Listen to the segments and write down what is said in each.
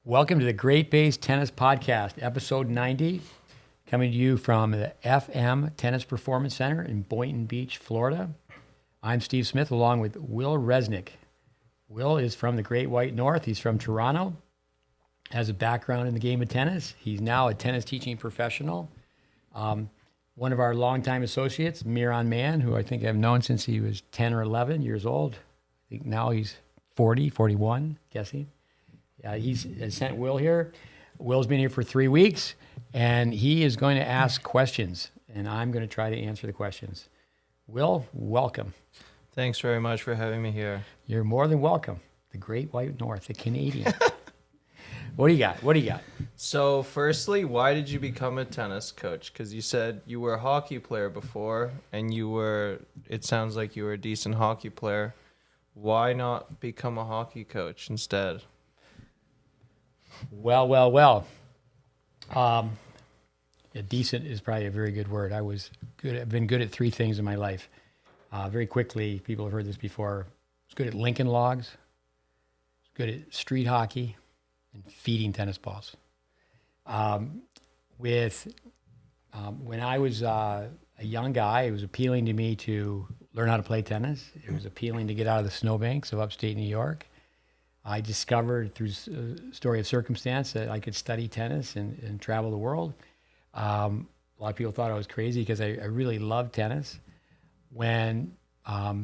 Welcome to the GreatBase Tennis Podcast, episode 90, coming to you from the FM Tennis Performance Center in Boynton Beach, Florida. I'm Steve Smith along with Will Reznek. Will is from the Great White North. He's from Toronto, has a background in the game of tennis. He's now a tennis teaching professional. One of our longtime associates, Miran Mann, who I think I've known since he was 10 or 11 years old. I think now he's 40, 41, guessing. He's sent Will here. Will's been here for 3 weeks, and he is going to ask questions, and I'm going to try to answer the questions. Will, welcome. Thanks very much for having me here. You're more than welcome. The Great White North, the Canadian. What do you got? So, firstly, why did you become a tennis coach? Because you said you were a hockey player before, and it sounds like you were a decent hockey player. Why not become a hockey coach instead? Well. Decent is probably a very good word. I've been good at three things in my life. Very quickly, people have heard this before. I was good at Lincoln Logs, good at street hockey, and feeding tennis balls. When I was a young guy, it was appealing to me to learn how to play tennis. It was appealing to get out of the snowbanks of upstate New York. I discovered through a story of circumstance that I could study tennis and travel the world. A lot of people thought I was crazy because I really loved tennis. When I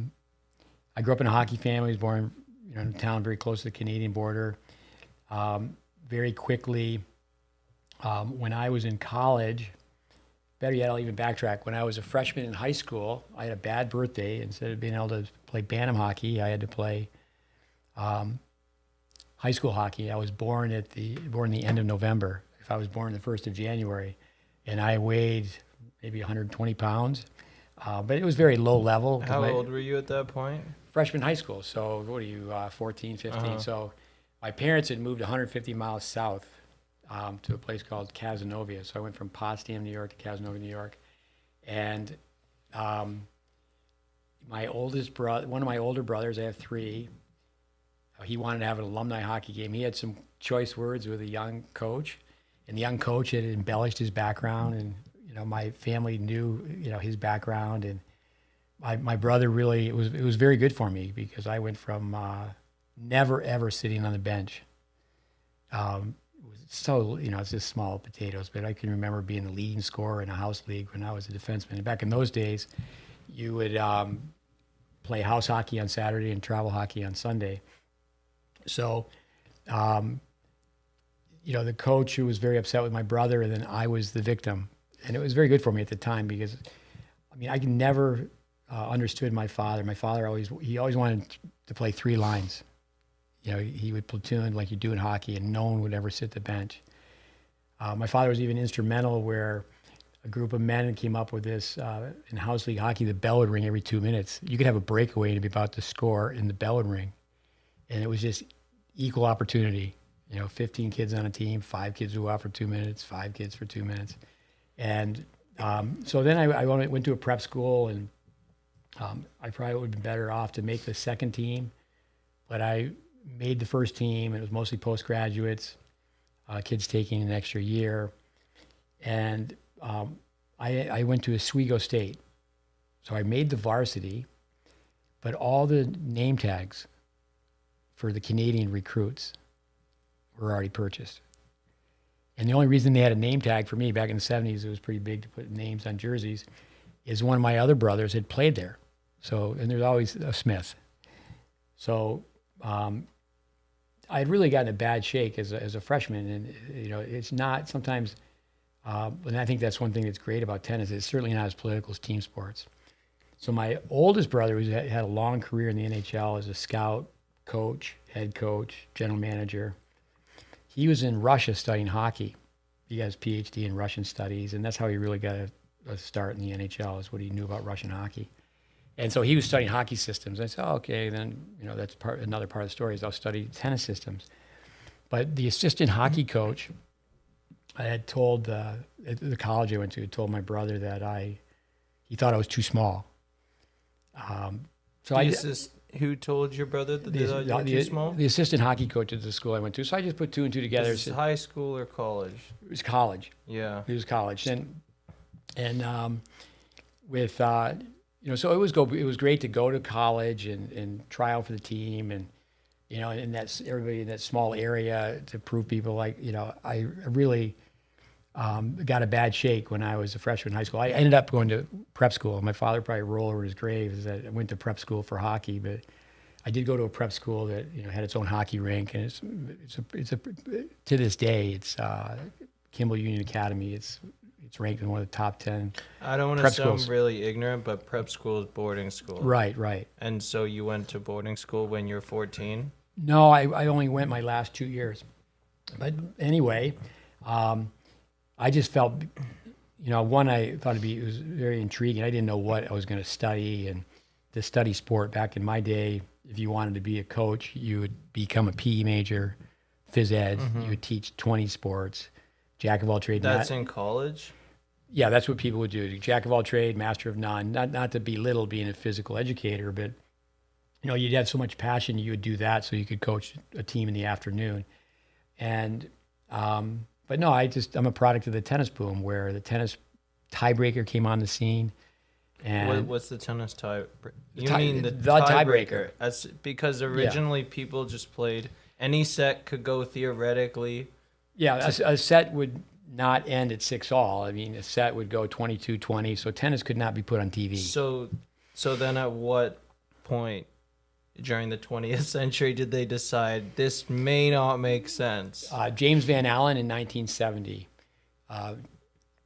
grew up in a hockey family, I was born in a town very close to the Canadian border. Very quickly, when I was in college, better yet, I'll even backtrack. When I was a freshman in high school, I had a bad birthday. Instead of being able to play bantam hockey, I had to play high school hockey. I was born the end of November. If I was born the 1st of January, and I weighed maybe 120 pounds, but it was very low level. How old were you at that point? Freshman high school. So what are you, 14, 15? Uh-huh. So my parents had moved 150 miles south to a place called Casanova. So I went from Potsdam, New York to Casanova, New York. And my oldest brother, one of my older brothers, I have three, he wanted to have an alumni hockey game. He had some choice words with a young coach, and the young coach had embellished his background, and my family knew his background, and my brother really it was very good for me because I went from never ever sitting on the bench. It was so it's just small potatoes, but I can remember being the leading scorer in a house league when I was a defenseman. And back in those days, you would play house hockey on Saturday and travel hockey on Sunday. So, the coach who was very upset with my brother, and then I was the victim. And it was very good for me at the time because, I never understood my father. My father always wanted to play three lines. He would platoon like you do in hockey, and no one would ever sit the bench. My father was even instrumental where a group of men came up with this, in house league hockey, the bell would ring every 2 minutes. You could have a breakaway and be about to score, and the bell would ring. And it was just equal opportunity. 15 kids on a team, 5 kids would go out for 2 minutes, 5 kids for 2 minutes. And so then I went to a prep school, and I probably would have been better off to make the second team. But I made the first team, and it was mostly postgraduates, kids taking an extra year. And I went to Oswego State. So I made the varsity, but all the name tags for the Canadian recruits were already purchased. And the only reason they had a name tag for me back in the 70s, it was pretty big to put names on jerseys, is one of my other brothers had played there. So, and there's always a Smith. So I had really gotten a bad shake as a freshman. And, it's not sometimes, and I think that's one thing that's great about tennis. It's certainly not as political as team sports. So my oldest brother, who had a long career in the NHL as a scout, coach, head coach, general manager, he was in Russia studying hockey. He has a PhD in Russian studies, and that's how he really got a start in the NHL, is what he knew about Russian hockey. And so he was studying hockey systems. I said, okay, then that's another part of the story is I'll study tennis systems. But the assistant hockey coach, I had told at the college I went to, told my brother that he thought I was too small. Who told your brother that they thought you were too small? The assistant hockey coach at the school I went to. So I just put two and two together. Is this high school or college? It was college. Yeah. It was college. And with so it was great to go to college and try out for the team, and and that's everybody in that small area to prove people I really got a bad shake when I was a freshman in high school. I ended up going to prep school. My father probably rolled over his grave is that I went to prep school for hockey, but I did go to a prep school that had its own hockey rink, and it's to this day it's Kimball Union Academy. It's ranked in one of the top 10. I don't want to sound really ignorant, but prep school is boarding school. Right. And so you went to boarding school when you were 14? No, I only went my last 2 years. But anyway, I just felt, one, I thought it was very intriguing. I didn't know what I was going to study. And to study sport back in my day, if you wanted to be a coach, you would become a PE major, phys ed. Mm-hmm. You would teach 20 sports, jack of all trades. That's in college? Yeah, that's what people would do. Jack of all trade, master of none. Not to belittle being a physical educator, but you'd have so much passion, you would do that so you could coach a team in the afternoon. And but no, I'm a product of the tennis boom, where the tennis tiebreaker came on the scene. And what's the tennis tie? You mean the tiebreaker? That's because originally people just played any set could go theoretically. Yeah, a set would not end at 6-all. I mean, a set would go 22-20, so tennis could not be put on TV. So then at what point during the 20th century did they decide this may not make sense? James Van Allen in 1970,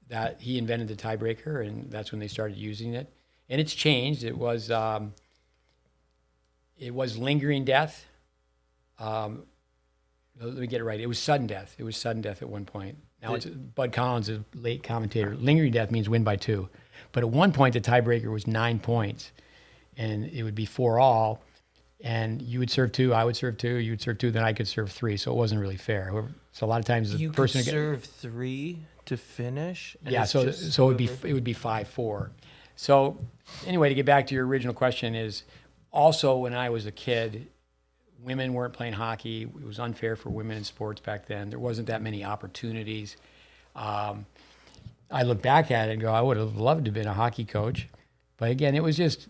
that he invented the tiebreaker, and that's when they started using it. And it's changed. It was lingering death. Let me get it right. It was sudden death. It was sudden death at one point. Now it's Bud Collins, a late commentator. Lingering death means win by 2. But at one point, the tiebreaker was 9 points, and it would be 4-all. And you would serve 2, I would serve 2, you would serve 2, then I could serve 3. So it wasn't really fair. So a lot of times the person could serve 3 to finish. Yeah, so it would be 5-4. So anyway, to get back to your original question, is also when I was a kid, women weren't playing hockey. It was unfair for women in sports back then. There wasn't that many opportunities. I look back at it and go, I would have loved to have been a hockey coach. But again, it was just,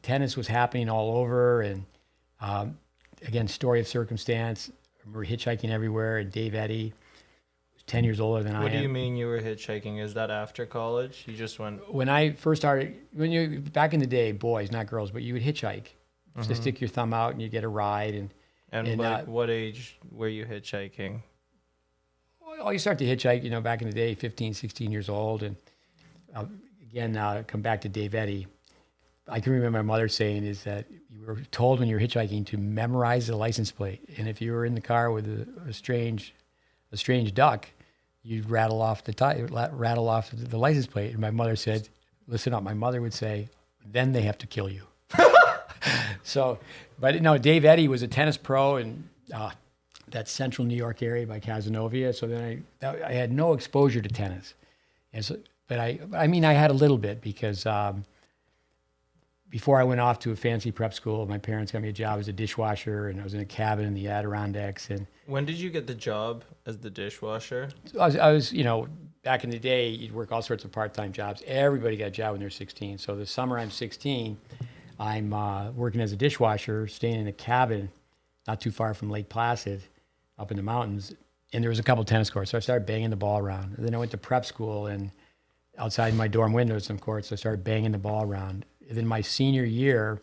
tennis was happening all over. And again, story of circumstance. I remember hitchhiking everywhere. And Dave Eddy was 10 years older than I am. What do you mean you were hitchhiking? Is that after college? You just went... When I first started, back in the day, boys, not girls, but you would hitchhike. To stick your thumb out and you get a ride. And what age were you hitchhiking? Well, you start to hitchhike, back in the day, 15, 16 years old. And again, come back to Dave Eddy. I can remember my mother saying is that you were told when you were hitchhiking to memorize the license plate. And if you were in the car with a strange duck, you'd rattle off the license plate. And my mother said, listen up, my mother would say, then they have to kill you. So, but no, Dave Eddy was a tennis pro in that central New York area by Cazenovia. So then I had no exposure to tennis. And so, but I had a little bit because before I went off to a fancy prep school, my parents got me a job as a dishwasher, and I was in a cabin in the Adirondacks. And when did you get the job as the dishwasher? I was back in the day, you'd work all sorts of part-time jobs. Everybody got a job when they're 16. So the summer I'm 16. I'm working as a dishwasher, staying in a cabin not too far from Lake Placid up in the mountains. And there was a couple tennis courts. So I started banging the ball around. And then I went to prep school, and outside my dorm windows, some courts, I started banging the ball around. And then my senior year,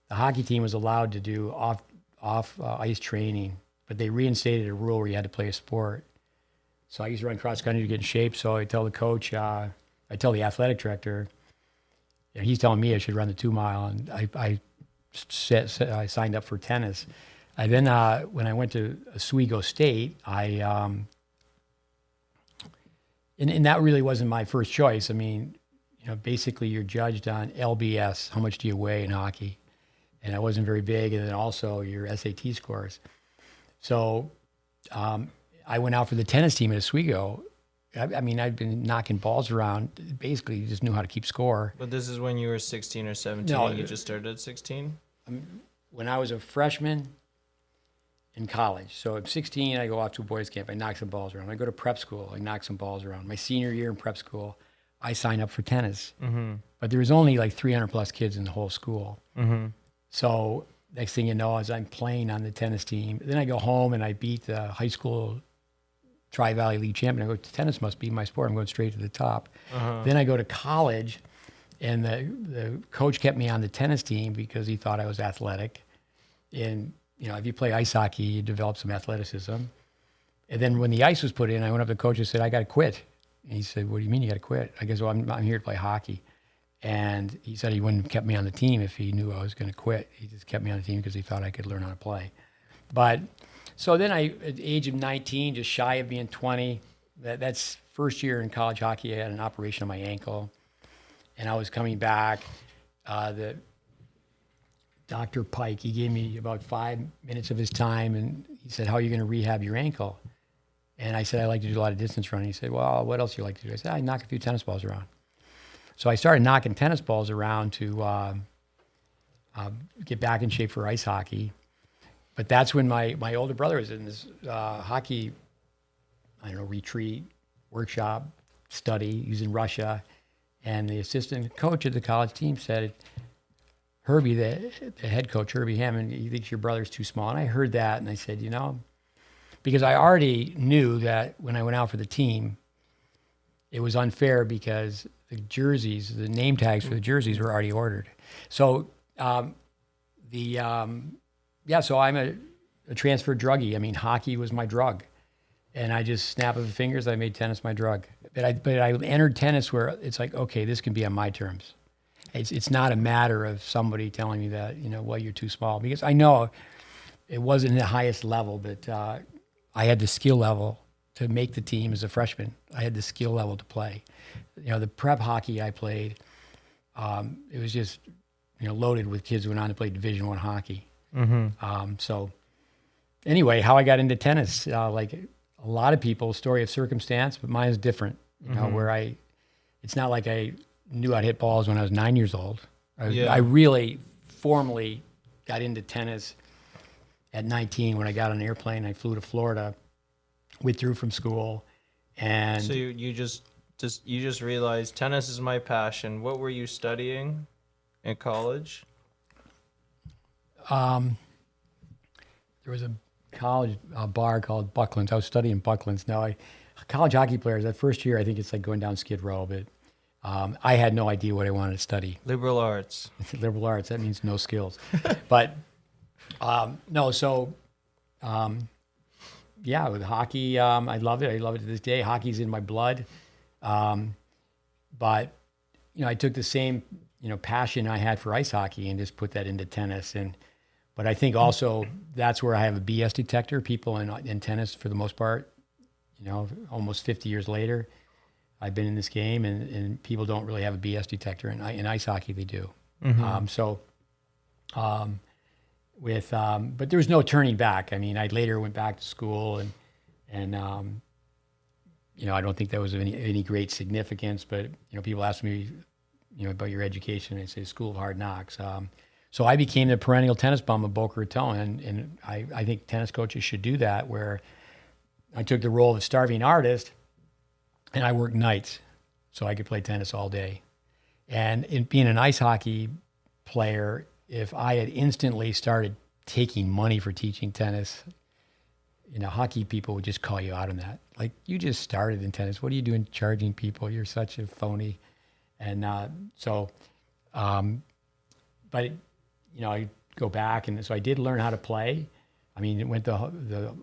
the hockey team was allowed to do off ice training, but they reinstated a rule where you had to play a sport. So I used to run cross country to get in shape. So I tell the coach, I tell the athletic director, he's telling me I should run the 2-mile, and I signed up for tennis. I then, when I went to Oswego State, and that really wasn't my first choice. I mean, basically you're judged on LBS, how much do you weigh in hockey? And I wasn't very big, and then also your SAT scores. So I went out for the tennis team at Oswego, I mean, I'd been knocking balls around. Basically, you just knew how to keep score. But this is when you were 16 or 17 No, and you just started at 16? When I was a freshman in college, so at 16, I go off to a boys' camp. I knock some balls around. I go to prep school. I knock some balls around. My senior year in prep school, I signed up for tennis. Mm-hmm. But there was only like 300 plus kids in the whole school. Mm-hmm. So next thing you know is I'm playing on the tennis team. Then I go home and I beat the high school Tri-Valley League champion. I go, tennis must be my sport. I'm going straight to the top. Then I go to college, and the coach kept me on the tennis team because he thought I was athletic. And, you know, if you play ice hockey, you develop some athleticism. And then when the ice was put in, I went up to the coach and said, I got to quit. And he said, what do you mean you got to quit? I guess, well, I'm here to play hockey. And he said he wouldn't have kept me on the team if he knew I was going to quit. He just kept me on the team because he thought I could learn how to play. But so then at the age of 19, just shy of being 20, that's first year in college hockey, I had an operation on my ankle. And I was coming back. The Dr. Pike, he gave me about 5 minutes of his time, and he said, how are you going to rehab your ankle? And I said, I like to do a lot of distance running. He said, well, what else do you like to do? I said, I knock a few tennis balls around. So I started knocking tennis balls around to get back in shape for ice hockey. But that's when my older brother was in this hockey, retreat, workshop, study. He was in Russia. And the assistant coach of the college team said, Herbie, the head coach, Herbie Hammond, he thinks your brother's too small. And I heard that, and I said, because I already knew that when I went out for the team, it was unfair because the jerseys, the name tags for the jerseys were already ordered. So so I'm a transfer druggie. I mean, hockey was my drug. And I just snap of the fingers, I made tennis my drug. But I entered tennis where it's like, okay, this can be on my terms. It's not a matter of somebody telling me that, well, you're too small. Because I know it wasn't the highest level, but I had the skill level to make the team as a freshman. I had the skill level to play. The prep hockey I played, it was just, loaded with kids who went on to play Division I hockey. Mm-hmm. So anyway, how I got into tennis, like a lot of people, story of circumstance, but mine is different. Where it's not like I knew I'd hit balls when I was 9 years old. I really formally got into tennis at 19 when I got on an airplane. I flew to Florida, withdrew from school, and so you just realized tennis is my passion. What were you studying in college? There was a college bar called Buckland's. I was studying Buckland's. Now, college hockey players, that first year, I think it's like going down Skid Row, but I had no idea what I wanted to study. Liberal arts. Liberal arts, that means no skills. But no, so with hockey, I love it. I love it to this day. Hockey's in my blood. But, I took the same, passion I had for ice hockey and just put that into tennis. But I think also that's where I have a BS detector. People in tennis, for the most part, almost 50 years later, I've been in this game, and people don't really have a BS detector. In ice hockey, they do. Mm-hmm. But there was no turning back. I mean, I later went back to school, and I don't think that was of any great significance. But people ask me, about your education, and I say School of Hard Knocks. So I became the perennial tennis bum of Boca Raton, and I think tennis coaches should do that, where I took the role of starving artist, and I worked nights so I could play tennis all day. And in being an ice hockey player, if I had instantly started taking money for teaching tennis, hockey people would just call you out on that. Like, you just started in tennis. What are you doing charging people? You're such a phony. And but I go back, and so I did learn how to play. I mean, it went the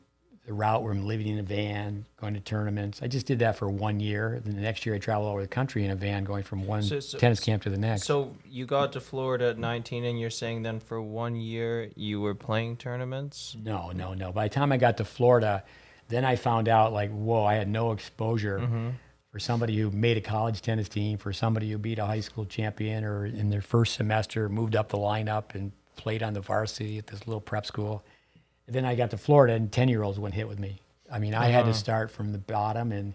route where I'm living in a van, going to tournaments. I just did that for 1 year. Then the next year I traveled all over the country in a van, going from one tennis camp to the next. So you got to Florida at 19, and you're saying then for 1 year you were playing tournaments? No. By the time I got to Florida, then I found out, like, whoa, I had no exposure. Mm-hmm. For somebody who made a college tennis team, for somebody who beat a high school champion, or in their first semester moved up the lineup and played on the varsity at this little prep school. And then I got to Florida, and 10-year-olds wouldn't hit with me. I mean, I had to start from the bottom, and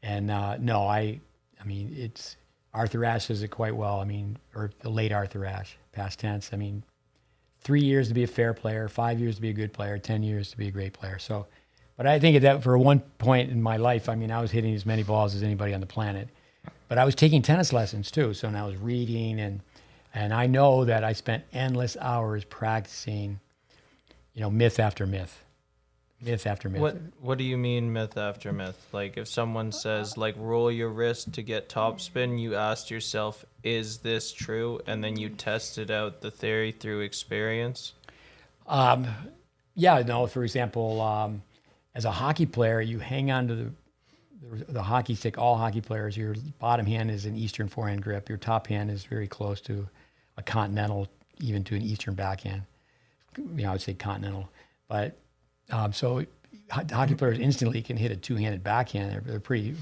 And no, I mean, it's Arthur Ashe says it quite well. I mean, or the late Arthur Ashe, past tense. I mean, 3 years to be a fair player, 5 years to be a good player, 10 years to be a great player. So, but I think that for one point in my life, I mean, I was hitting as many balls as anybody on the planet, but I was taking tennis lessons too. So now I was reading, and I know that I spent endless hours practicing, myth after myth. Myth after myth. What do you mean myth after myth? Like if someone says like roll your wrist to get topspin, you asked yourself, is this true? And then you tested out the theory through experience? Yeah, no, for example, as a hockey player, you hang on to the hockey stick, all hockey players, your bottom hand is an Eastern forehand grip. Your top hand is very close to a continental, even to an Eastern backhand. I would say continental. But so hockey players instantly can hit a two-handed backhand. They're pretty,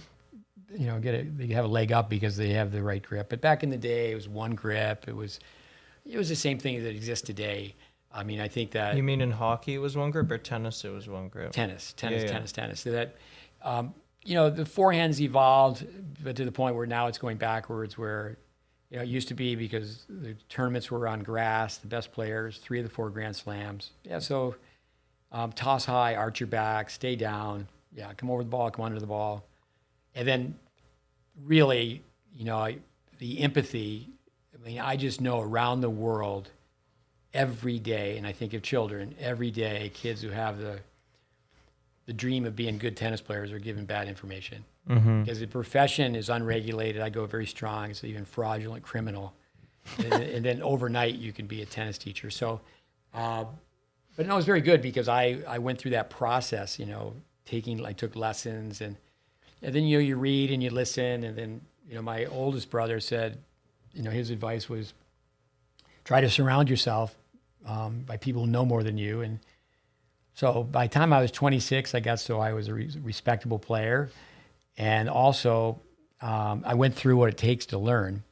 they have a leg up because they have the right grip. But back in the day, it was one grip. It was the same thing that exists today. I mean, I think that... You mean in hockey it was one grip, or tennis it was one grip? Tennis. So that, the forehands evolved, but to the point where now it's going backwards, where, it used to be because the tournaments were on grass, the best players, 3 of the 4 Grand Slams. Yeah, so... toss high, arch your back, stay down. Yeah, come over the ball, come under the ball. And then really, the empathy, I mean, I just know around the world every day, and I think of children, every day, kids who have the dream of being good tennis players are given bad information. Mm-hmm. Because the profession is unregulated. I go very strong. It's even fraudulent, criminal. and then overnight, you can be a tennis teacher. So... But no, it was very good because I went through that process, I took lessons and then, you read and you listen. And then, my oldest brother said, his advice was try to surround yourself by people who know more than you. And so by the time I was 26, I got so I was a respectable player. And also I went through what it takes to learn.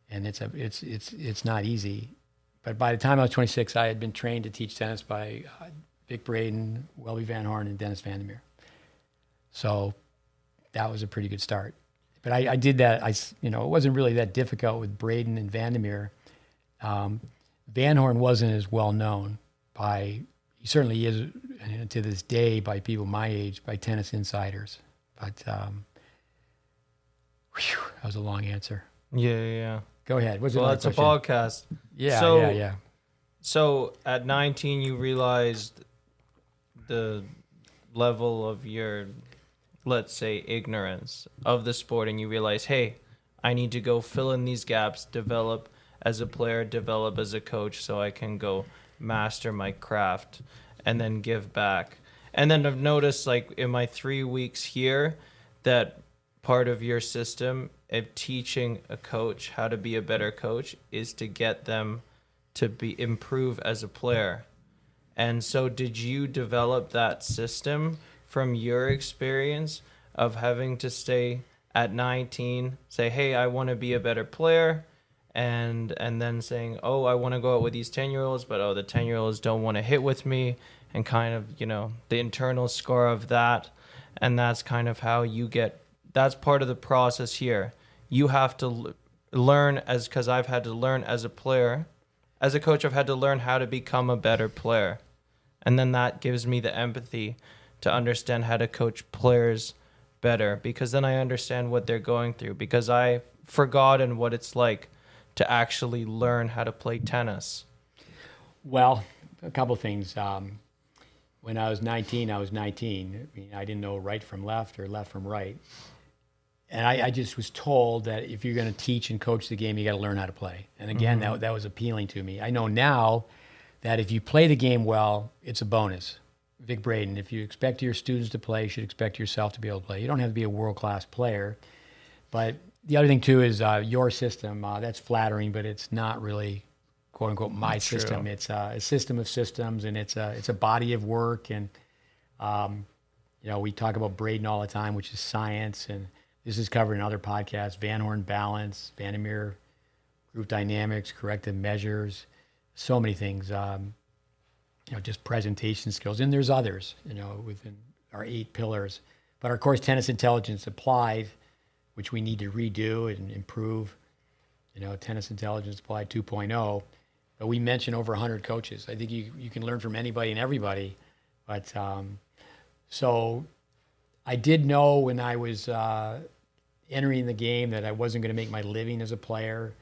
And it's not easy. But by the time I was 26, I had been trained to teach tennis by Vic Braden, Welby Van Horn, and Dennis Vandermeer. So that was a pretty good start. But I did that. It wasn't really that difficult with Braden and Vandermeer. Van Horn wasn't as well known he certainly is to this day by people my age, by tennis insiders. But that was a long answer. Yeah. Go ahead. What's it's a podcast. Yeah, yeah. So at 19, you realized the level of your, let's say, ignorance of the sport, and you realize, hey, I need to go fill in these gaps, develop as a player, develop as a coach, so I can go master my craft and then give back. And then I've noticed, like, in my 3 weeks here, that part of your system of teaching a coach how to be a better coach is to get them to improve as a player. And so did you develop that system from your experience of having to stay at 19, say, hey, I want to be a better player, and then saying, oh, I want to go out with these 10-year-olds, but the 10-year-olds don't want to hit with me, and kind of, the internal score of that. And that's kind of how that's part of the process here. You have to learn because I've had to learn as a player. As a coach, I've had to learn how to become a better player. And then that gives me the empathy to understand how to coach players better, because then I understand what they're going through, because I've forgotten what it's like to actually learn how to play tennis. Well, a couple of things. When I was 19, I was 19. I mean, I didn't know right from left or left from right. And I just was told that if you're going to teach and coach the game, you got to learn how to play. And again, that was appealing to me. I know now that if you play the game well, it's a bonus. Vic Braden, if you expect your students to play, you should expect yourself to be able to play. You don't have to be a world-class player. But the other thing, too, is your system. That's flattering, but it's not really, quote-unquote, my system. True. It's a system of systems, and it's a body of work. And, we talk about Braden all the time, which is science, and this is covered in other podcasts: Van Horn balance, Vandermeer group dynamics, corrective measures, so many things. Just presentation skills, and there's others. Within our 8 pillars. But our course, Tennis Intelligence Applied, which we need to redo and improve, Tennis Intelligence Applied 2.0. But we mention over 100 coaches. I think you can learn from anybody and everybody. But so I did know when I was entering the game that I wasn't going to make my living as a player.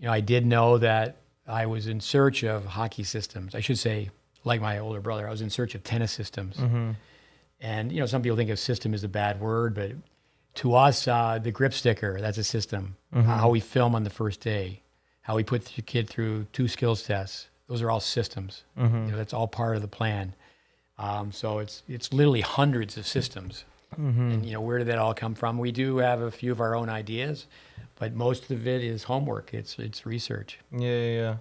I did know that I was in search of hockey systems. I should say, like my older brother, I was in search of tennis systems. Mm-hmm. And, some people think a system is a bad word, but to us, the grip sticker, that's a system. Mm-hmm. How we film on the first day, how we put the kid through 2 skills tests. Those are all systems. Mm-hmm. That's all part of the plan. So it's literally hundreds of systems. Mm-hmm. And, where did that all come from? We do have a few of our own ideas, but most of it is homework. It's research. Yeah.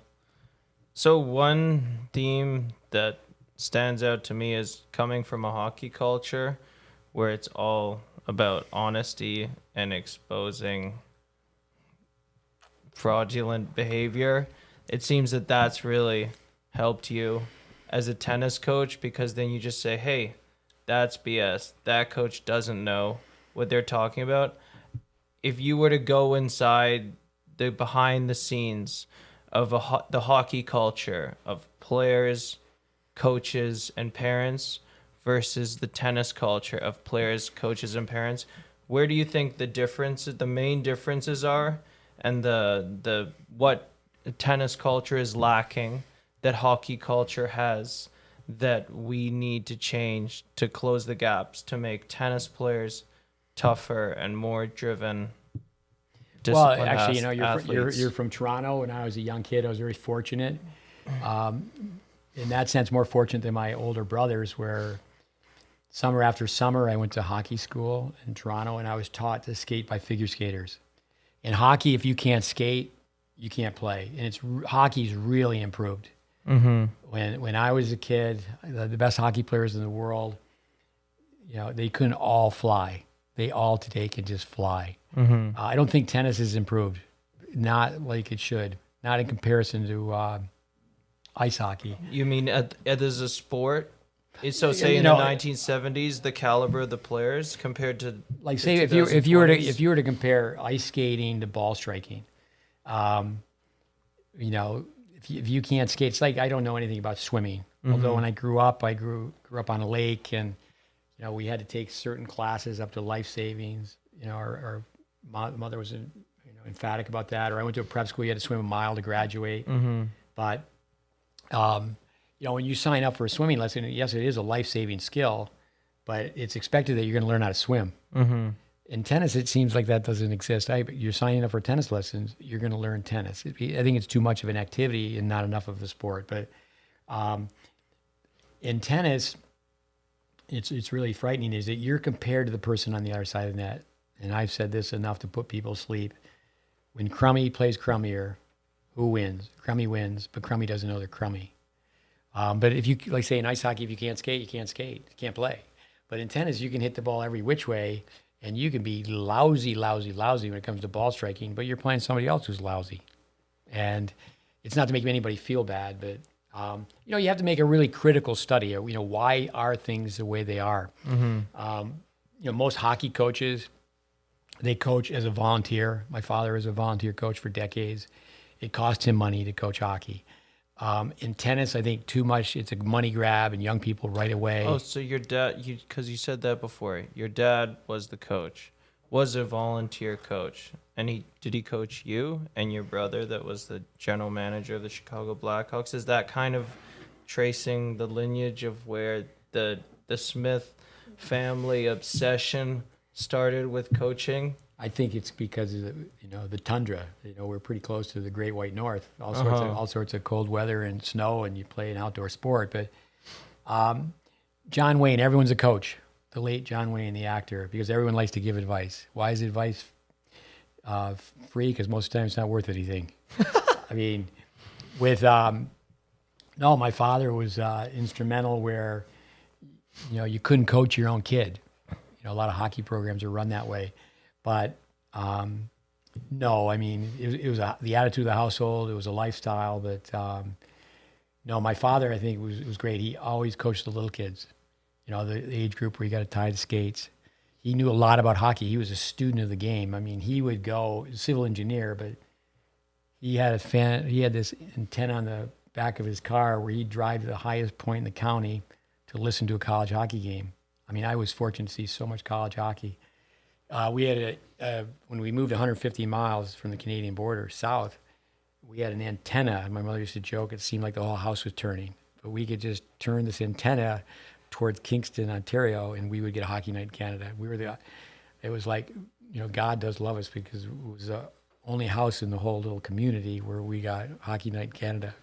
So one theme that stands out to me is coming from a hockey culture where it's all about honesty and exposing fraudulent behavior. It seems that that's really helped you as a tennis coach, because then you just say, hey, that's BS. That coach doesn't know what they're talking about. If you were to go inside the behind the scenes of the hockey culture of players, coaches, and parents versus the tennis culture of players, coaches, and parents, where do you think the main differences are, and the what tennis culture is lacking that hockey culture has that we need to change to close the gaps to make tennis players tougher and more driven? Well, actually, athletes? you're from Toronto. When I was a young kid, I was very fortunate. In that sense, more fortunate than my older brothers, where summer after summer, I went to hockey school in Toronto, and I was taught to skate by figure skaters. In hockey, if you can't skate, you can't play. And hockey's really improved. Mm-hmm. When I was a kid, the best hockey players in the world, they couldn't all fly. They all today can just fly. Mm-hmm. I don't think tennis has improved, not like it should, not in comparison to ice hockey. You mean as a sport? So say in the 1970s, the caliber of the players compared to like say if you were to compare ice skating to ball striking, if you can't skate, it's like I don't know anything about swimming. Mm-hmm. Although when I grew up on a lake, and we had to take certain classes up to life savings. Our mother was emphatic about that. Or I went to a prep school; you had to swim a mile to graduate. Mm-hmm. But when you sign up for a swimming lesson, yes, it is a life-saving skill, but it's expected that you're going to learn how to swim. Mm-hmm. In tennis, it seems like that doesn't exist. You're signing up for tennis lessons, you're going to learn tennis. I think it's too much of an activity and not enough of a sport. But in tennis, it's really frightening is that you're compared to the person on the other side of the net. And I've said this enough to put people to sleep. When crummy plays crummier, who wins? Crummy wins, but crummy doesn't know they're crummy. But if you, like say in ice hockey, if you can't skate, you can't skate. You can't play. But in tennis, you can hit the ball every which way, and you can be lousy when it comes to ball striking, but you're playing somebody else who's lousy. And it's not to make anybody feel bad, but you have to make a really critical study. Why are things the way they are? Mm-hmm. Most hockey coaches, they coach as a volunteer. My father was a volunteer coach for decades. It cost him money to coach hockey. In tennis, I think too much, it's a money grab and young people right away. Oh, so your dad, because you said that before, your dad was the coach, was a volunteer coach. And did he coach you and your brother that was the general manager of the Chicago Blackhawks? Is that kind of tracing the lineage of where the Smith family obsession started with coaching? I think it's because of the tundra. We're pretty close to the Great White North. All sorts of cold weather and snow, and you play an outdoor sport. But John Wayne, everyone's a coach. The late John Wayne, the actor, because everyone likes to give advice. Why is advice free? Because most of the time it's not worth anything. I mean, my father was instrumental where you couldn't coach your own kid. A lot of hockey programs are run that way. But no, I mean, it was the attitude of the household. It was a lifestyle. But no, my father, I think, was great. He always coached the little kids, the age group where you got to tie the skates. he knew a lot about hockey. He was a student of the game. I mean, he would go civil engineer, but he had this antenna on the back of his car where he'd drive to the highest point in the county to listen to a college hockey game. I mean, I was fortunate to see so much college hockey. We had when we moved 150 miles from the Canadian border south, we had an antenna. And my mother used to joke, it seemed like the whole house was turning. But we could just turn this antenna towards Kingston, Ontario, and we would get a hockey night in Canada. It was like, God does love us, because it was the only house in the whole little community where we got hockey night in Canada.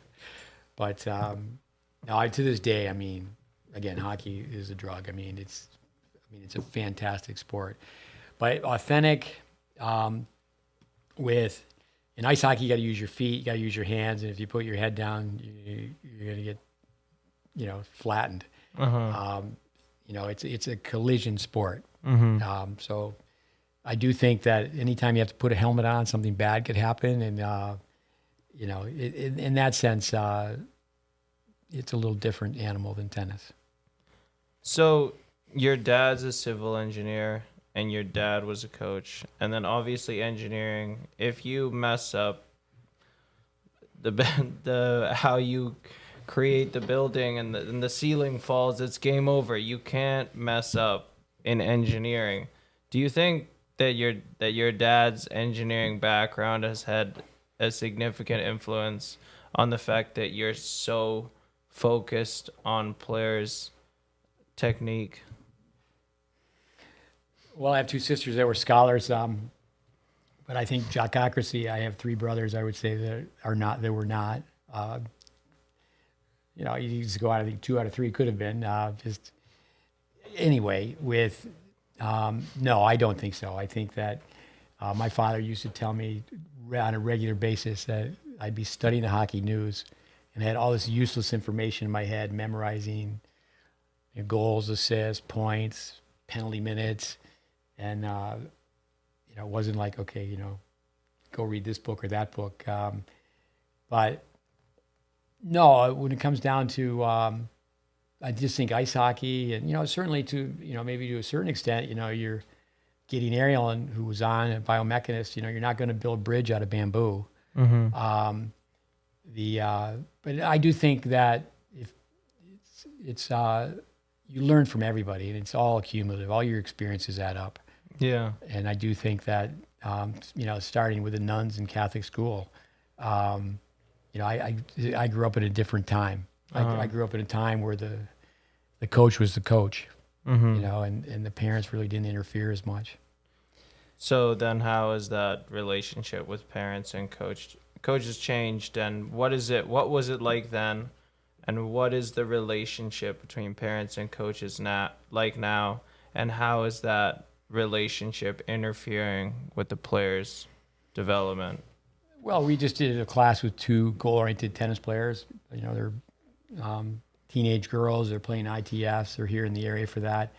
But to this day, I mean, again, hockey is a drug. I mean, it's a fantastic sport. But authentic, in ice hockey, you got to use your feet, you got to use your hands, and if you put your head down, you're going to get, flattened. Uh-huh. It's a collision sport. Mm-hmm. So I do think that anytime you have to put a helmet on, something bad could happen, and in that sense, it's a little different animal than tennis. So your dad's a civil engineer and your dad was a coach, and then obviously engineering, if you mess up the how you create the building and the ceiling falls, it's game over. You can't mess up in engineering. Do you think that your dad's engineering background has had a significant influence on the fact that you're so focused on players' technique? Well, I have two sisters that were scholars, but I think jockocracy. I have three brothers, I would say, that were not. You just go out. I think 2 out of 3 could have been. No, I don't think so. I think that my father used to tell me on a regular basis that I'd be studying the hockey news, and I had all this useless information in my head, memorizing goals, assists, points, penalty minutes, and it wasn't like, okay, go read this book or that book. But no, when it comes down to, I just think ice hockey, and certainly to maybe to a certain extent, you're getting Ariel, and who was on a biomechanist. You're not going to build a bridge out of bamboo. Mm-hmm. But I do think that if it's you learn from everybody, and it's all cumulative. All your experiences add up. Yeah. And I do think that starting with the nuns in Catholic school, I grew up at a different time. I grew up in a time where the coach was the coach, Mm-hmm. and the parents really didn't interfere as much. So then how is that relationship with parents and coaches changed, and what was it like then, and what is the relationship between parents and coaches now, and how is that relationship interfering with the players' development? Well, we just did a class with 2 goal-oriented tennis players. They're teenage girls. They're playing ITFs. They're here in the area for that.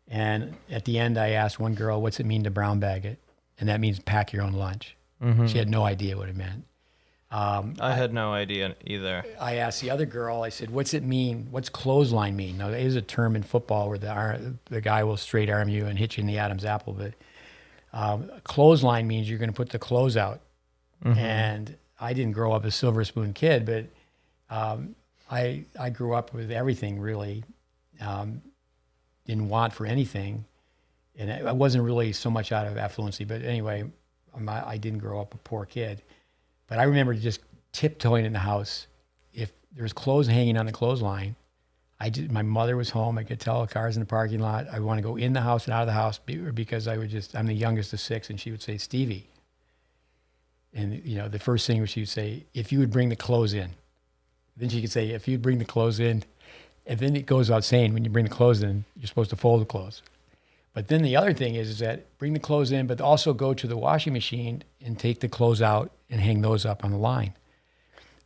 And at the end, I asked one girl, "What's it mean to brown bag it?" And that means pack your own lunch. Mm-hmm. She had no idea what it meant. I had no idea either. I asked the other girl, I said, "What's it mean? What's clothesline mean?" Now, there is a term in football where the guy will straight arm you and hit you in the Adam's apple, but clothesline means you're going to put the clothes out. Mm-hmm. And I didn't grow up a silver spoon kid, but I grew up with everything, really. Didn't want for anything. And I wasn't really so much out of affluency, but anyway, I didn't grow up a poor kid. But I remember just tiptoeing in the house. If there was clothes hanging on the clothesline, my mother was home. I could tell cars in the parking lot. I want to go in the house and out of the house because I'm the youngest of 6, and she would say, "Stevie." And, the first thing was she would say, "If you would bring the clothes in." Then she could say, "If you'd bring the clothes in." And then it goes without saying, when you bring the clothes in, you're supposed to fold the clothes. But then the other thing is that bring the clothes in, but also go to the washing machine and take the clothes out and hang those up on the line.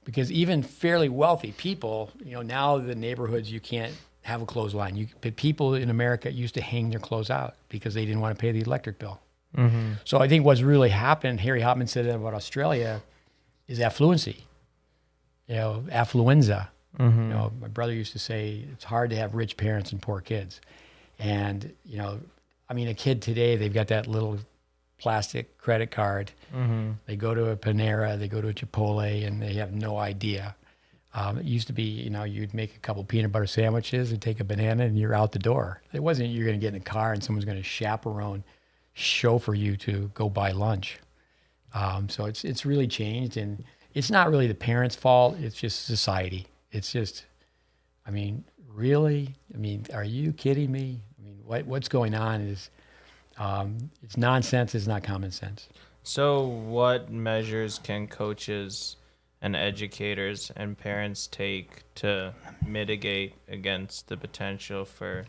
Because even fairly wealthy people, now the neighborhoods, you can't have a clothesline. But people in America used to hang their clothes out because they didn't want to pay the electric bill. Mm-hmm. So I think what's really happened, Harry Hopman said that about Australia, is affluency. Affluenza. Mm-hmm. My brother used to say it's hard to have rich parents and poor kids. And, I mean, a kid today, they've got that little plastic credit card. They go to a Panera, they go to a Chipotle, and they have no idea. It used to be, you'd make a couple peanut butter sandwiches and take a banana and you're out the door. It wasn't you're going to get in a car and someone's going to chaperone, chauffeur you to go buy lunch. So it's really changed, and it's not really the parents' fault. It's just society. It's just, I mean, really? I mean, are you kidding me? I mean, what's going on is it's nonsense. It's not common sense. So what measures can coaches and educators and parents take to mitigate against the potential for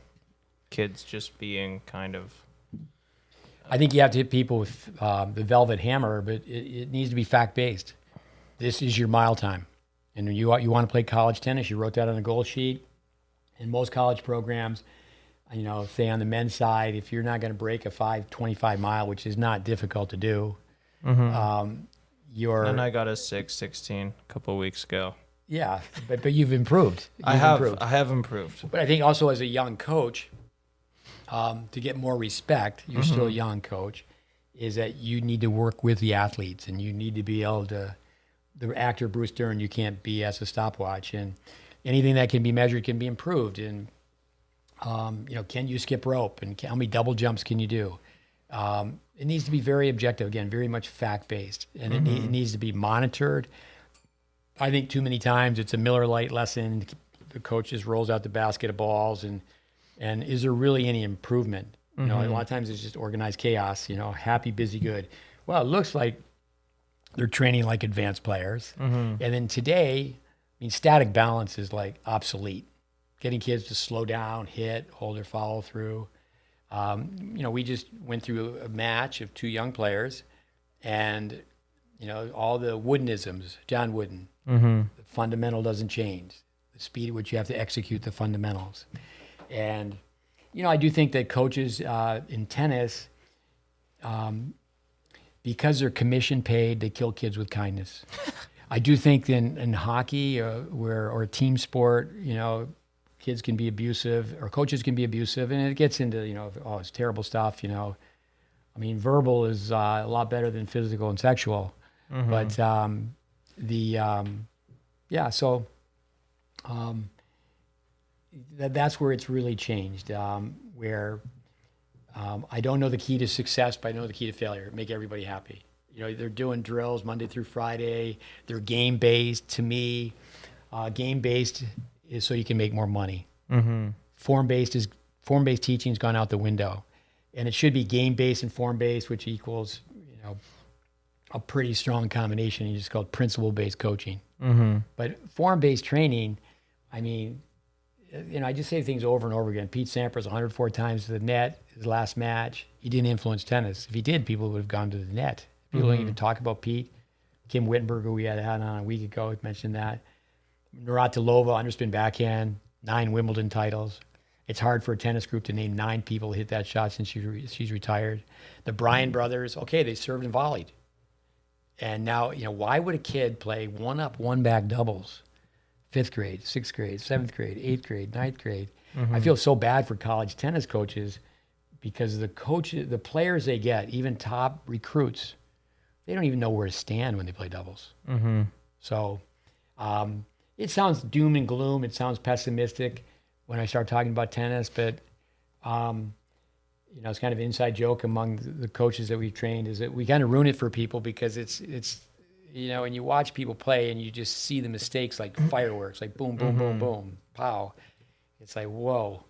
kids just being kind of... I think you have to hit people with the velvet hammer, but it needs to be fact-based. This is your mile time. And you want to play college tennis, you wrote that on a goal sheet. In most college programs, say on the men's side, if you're not going to break a 5:25 mile, which is not difficult to do, And I got a 6:16 a couple of weeks ago. Yeah, but you've improved. I have improved. But I think also as a young coach, to get more respect, you're still a young coach, is that you need to work with the athletes, and you need to be able to, the actor Bruce Dern, you can't be as a stopwatch, and anything that can be measured can be improved. And, can you skip rope, and how many double jumps can you do? It needs to be very objective, again, very much fact-based, and it needs to be monitored. I think too many times it's a Miller Lite lesson. The coach just rolls out the basket of balls, and is there really any improvement? A lot of times it's just organized chaos, happy, busy, good. Well, it looks like they're training like advanced players. And then today, static balance is like obsolete. Getting kids to slow down, hit, hold their follow through. We just went through a match of two young players, and, all the Woodenisms, John Wooden, the fundamental doesn't change. The speed at which you have to execute the fundamentals. And, I do think that coaches in tennis, because they're commission paid, they kill kids with kindness. I do think in hockey or a team sport, kids can be abusive, or coaches can be abusive, and it gets into, it's terrible stuff, verbal is a lot better than physical and sexual. But that's where it's really changed, where I don't know the key to success, but I know the key to failure. Make everybody happy. They're doing drills Monday through Friday. They're game-based. To me, game-based is so you can make more money. Form-based teaching has gone out the window, and it should be game-based and form-based, which equals a pretty strong combination. You just call it principle-based coaching. But form-based training, I just say things over and over again. Pete Sampras 104 times to the net his last match. He didn't influence tennis. If he did, people would have gone to the net. People don't even talk about Pete. Kim Wittenberg, who we had on a week ago, mentioned that. Navratilova, underspin backhand, 9 Wimbledon titles. It's hard for a tennis group to name 9 people who hit that shot since she's retired. The Bryan brothers, okay, they served and volleyed. And now, why would a kid play one-up, one-back doubles? 5th grade, 6th grade, 7th grade, 8th grade, 9th grade. I feel so bad for college tennis coaches because the players they get, even top recruits, they don't even know where to stand when they play doubles. So it sounds doom and gloom. It sounds pessimistic when I start talking about tennis, but it's kind of an inside joke among the coaches that we've trained is that we kind of ruin it for people because it's and you watch people play and you just see the mistakes like fireworks, like boom, boom, boom, boom, pow. It's like, whoa.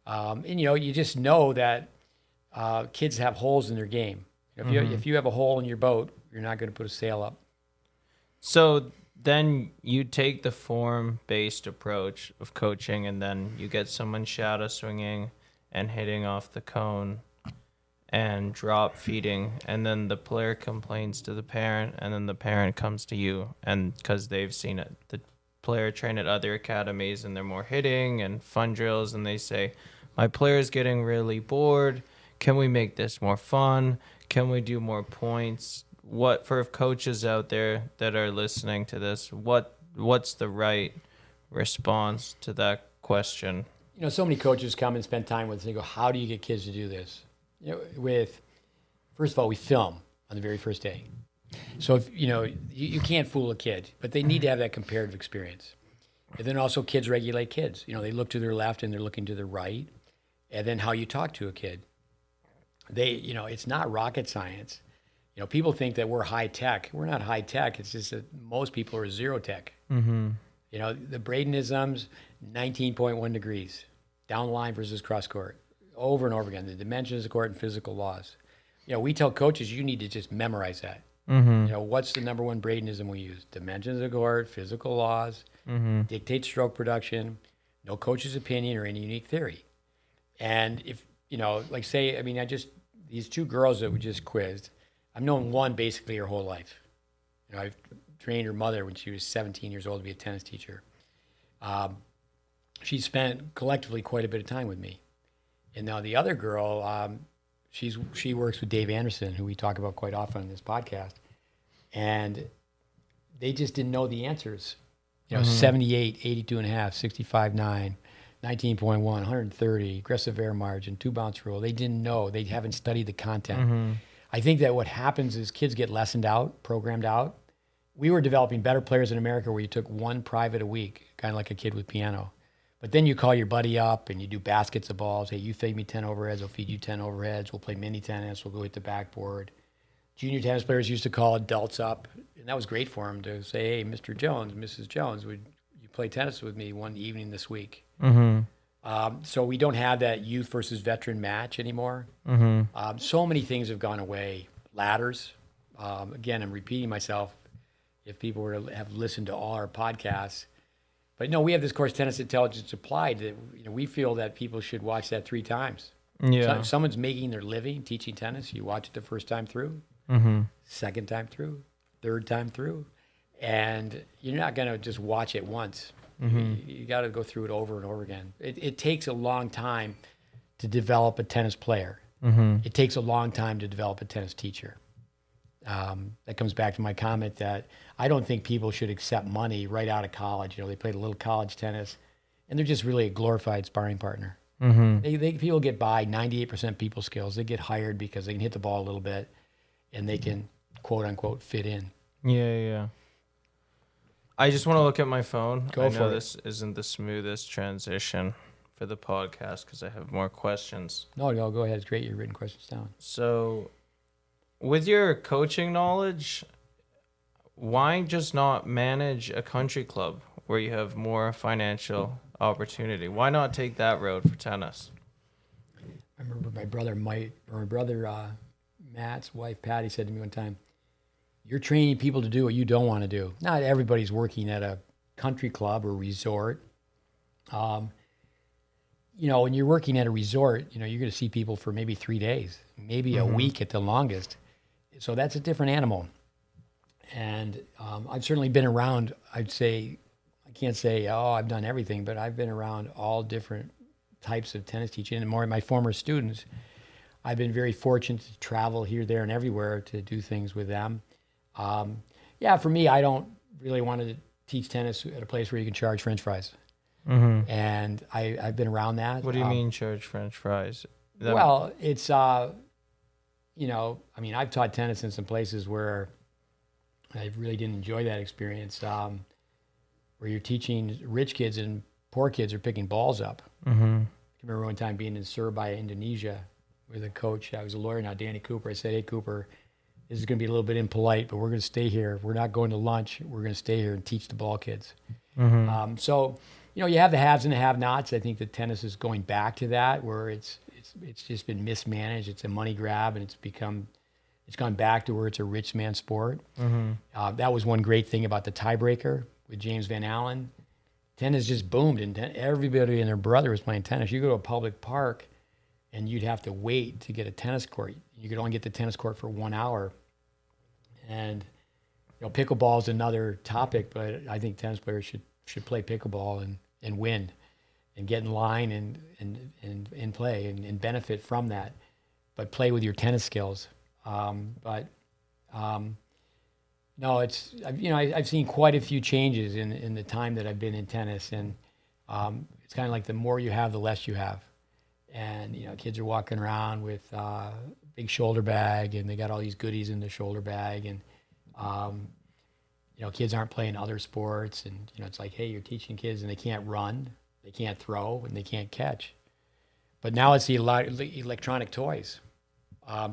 And you just know that kids have holes in their game. If you have a hole in your boat, you're not going to put a sail up. So then you take the form-based approach of coaching, and then you get someone shadow swinging and hitting off the cone and drop feeding, and then the player complains to the parent, and then the parent comes to you, and because they've seen it, the player train at other academies, and they're more hitting and fun drills, and they say, my player's getting really bored. Can we make this more fun? Can we do more points? What for coaches out there that are listening to this? What's the right response to that question? So many coaches come and spend time with us and they go, how do you get kids to do this? First of all, we film on the very first day. So if you can't fool a kid, but they need to have that comparative experience. And then also kids regulate kids. They look to their left and they're looking to their right. And then how you talk to a kid. It's not rocket science. People think that we're high tech. We're not high tech. It's just that most people are zero tech. Mm-hmm. The Bradenisms, 19.1 degrees, down the line versus cross court, over and over again. The dimensions of the court and physical laws. We tell coaches you need to just memorize that. Mm-hmm. What's the number one Bradenism we use? Dimensions of the court, physical laws, dictate stroke production, no coach's opinion or any unique theory. And if, these two girls that we just quizzed, I've known one basically her whole life. I've trained her mother when she was 17 years old to be a tennis teacher. She spent collectively quite a bit of time with me. And now the other girl, she works with Dave Anderson, who we talk about quite often on this podcast. And they just didn't know the answers. 78, 82.5, 65.9, 19.1, 130, aggressive air margin, 2-bounce rule. They didn't know. They haven't studied the content. I think that what happens is kids get lessoned out, programmed out. We were developing better players in America where you took one private a week, kind of like a kid with piano. But then you call your buddy up and you do baskets of balls. Hey, you feed me 10 overheads, I'll feed you 10 overheads. We'll play mini tennis, we'll go hit the backboard. Junior tennis players used to call adults up, and that was great for them to say, hey, Mr. Jones, Mrs. Jones, would you play tennis with me one evening this week? So we don't have that youth versus veteran match anymore. So many things have gone away. Ladders. Again, I'm repeating myself if people were to have listened to all our podcasts. But no, we have this course, Tennis Intelligence Applied, that we feel that people should watch that 3 times. Yeah. So if someone's making their living teaching tennis, you watch it the first time through, second time through, third time through, and you're not going to just watch it once. You got to go through it over and over again. It takes a long time to develop a tennis player. It takes a long time to develop a tennis teacher. That comes back to my comment that I don't think people should accept money right out of college. They played a little college tennis, and they're just really a glorified sparring partner. People get by 98% people skills. They get hired because they can hit the ball a little bit, and they can quote unquote fit in. Yeah. I just want to look at my phone. Go for it. I know this isn't the smoothest transition for the podcast because I have more questions. No, go ahead. It's great. You've written questions down. So, with your coaching knowledge, why just not manage a country club where you have more financial opportunity? Why not take that road for tennis? I remember my brother Matt's wife Patty said to me one time, "You're training people to do what you don't want to do." Not everybody's working at a country club or resort. When you're working at a resort, you're going to see people for maybe 3 days, maybe a week at the longest. So that's a different animal. And I've certainly been around, I can't say, I've done everything, but I've been around all different types of tennis teaching. And more of my former students, I've been very fortunate to travel here, there, and everywhere to do things with them. For me, I don't really want to teach tennis at a place where you can charge French fries. And I've been around that. What do you mean charge French fries? It's, I've taught tennis in some places where I really didn't enjoy that experience, where you're teaching rich kids and poor kids are picking balls up. I remember one time being in Surabaya, Indonesia, with a coach. I was a lawyer now, Danny Cooper. I said, "Hey, Cooper, this is going to be a little bit impolite, but we're going to stay here. We're not going to lunch. We're going to stay here and teach the ball kids." You have the haves and the have-nots. I think that tennis is going back to that, where it's just been mismanaged. It's a money grab, and it's gone back to where it's a rich man sport. That was one great thing about the tiebreaker with James Van Allen. Tennis just boomed, and everybody and their brother was playing tennis. You go to a public park, and you'd have to wait to get a tennis court. You could only get the tennis court for 1 hour. And pickleball is another topic, but I think tennis players should play pickleball and win and get in line and play and benefit from that, but play with your tennis skills. No, I've seen quite a few changes in the time that I've been in tennis, and it's kind of like the more you have, the less you have. and kids are walking around with big shoulder bag, and they got all these goodies in the shoulder bag, and kids aren't playing other sports, and it's like, hey, you're teaching kids, and they can't run, they can't throw, and they can't catch. But now it's the electronic toys. I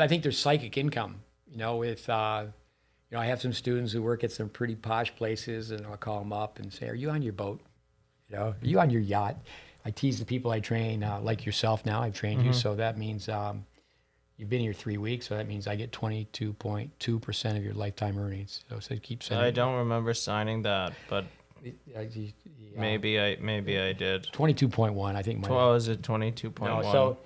think there's psychic income. I have some students who work at some pretty posh places, and I'll call them up and say, "Are you on your boat? Are you on your yacht?" I tease the people I train, like yourself. Now I've trained you, so that means you've been here 3 weeks, so that means I get 22.2% of your lifetime earnings. So keep sending. I don't remember signing that, but maybe I did. 22.1, I think. Was it 22.1? No, so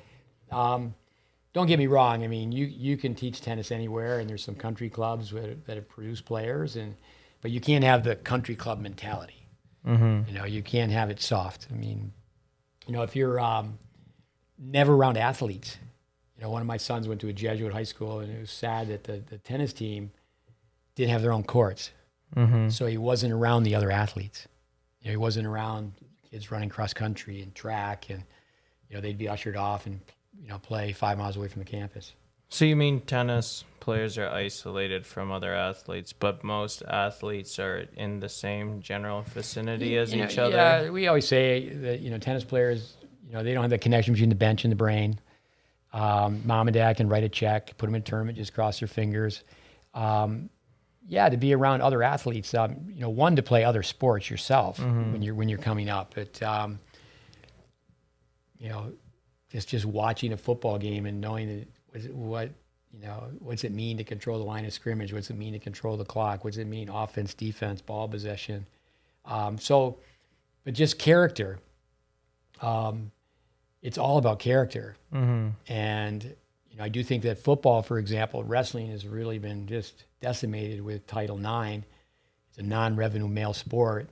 don't get me wrong. I mean, you can teach tennis anywhere, and there's some country clubs that have produced players, but you can't have the country club mentality. Mm-hmm. You can't have it soft. I mean, if you're never around athletes. One of my sons went to a Jesuit high school, and it was sad that the tennis team didn't have their own courts. Mm-hmm. So he wasn't around the other athletes. He wasn't around kids running cross country and track, and they'd be ushered off and play 5 miles away from the campus. So you mean tennis players are isolated from other athletes, but most athletes are in the same general vicinity as each other? Yeah, we always say that tennis players, they don't have the connection between the bench and the brain. Mom and dad can write a check, put them in a tournament, just cross their fingers. To be around other athletes, one, to play other sports yourself when you're coming up. But just watching a football game and knowing that what's it mean to control the line of scrimmage? What's it mean to control the clock? What's it mean offense, defense, ball possession? But just character. It's all about character. Mm-hmm. And I do think that football, for example, wrestling has really been just decimated with Title IX. It's a non-revenue male sport.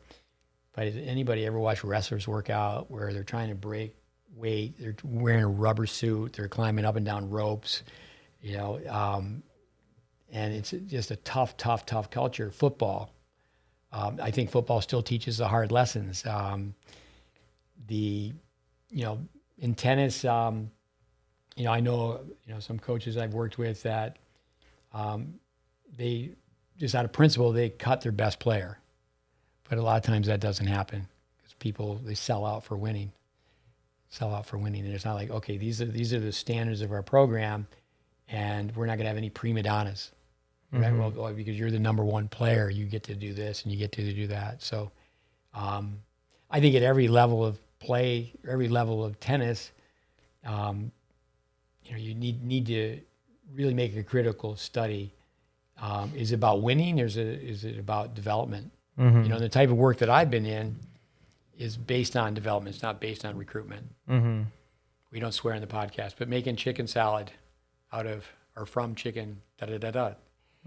But has anybody ever watched wrestlers work out where they're trying to break weight, they're wearing a rubber suit, they're climbing up and down ropes, and it's just a tough culture. Football, I think football still teaches the hard lessons. In tennis, I know some coaches I've worked with that they just out of principle they cut their best player, but a lot of times that doesn't happen because people they sell out for winning, and it's not like, okay, these are the standards of our program, and we're not going to have any prima donnas. Right? Mm-hmm. Well, because you're the number one player, you get to do this and you get to do that. So, I think at every level of play, every level of tennis, you need to really make a critical study. Is it about winning, or is it about development? Mm-hmm. The type of work that I've been in is based on development. It's not based on recruitment. Mm-hmm. We don't swear in the podcast, but making chicken salad from chicken,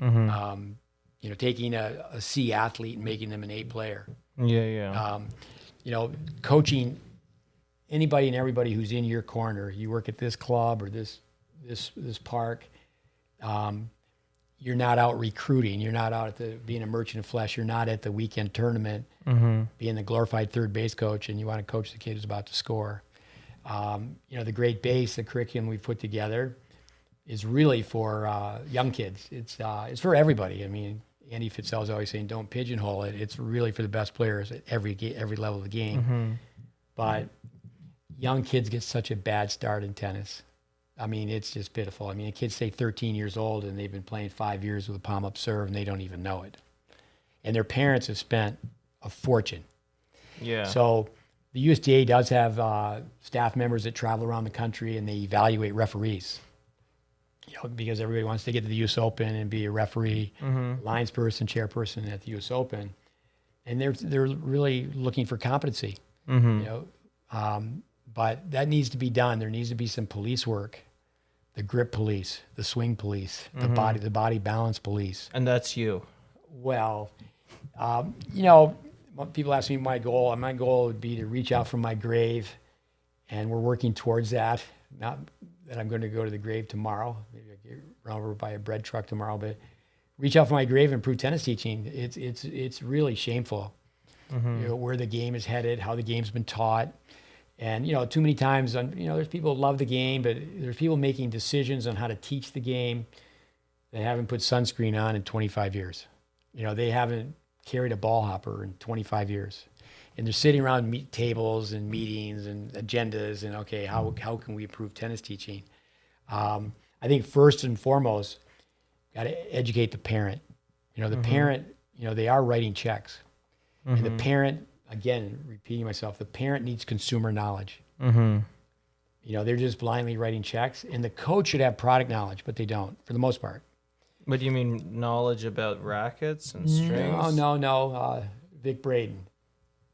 Mm-hmm. Taking a C athlete and making them an A player. Yeah. Coaching anybody and everybody who's in your corner. You work at this club or this park. You're not out recruiting. You're not out being a merchant of flesh. You're not at the weekend tournament, being the glorified third base coach, and you want to coach the kid who's about to score. The GreatBase, the curriculum we've put together, is really for young kids. It's for everybody. I mean, Andy Fitzell's always saying, don't pigeonhole it. It's really for the best players at every level of the game. Mm-hmm. But young kids get such a bad start in tennis. I mean, it's just pitiful. I mean, a kid's, say, 13 years old, and they've been playing 5 years with a palm-up serve, and they don't even know it. And their parents have spent a fortune. Yeah. So the USDA does have staff members that travel around the country, and they evaluate referees. Because everybody wants to get to the U.S. Open and be a referee, linesperson, chairperson at the U.S. Open. And they're really looking for competency. But that needs to be done. There needs to be some police work. The grip police, the swing police, the body balance police. And that's you. Well, people ask me my goal. My goal would be to reach out from my grave, and we're working towards that. Not that I'm going to go to the grave tomorrow. Maybe I get run over by a bread truck tomorrow, but reach out from my grave and improve tennis teaching. It's really shameful. Where the game is headed, how the game's been taught. And, too many times, there's people who love the game, but there's people making decisions on how to teach the game that haven't put sunscreen on in 25 years. They haven't carried a ball hopper in 25 years. And they're sitting around tables and meetings and agendas and, okay, how can we improve tennis teaching? I think first and foremost, got to educate the parent. The parent, they are writing checks. And the parent, again, repeating myself, the parent needs consumer knowledge. They're just blindly writing checks. And the coach should have product knowledge, but they don't, for the most part. What do you mean, knowledge about rackets and strings? No. Vic Braden.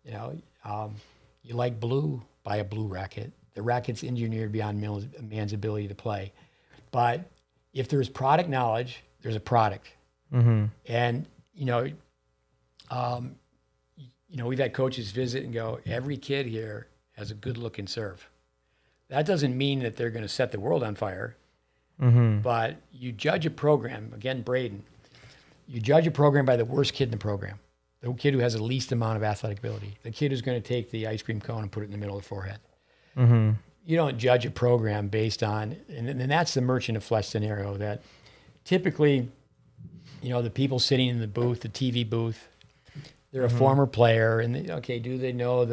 You like blue, buy a blue racket. The racket's engineered beyond a man's ability to play. But if there's product knowledge, there's a product. And, we've had coaches visit and go, every kid here has a good looking serve. That doesn't mean that they're going to set the world on fire. But you judge a program, again, Braden, you judge a program by the worst kid in the program, the kid who has the least amount of athletic ability, the kid who's going to take the ice cream cone and put it in the middle of the forehead. You don't judge a program based on, and that's the merchant of flesh scenario that typically, the people sitting in the booth, the TV booth, they're a former player, and do they know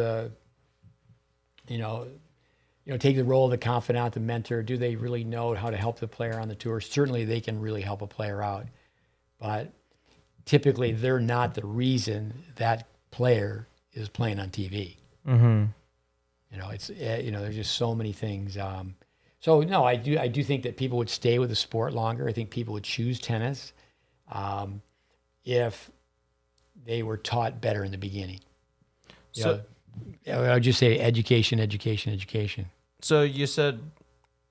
take the role of the confidant, the mentor? Do they really know how to help the player on the tour? Certainly they can really help a player out. But typically they're not the reason that player is playing on TV. There's just so many things. So no, I do think that people would stay with the sport longer. I think people would choose tennis if they were taught better in the beginning. I would just say education. So you said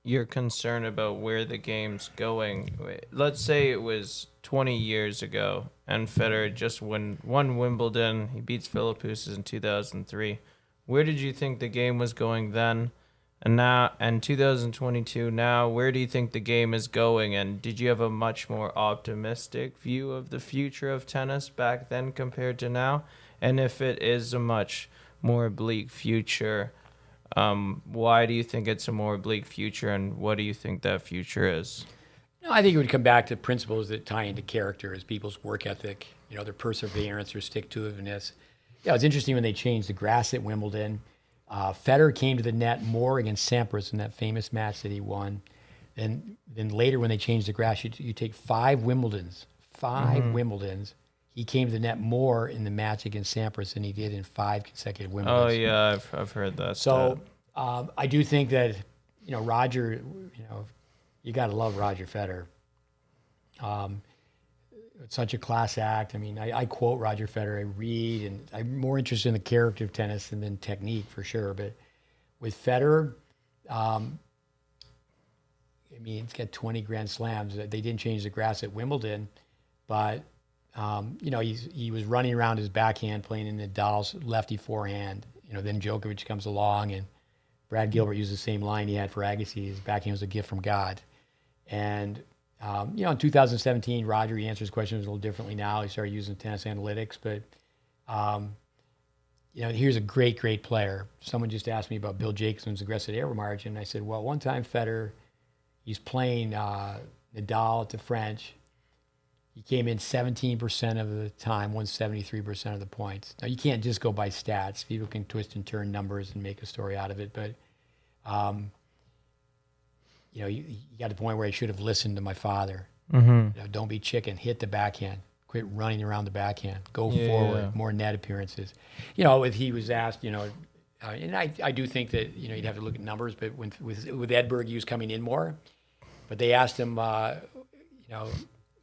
you're concerned about where the game's going. Let's say it was 20 years ago and Federer just won Wimbledon. He beats Philippoussis in 2003. Where did you think the game was going then? And now, and 2022 now, where do you think the game is going? And did you have a much more optimistic view of the future of tennis back then compared to now? And if it is a much more bleak future, why do you think it's a more bleak future, and what do you think that future is? No, I think it would come back to principles that tie into character, as people's work ethic, their perseverance, their stick-to-itiveness. Yeah, it's interesting when they changed the grass at Wimbledon. Federer came to the net more against Sampras in that famous match that he won. Then later when they changed the grass, you take 5 Wimbledons, he came to the net more in the match against Sampras than he did in 5 consecutive Wimbledons. Oh yeah, I've heard that. So I do think that Roger, you got to love Roger Federer. It's such a class act. I mean, I quote Roger Federer, I read, and I'm more interested in the character of tennis than technique for sure. But with Federer, he's got 20 Grand Slams. They didn't change the grass at Wimbledon, but he was running around his backhand, playing in Nadal's lefty forehand. Then Djokovic comes along, and Brad Gilbert used the same line he had for Agassi. His backhand was a gift from God. And in 2017, Roger, he answers questions a little differently now. He started using tennis analytics, but here's a great player. Someone just asked me about Bill Jacobson's aggressive error margin. I said, well, one time Federer, he's playing Nadal at the French. He came in 17% of the time, won 73% of the points. Now, you can't just go by stats. People can twist and turn numbers and make a story out of it. But, you got to the point where I should have listened to my father. Don't be chicken. Hit the backhand. Quit running around the backhand. Go forward. More net appearances. If he was asked, and I do think that, you'd have to look at numbers. But with Edberg, he was coming in more. But they asked him,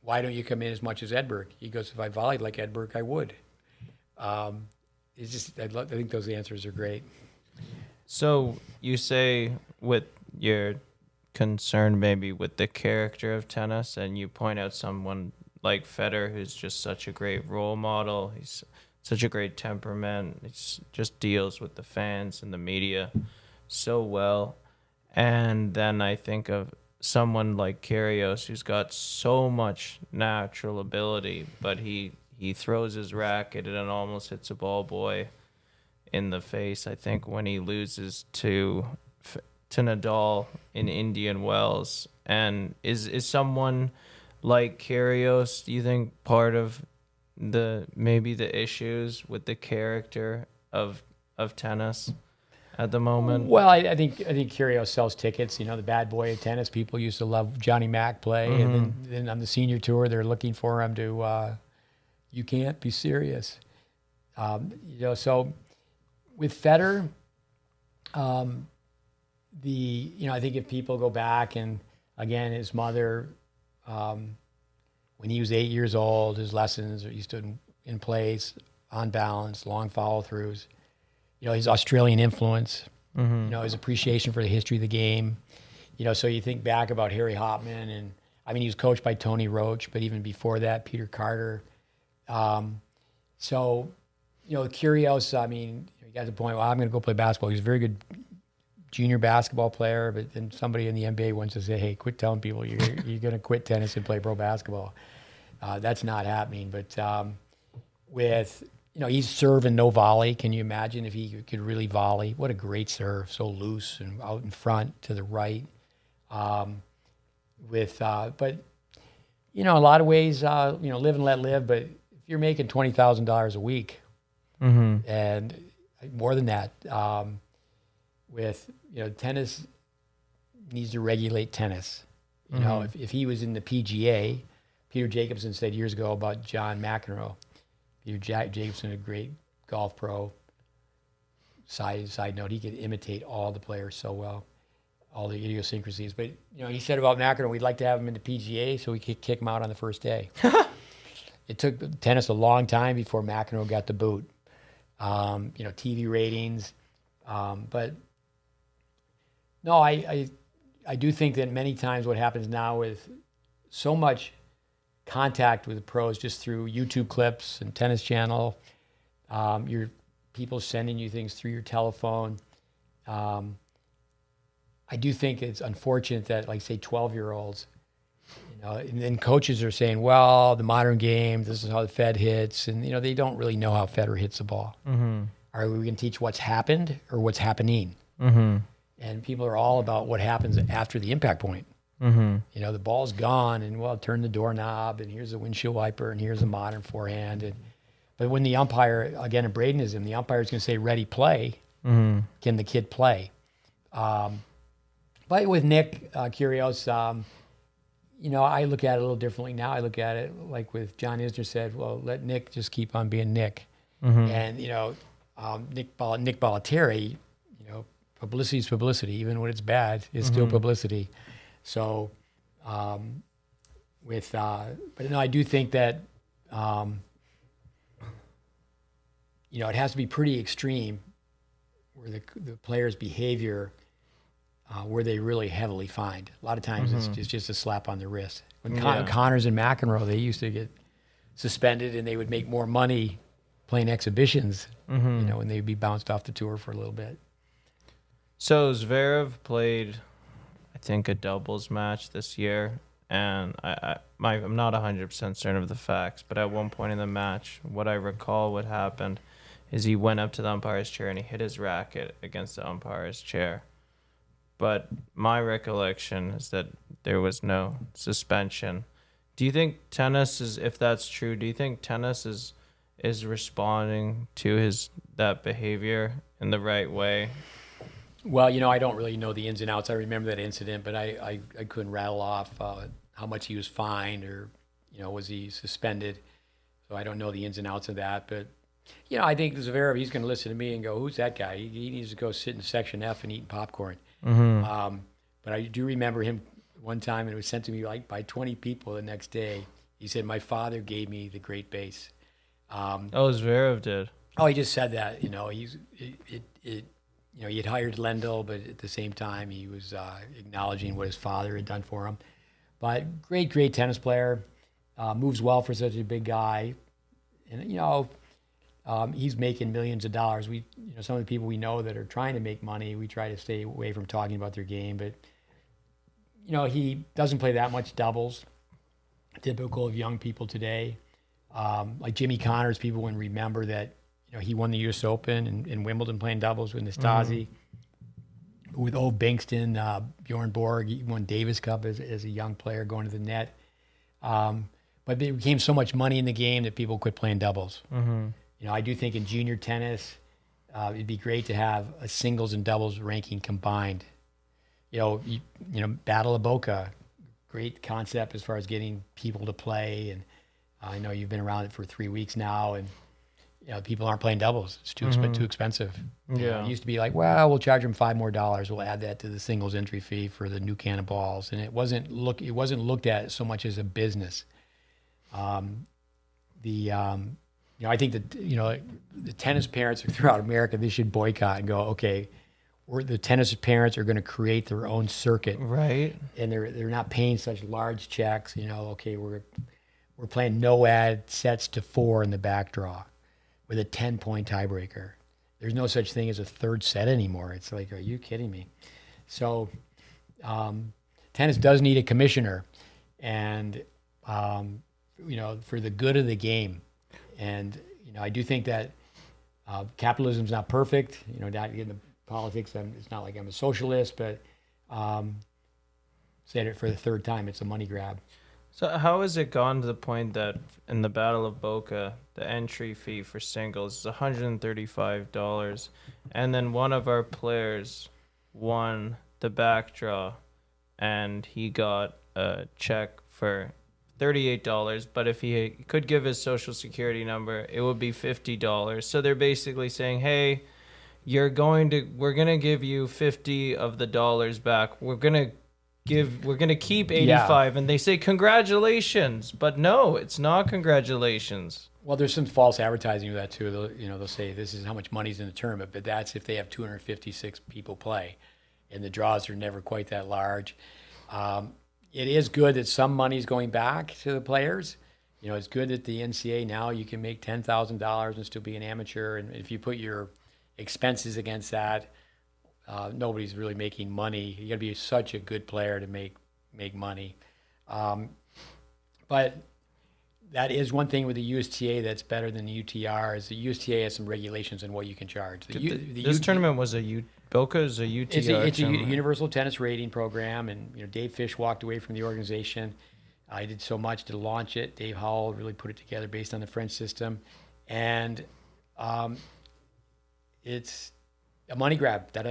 why don't you come in as much as Edberg? He goes, if I volleyed like Edberg, I would. It's just, I think those answers are great. So you say with your concern maybe with the character of tennis, and you point out someone like Federer who's just such a great role model. He's such a great temperament. He just deals with the fans and the media so well. And then I think of someone like Kyrgios, who's got so much natural ability, but he throws his racket and it almost hits a ball boy in the face, I think, when he loses to Nadal in Indian Wells. And is someone like Kyrgios, do you think, part of maybe the issues with the character of tennis at the moment? Well, I think Kyrgios sells tickets. The bad boy of tennis. People used to love Johnny Mac play, and then on the senior tour, they're looking for him to. You can't be serious. So with Federer, I think if people go back and again, his mother, when he was 8 years old, his lessons, he stood in place, on balance, long follow throughs. His Australian influence, his appreciation for the history of the game. So you think back about Harry Hopman, and he was coached by Tony Roach, but even before that, Peter Carter. Kyrgios, he got to the point, well, I'm going to go play basketball. He was a very good junior basketball player, but then somebody in the NBA wants to say, hey, quit telling people you're going to quit tennis and play pro basketball. That's not happening. But he's serving no volley. Can you imagine if he could really volley? What a great serve, so loose and out in front to the right. But in a lot of ways, live and let live. But if you're making $20,000 a week, and more than that, tennis needs to regulate tennis. If he was in the PGA, Peter Jacobsen said years ago about John McEnroe. Peter Jacobsen, a great golf pro. Side note, he could imitate all the players so well, all the idiosyncrasies. But he said about McEnroe, we'd like to have him in the PGA so we could kick him out on the first day. It took tennis a long time before McEnroe got the boot. TV ratings, but no, I do think that many times what happens now with so much contact with the pros just through YouTube clips and Tennis Channel, your people sending you things through your telephone. I do think it's unfortunate that, like, say, 12-year-olds, and then coaches are saying, well, the modern game, this is how the Fed hits, and they don't really know how Federer hits the ball. Are we going to teach what's happened or what's happening? And people are all about what happens after the impact point. The ball's gone, and turn the doorknob, and here's a windshield wiper, and here's a modern forehand. But when the umpire, again, in Bradenism, the umpire is going to say, ready, play, can the kid play? But with Nick Kyrgios, I look at it a little differently now. I look at it like with John Isner said, well, let Nick just keep on being Nick. And, Nick Bollettieri, publicity is publicity. Even when it's bad, it's still publicity. So, but I do think that, it has to be pretty extreme where the player's behavior, where they really heavily fined. A lot of times it's just a slap on the wrist. When Connors and McEnroe, they used to get suspended and they would make more money playing exhibitions, when they'd be bounced off the tour for a little bit. So Zverev played, I think, a doubles match this year, and I'm not 100% certain of the facts, but at one point in the match, what I recall what happened is he went up to the umpire's chair and he hit his racket against the umpire's chair. But my recollection is that there was no suspension. Do you think tennis is, if that's true, do you think tennis is responding to that behavior in the right way? Well, I don't really know the ins and outs. I remember that incident, but I couldn't rattle off how much he was fined or, was he suspended. So I don't know the ins and outs of that. But, I think Zverev, he's going to listen to me and go, who's that guy? He needs to go sit in Section F and eat popcorn. But I do remember him one time, and it was sent to me by 20 people the next day. He said, my father gave me the GreatBase. Zverev did. Oh, he just said that. He had hired Lendl, but at the same time, he was acknowledging what his father had done for him. But great tennis player, moves well for such a big guy, and he's making millions of dollars. Some of the people we know that are trying to make money, we try to stay away from talking about their game. But he doesn't play that much doubles, typical of young people today. Like Jimmy Connors, people wouldn't remember that he won the U.S. Open and Wimbledon playing doubles with Nastase. With old Bingston, Bjorn Borg, he won Davis Cup as a young player going to the net. But it became so much money in the game that people quit playing doubles. I do think in junior tennis, it'd be great to have a singles and doubles ranking combined. Battle of Boca, great concept as far as getting people to play. And I know you've been around it for 3 weeks now, and people aren't playing doubles. It's too expensive. Yeah. It used to be like, well, we'll charge them $5 more. We'll add that to the singles entry fee for the new can of balls, and it wasn't looked at so much as a business. I think that the tennis parents throughout America, they should boycott and go, okay, the tennis parents are going to create their own circuit, Right. and they're not paying such large checks. Okay, we're playing no ad sets to 4 in the back draw with a 10-point tiebreaker. There's no such thing as a third set anymore. It's like, are you kidding me? So tennis does need a commissioner, and for the good of the game. And I do think that capitalism's not perfect. Not getting into politics. It's not like I'm a socialist, but said it for the third time. It's a money grab. So how has it gone to the point that in the Battle of Boca, the entry fee for singles is $135, and then one of our players won the back draw, and he got a check for $38, but if he could give his social security number, it would be $50. So they're basically saying, hey, we're going to give you 50 of the dollars back. We're going to keep 85. And they say, congratulations. But no, it's not congratulations. Well, there's some false advertising with that too. They'll say this is how much money's in the tournament, but that's if they have 256 people play, and the draws are never quite that large. It is good that some money's going back to the players. It's good that the NCAA now you can make $10,000 and still be an amateur, and if you put your expenses against that, nobody's really making money. You got to be such a good player to make money. But that is one thing with the USTA that's better than the UTR is the USTA has some regulations on what you can charge. This tournament was Boca is a UTR. It's a universal tennis rating program, and Dave Fish walked away from the organization. I did so much to launch it. Dave Howell really put it together based on the French system, and it's a money grab. That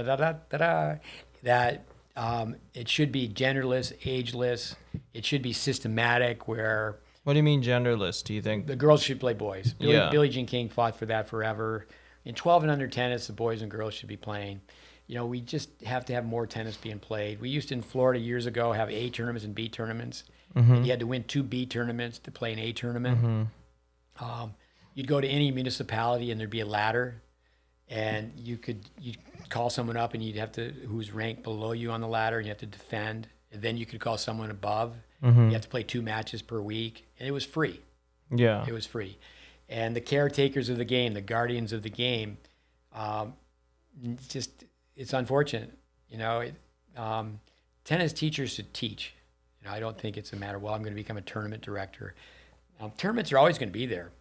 it should be genderless, ageless. It should be systematic. Where what do you mean genderless? Do you think the girls should play boys? Yeah. Billie Jean King fought for that forever. In 12 and under tennis, the boys and girls should be playing. We just have to have more tennis being played. We used to, in Florida years ago, have A tournaments and B tournaments. And you had to win 2 B tournaments to play an A tournament. You'd go to any municipality and there'd be a ladder, and you'd call someone up and who's ranked below you on the ladder, and you have to defend. And then you could call someone above. You have to play 2 matches per week, and it was free. Yeah. It was free. And the caretakers of the game, the guardians of the game, it's unfortunate. Tennis teachers should teach. I don't think it's a matter, well, I'm going to become a tournament director. Tournaments are always going to be there.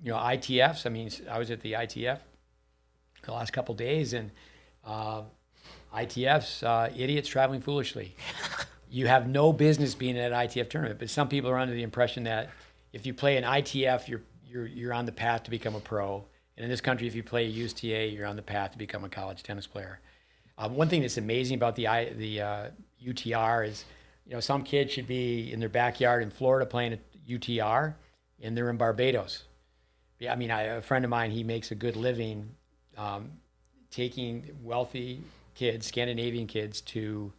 ITFs, I was at the ITF the last couple of days, and ITFs, idiots traveling foolishly. You have no business being at an ITF tournament, but some people are under the impression that if you play an ITF, you're on the path to become a pro. And in this country, if you play a USTA, you're on the path to become a college tennis player. One thing that's amazing about the UTR is, some kids should be in their backyard in Florida playing a UTR, and they're in Barbados. A friend of mine, he makes a good living taking wealthy kids, Scandinavian kids, to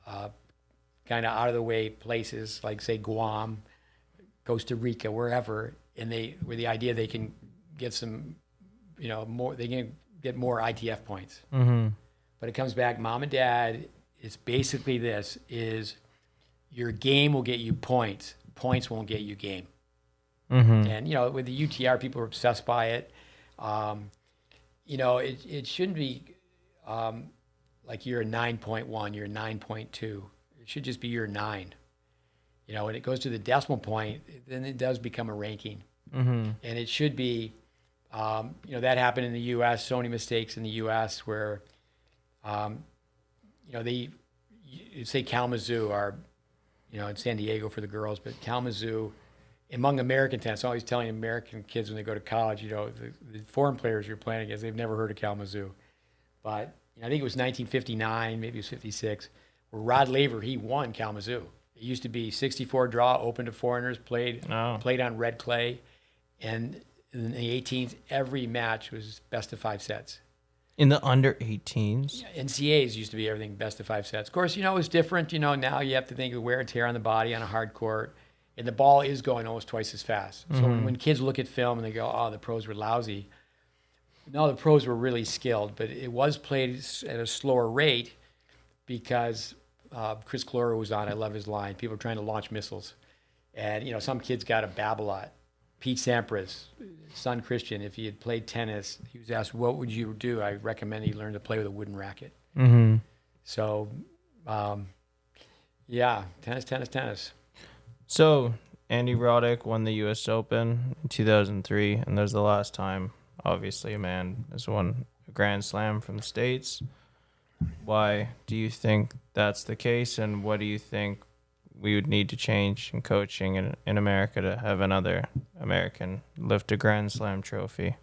kind of out of the way places like, say, Guam, Costa Rica, wherever, and with the idea they can get some, more. They can get more ITF points. But it comes back, mom and dad. It's basically this: is your game will get you points. Points won't get you game. And with the UTR, people are obsessed by it. It shouldn't be like you're a 9.1, you're a 9.2. It should just be you're a 9. When it goes to the decimal point, then it does become a ranking. And it should be That happened in the U.S. So many mistakes in the U.S. where, you say Kalamazoo are, in San Diego for the girls, but Kalamazoo, among American tennis, I'm always telling American kids when they go to college, the foreign players you're playing against, they've never heard of Kalamazoo. But I think it was 1959, maybe it was 56, where Rod Laver, he won Kalamazoo. It used to be 64 draw, open to foreigners, played on red clay. And in the 18s, every match was best of 5 sets. In the under 18s? Yeah, NCAAs used to be everything best of 5 sets. Of course, it was different. Now you have to think of wear and tear on the body on a hard court. And the ball is going almost twice as fast. So when kids look at film and they go, oh, the pros were lousy. No, the pros were really skilled, but it was played at a slower rate because Chris Clora was on. I love his line. People are trying to launch missiles. And, some kids got a babble lot. Pete Sampras, son Christian, if he had played tennis, he was asked, what would you do? I recommend he learn to play with a wooden racket. Mm-hmm. So, tennis. So, Andy Roddick won the U.S. Open in 2003, and there's the last time, obviously, a man has won a Grand Slam from the States. Why do you think that's the case, and what do you think we would need to change in coaching in America to have another American lift a Grand Slam trophy?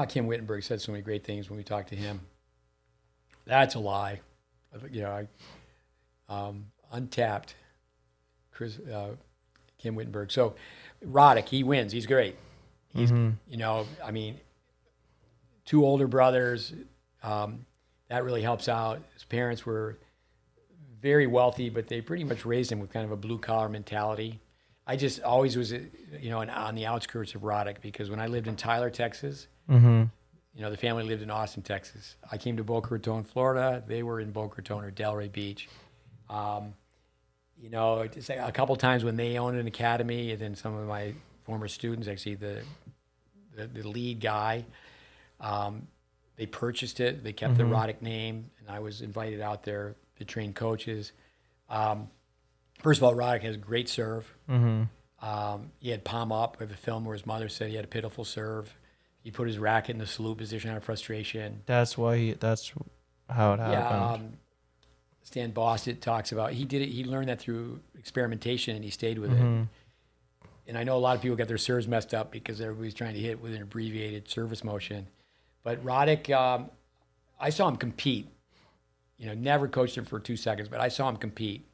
Kim Wittenberg said so many great things when we talked to him. That's a lie. Untapped. Kim Wittenberg. So Roddick, he wins. He's great. He's, 2 older brothers. That really helps out. His parents were very wealthy, but they pretty much raised him with kind of a blue-collar mentality. I just always was, on the outskirts of Roddick because when I lived in Tyler, Texas, the family lived in Austin, Texas. I came to Boca Raton, Florida. They were in Boca Raton or Delray Beach. Just a couple times when they owned an academy, and then some of my former students, actually the lead guy, they purchased it. They kept the Roddick name, and I was invited out there to train coaches. First of all, Roddick has a great serve. He had palm up with a film where his mother said he had a pitiful serve. He put his racket in the salute position out of frustration. That's how it happened. Yeah, Stan Bostic talks about he did it. He learned that through experimentation, and he stayed with it. And I know a lot of people get their serves messed up because everybody's trying to hit with an abbreviated service motion. But Roddick, I saw him compete. Never coached him for 2 seconds, but I saw him compete.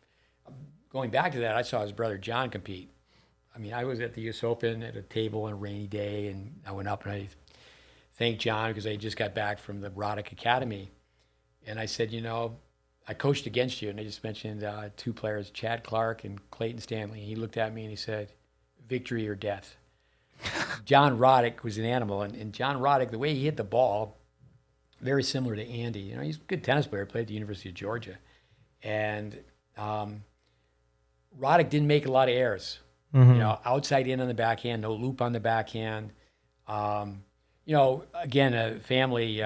Going back to that, I saw his brother John compete. I was at the U.S. Open at a table on a rainy day, and I went up and I thanked John because I just got back from the Roddick Academy. And I said, I coached against you, and I just mentioned 2 players, Chad Clark and Clayton Stanley. He looked at me and he said, victory or death. John Roddick was an animal, and John Roddick, the way he hit the ball, very similar to Andy. He's a good tennis player, played at the University of Georgia. And Roddick didn't make a lot of errors. Outside in on the backhand, no loop on the backhand. Again, a family,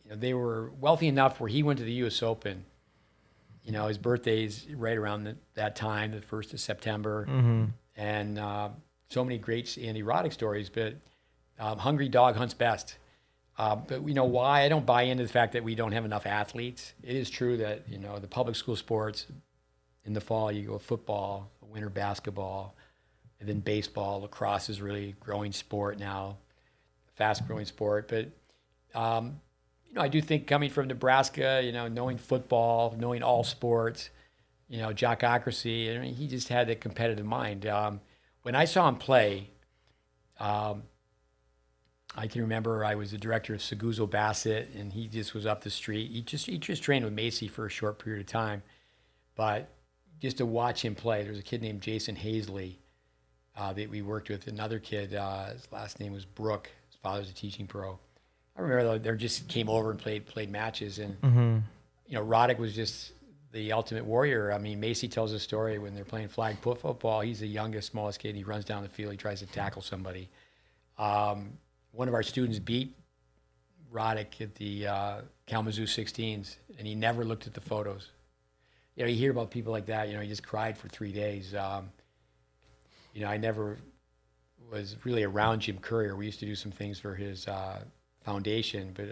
they were wealthy enough where he went to the U.S. Open. His birthday's right around that time, the 1st of September. And so many great Andy Roddick stories, but hungry dog hunts best. But why? I don't buy into the fact that we don't have enough athletes. It is true that, the public school sports, in the fall you go football, winter basketball, and then baseball. Lacrosse is really a growing sport now, fast growing sport. But, I do think coming from Nebraska, knowing football, knowing all sports, jockocracy, he just had a competitive mind. When I saw him play, I can remember I was the director of Seguzo Bassett, and he just was up the street. He just trained with Macy for a short period of time. But just to watch him play, there was a kid named Jason Hazley that we worked with. Another kid, his last name was Brooke. His father's a teaching pro. I remember they just came over and played matches. And, Roddick was just the ultimate warrior. Macy tells a story when they're playing flag football. He's the youngest, smallest kid. He runs down the field. He tries to tackle somebody. One of our students beat Roddick at the Kalamazoo 16s, and he never looked at the photos. You hear about people like that. He just cried for 3 days. I never was really around Jim Courier. We used to do some things for his foundation, but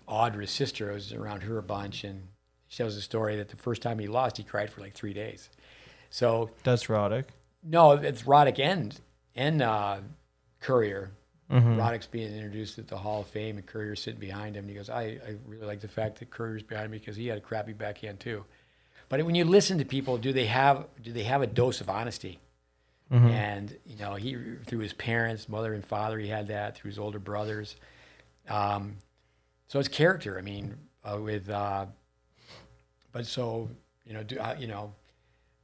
Audra's sister, I was around her a bunch, and she tells a story that the first time he lost, he cried for like 3 days. So That's Roddick. no, it's Roddick and Courier. Mm-hmm. Roddick's being introduced at the Hall of Fame, and Courier's sitting behind him. And he goes, I really like the fact that Courier's behind me because he had a crappy backhand too. But when you listen to people, do they have a dose of honesty? Mm-hmm. And he, through his parents, mother and father, he had that through his older brothers. So it's character. I mean, but so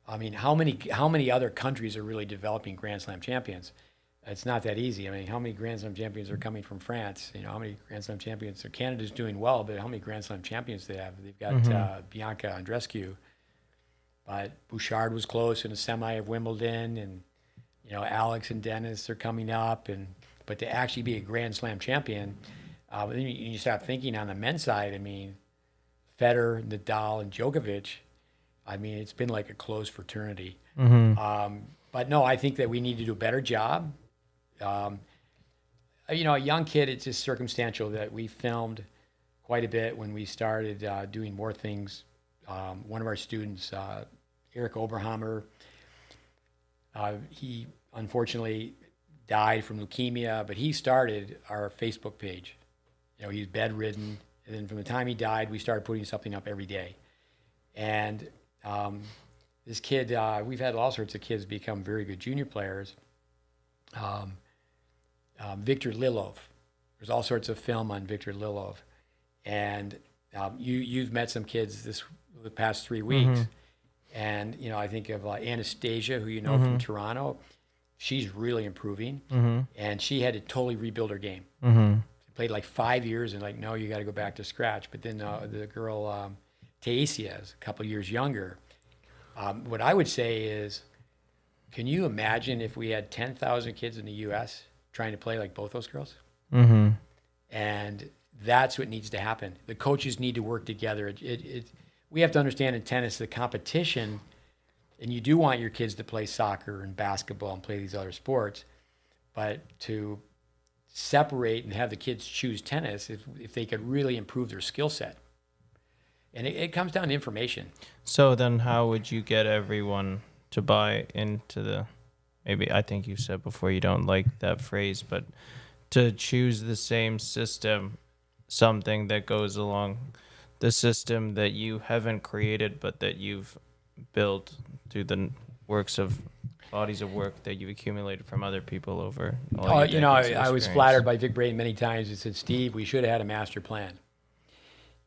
I mean, how many other countries are really developing Grand Slam champions? It's not that easy. I mean, how many Grand Slam champions are coming from France? How many Grand Slam champions? So Canada's doing well, but how many Grand Slam champions they have? They've got Bianca Andreescu, but Bouchard was close in a semi of Wimbledon, and Alex and Dennis are coming up, but to actually be a Grand Slam champion, then you start thinking on the men's side. I mean, Federer, Nadal, and Djokovic. I mean, it's been like a closed fraternity. Mm-hmm. But no, I think that we need to do a better job. A young kid, it's just circumstantial that we filmed quite a bit when we started doing more things. One of our students, Eric Oberhammer, he unfortunately died from leukemia, but he started our Facebook page. He's bedridden, and then from the time he died, we started putting something up every day. And this kid, we've had all sorts of kids become very good junior players. Victor Lilov. There's all sorts of film on Victor Lilov. And you've met some kids the past 3 weeks. Mm-hmm. And, I think of Anastasia, who you know from Toronto. She's really improving. Mm-hmm. And she had to totally rebuild her game. Mm-hmm. She played like 5 years and no, you got to go back to scratch. But then the girl, Taisia, is a couple years younger. What I would say is, can you imagine if we had 10,000 kids in the U.S. trying to play like both those girls? Mm-hmm. And that's what needs to happen. The coaches need to work together. We have to understand in tennis, the competition, and you do want your kids to play soccer and basketball and play these other sports, but to separate and have the kids choose tennis if they could really improve their skill set. And it comes down to information. So then how would you get everyone to buy into maybe I think you said before you don't like that phrase, but to choose the same system, something that goes along the system that you haven't created, but that you've built through the bodies of work that you've accumulated from other people over all your decades of I was experience. flattered by Vic Braden many times. He said, Steve, we should have had a master plan.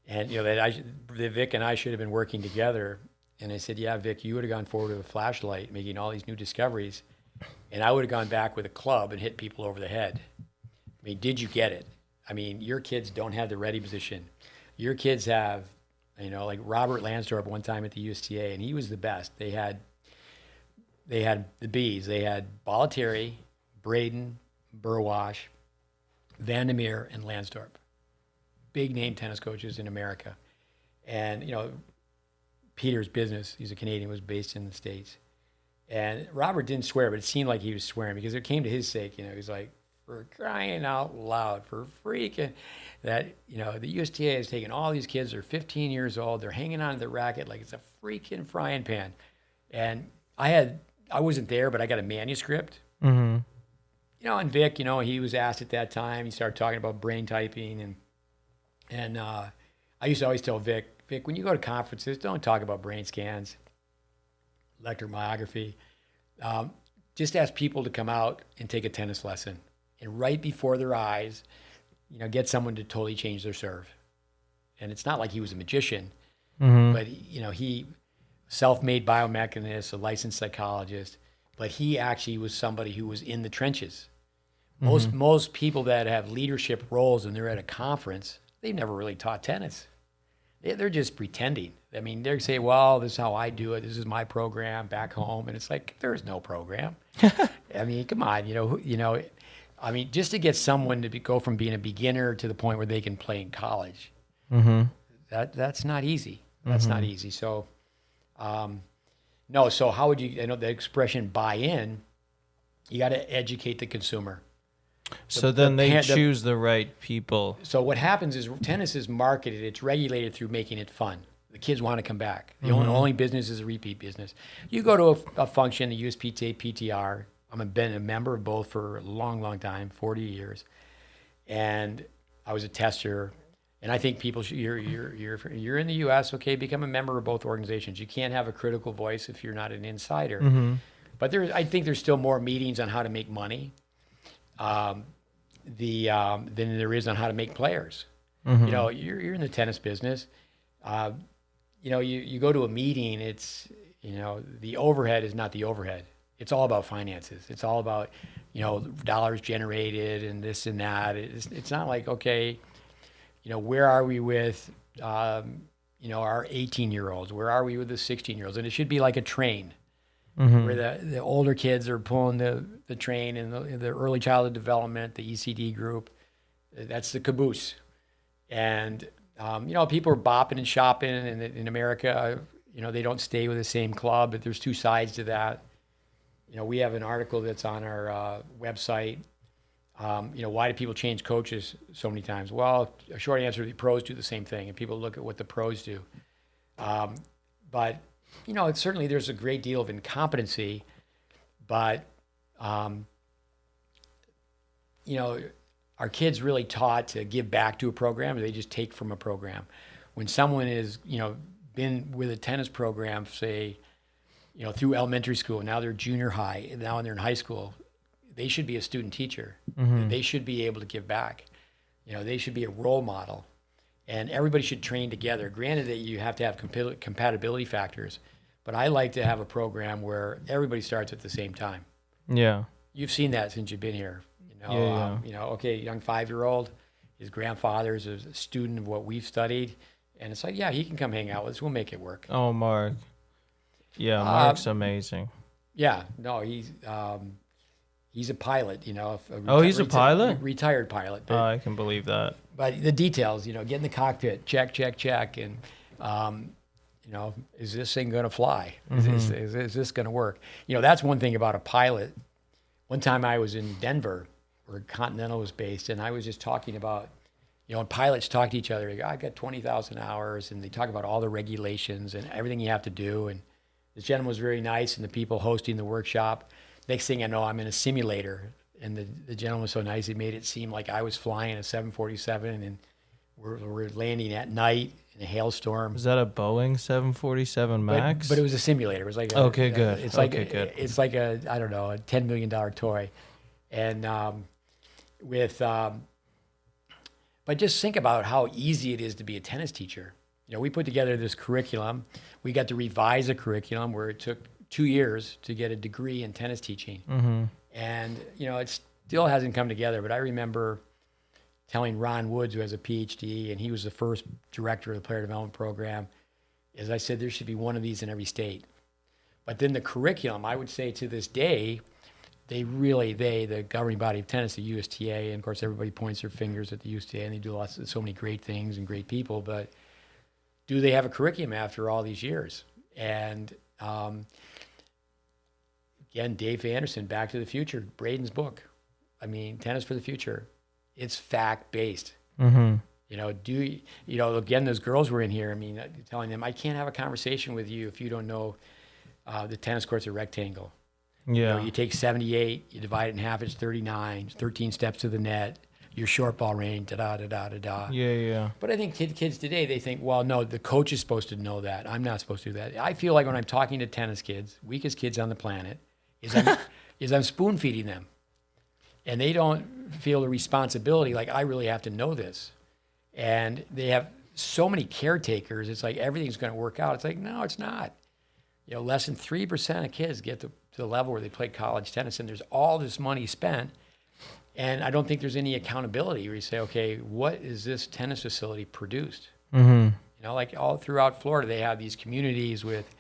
And, that Vic and I should have been working together. And I said, yeah, Vic, you would have gone forward with a flashlight, making all these new discoveries. And I would have gone back with a club and hit people over the head. I mean, did you get it? I mean, your kids don't have the ready position. Your kids have, like Robert Lansdorp one time at the USTA, and he was the best. They had the Bs. They had Bollettieri, Braden, Burwash, Vandermeer, and Lansdorp. Big name tennis coaches in America. And, Peter's business, he's a Canadian, was based in the States. And Robert didn't swear, but it seemed like he was swearing because it came to his sake. He was like, for crying out loud, for freaking that, the USTA has taken all these kids, they're 15 years old, they're hanging on to the racket like it's a freaking frying pan. And I wasn't there, but I got a manuscript. Mm-hmm. And Vic, he was asked at that time, he started talking about brain typing. And I used to always tell Vic, when you go to conferences, don't talk about brain scans, electromyography. Just ask people to come out and take a tennis lesson. And right before their eyes, get someone to totally change their serve. And it's not like he was a magician, but, he self-made biomechanist, a licensed psychologist, but he actually was somebody who was in the trenches. Most people that have leadership roles and they're at a conference, they've never really taught tennis. They're just pretending. I mean, they say, well, this is how I do it. This is my program back home. And it's like, there's no program. I mean, come on, I mean, just to get someone to go from being a beginner to the point where they can play in college, that's not easy. That's not easy. So, no, so how would you, the expression buy in, You got to educate the consumer. So then they choose the right people. So what happens is tennis is marketed, it's regulated through making it fun. The kids want to come back. The only business is a repeat business. You go to a function, the USPTA, PTR. I've been a member of both for a long, long time, 40 years. And I was a tester. And I think people should, you're in the U.S., okay, become a member of both organizations. You can't have a critical voice if you're not an insider. But I think there's still more meetings on how to make money than there is on how to make players. You know, you're in the tennis business. You know, you go to a meeting, it's, you know, the overhead is not the overhead. It's all about finances. It's all about, you know, dollars generated and this and that. It's not like, okay, you know, where are we with, you know, our 18-year-olds? Where are we with the 16-year-olds? And it should be like a train where the older kids are pulling the train and the early childhood development, the ECD group. That's the caboose. And you know, people are bopping and shopping, and in America, you know, they don't stay with the same club, but there's two sides to that. You know, we have an article that's on our website. You know, why do people change coaches so many times? Well, a short answer, the pros do the same thing, and people look at what the pros do. But, you know, certainly there's a great deal of incompetency, but, you know, are kids really taught to give back to a program, or they just take from a program? When someone is, you know, been with a tennis program, say, you know, through elementary school, now they're junior high, and now they're in high school, they should be a student teacher. They should be able to give back. You know, they should be a role model. And everybody should train together. Granted that you have to have compatibility factors, but I like to have a program where everybody starts at the same time. Yeah. You've seen that since you've been here. You know, okay, young 5-year-old, his grandfather is a student of what we've studied, and it's like, yeah, he can come hang out with us. We'll make it work. Oh, Mark. Yeah, Mark's amazing. Yeah, no, he's a pilot, you know. He's a pilot? Retired pilot. Oh, I can believe that. But the details, you know, get in the cockpit, check, and, you know, is this thing going to fly? Is this going to work? You know, that's one thing about a pilot. One time I was in Denver, where Continental was based, and I was just talking about, you know, when pilots talk to each other, they go, I've got 20,000 hours, and they talk about all the regulations and everything you have to do. And this gentleman was very nice, and the people hosting the workshop, next thing I know, I'm in a simulator, and the gentleman was so nice, he made it seem like I was flying a 747, and we're landing at night in a hailstorm. Was that a Boeing 747 Max? But it was a simulator. It was like good. It's like it's like a I don't know, a $10 million toy, and but just think about how easy it is to be a tennis teacher. You know, we put together this curriculum. We got to revise a curriculum where it took 2 years to get a degree in tennis teaching. And, you know, it still hasn't come together. But I remember telling Ron Woods, who has a PhD, and he was the first director of the player development program, as I said, there should be one of these in every state. But then the curriculum, I would say to this day, the governing body of tennis, the USTA, and of course everybody points their fingers at the USTA, and they do so many great things and great people, but do they have a curriculum after all these years? And again, Dave Anderson, Back to the Future, Braden's book. I mean, Tennis for the Future. It's fact-based. You know, again, those girls were in here. I mean, telling them, I can't have a conversation with you if you don't know the tennis court's a rectangle. Yeah. You know, you take 78, you divide it in half, it's 39, 13 steps to the net, your short ball range, da-da-da-da-da-da. Yeah. But I think kids today, they think, well, no, the coach is supposed to know that. I'm not supposed to do that. I feel like when I'm talking to tennis kids, weakest kids on the planet, is I'm spoon feeding them. And they don't feel the responsibility, like I really have to know this. And they have so many caretakers, it's like everything's going to work out. It's like, no, it's not. You know, less than 3% of kids get to the level where they play college tennis, and there's all this money spent. And I don't think there's any accountability where you say, okay, what is this tennis facility produced? You know, like all throughout Florida, they have these communities with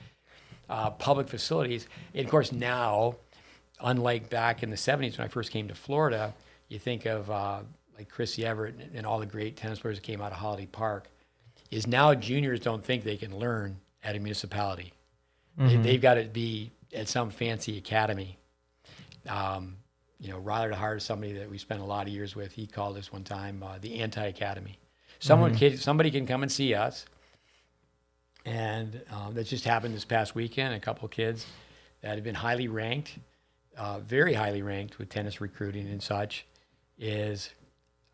public facilities. And of course, now, unlike back in the 70s when I first came to Florida, you think of like Chrissy Everett and all the great tennis players that came out of Holiday Park, is now juniors don't think they can learn at a municipality. They've got to be at some fancy academy. Ryder DeHart is somebody that we spent a lot of years with. He called us one time the anti-academy. Somebody can come and see us, and that just happened this past weekend. A couple of kids that have been highly ranked, very highly ranked with tennis recruiting and such, is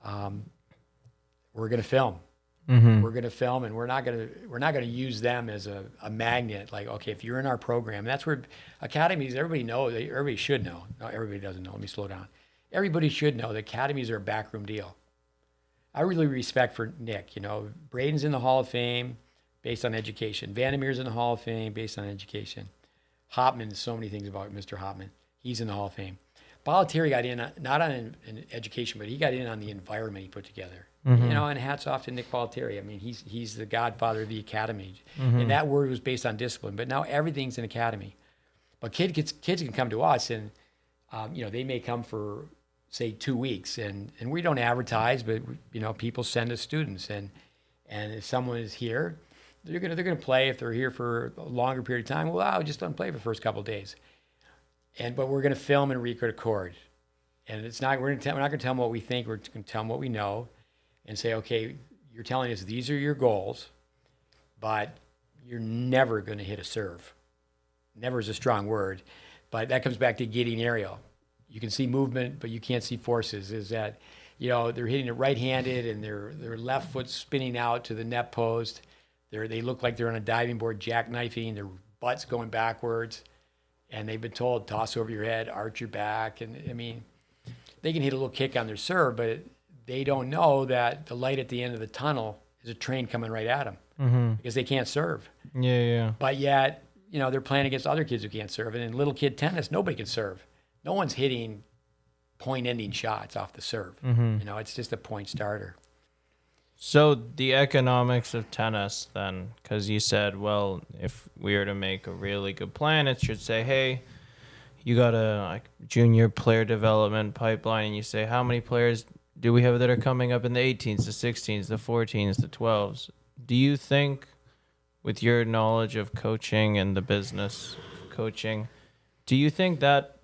we're going to film. We're going to film, and we're not going to use them as a magnet. Like, okay, if you're in our program, that's where academies. Everybody should know. No, everybody doesn't know. Let me slow down. Everybody should know that academies are a backroom deal. I really respect for Nick. Braden's in the Hall of Fame based on education. Vandermeer's in the Hall of Fame based on education. Hopman, so many things about Mr. Hopman. He's in the Hall of Fame. Bollettieri got in not on an education, but he got in on the environment he put together. And hats off to Nick Bollettieri. I mean, he's the godfather of the academy. And that word was based on discipline. But now everything's an academy. But kids can come to us, and they may come for, say, 2 weeks, and we don't advertise, but people send us students, and if someone is here, they're gonna play. If they're here for a longer period of time, well, I'll just let them play for the first couple of days. But we're gonna film and record, and we're not gonna tell them what we think. We're gonna tell them what we know, and say, okay, you're telling us these are your goals, but you're never gonna hit a serve. Never is a strong word, but that comes back to getting aerial. You can see movement, but you can't see forces. Is that, they're hitting it right-handed, and their left foot spinning out to the net post. They look like they're on a diving board jackknifing. Their butt's going backwards, and they've been told, toss over your head, arch your back. And, I mean, they can hit a little kick on their serve, but they don't know that the light at the end of the tunnel is a train coming right at them because they can't serve. Yeah. But yet, they're playing against other kids who can't serve. And in little kid tennis, nobody can serve. No one's hitting point-ending shots off the serve. It's just a point starter. So the economics of tennis then, because you said, well, if we were to make a really good plan, it should say, hey, you got a junior player development pipeline, and you say, how many players do we have that are coming up in the 18s, the 16s, the 14s, the 12s? Do you think, with your knowledge of coaching and the business of coaching, do you think that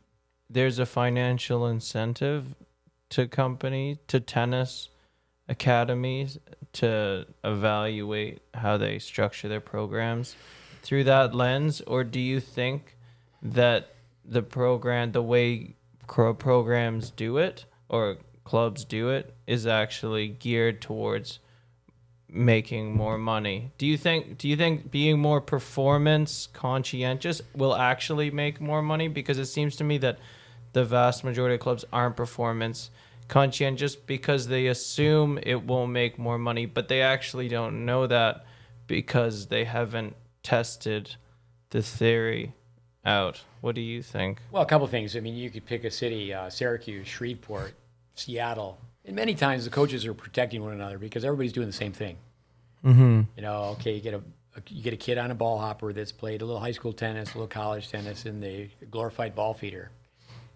there's a financial incentive to tennis academies to evaluate how they structure their programs through that lens? Or do you think that the way programs do it or clubs do it is actually geared towards making more money? Do you think being more performance conscientious will actually make more money? Because it seems to me that the vast majority of clubs aren't performance conscientious because they assume it will make more money, but they actually don't know that because they haven't tested the theory out. What do you think? Well, a couple of things. I mean, you could pick a city, Syracuse, Shreveport, Seattle. And many times the coaches are protecting one another because everybody's doing the same thing. Okay, you get a kid on a ball hopper that's played a little high school tennis, a little college tennis, and the glorified ball feeder.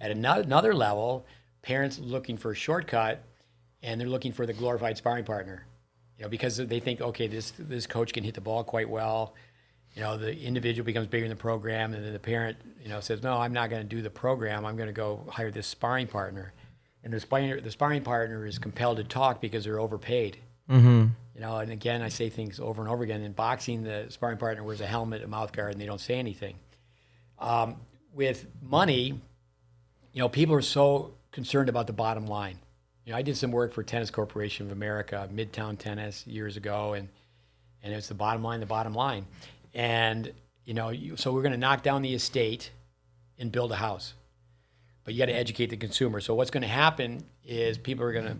At another level, parents looking for a shortcut, and they're looking for the glorified sparring partner, because they think, okay, this coach can hit the ball quite well. The individual becomes bigger in the program, and then the parent, says, no, I'm not going to do the program. I'm going to go hire this sparring partner. And the sparring partner is compelled to talk because they're overpaid. And again, I say things over and over again. In boxing, the sparring partner wears a helmet, a mouth guard, and they don't say anything. With money, people are so concerned about the bottom line. I did some work for Tennis Corporation of America, Midtown Tennis, years ago, and it's the bottom line. And, so we're going to knock down the estate and build a house. But you got to educate the consumer. So what's going to happen is people are going to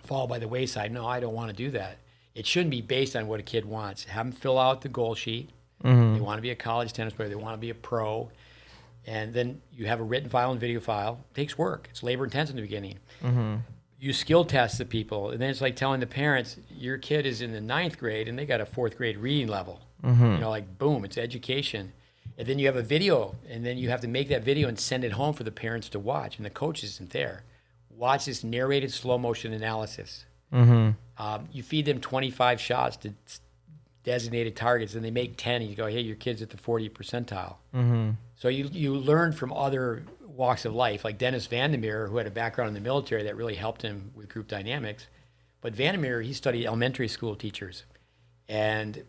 fall by the wayside. No, I don't want to do that. It shouldn't be based on what a kid wants. Have them fill out the goal sheet. They want to be a college tennis player. They want to be a pro. And then you have a written file and video file. It takes work. It's labor intensive in the beginning. You skill test the people. And then it's like telling the parents, your kid is in the 9th grade and they got a 4th grade reading level. Boom, it's education. And then you have a video, and then you have to make that video and send it home for the parents to watch. And the coach isn't there. Watch this narrated slow motion analysis. You feed them 25 shots to designated targets, and they make 10, and you go, hey, your kid's at the 40th percentile. So you learn from other walks of life, like Dennis Vandermeer, who had a background in the military that really helped him with group dynamics. But Vandermeer, he studied elementary school teachers. And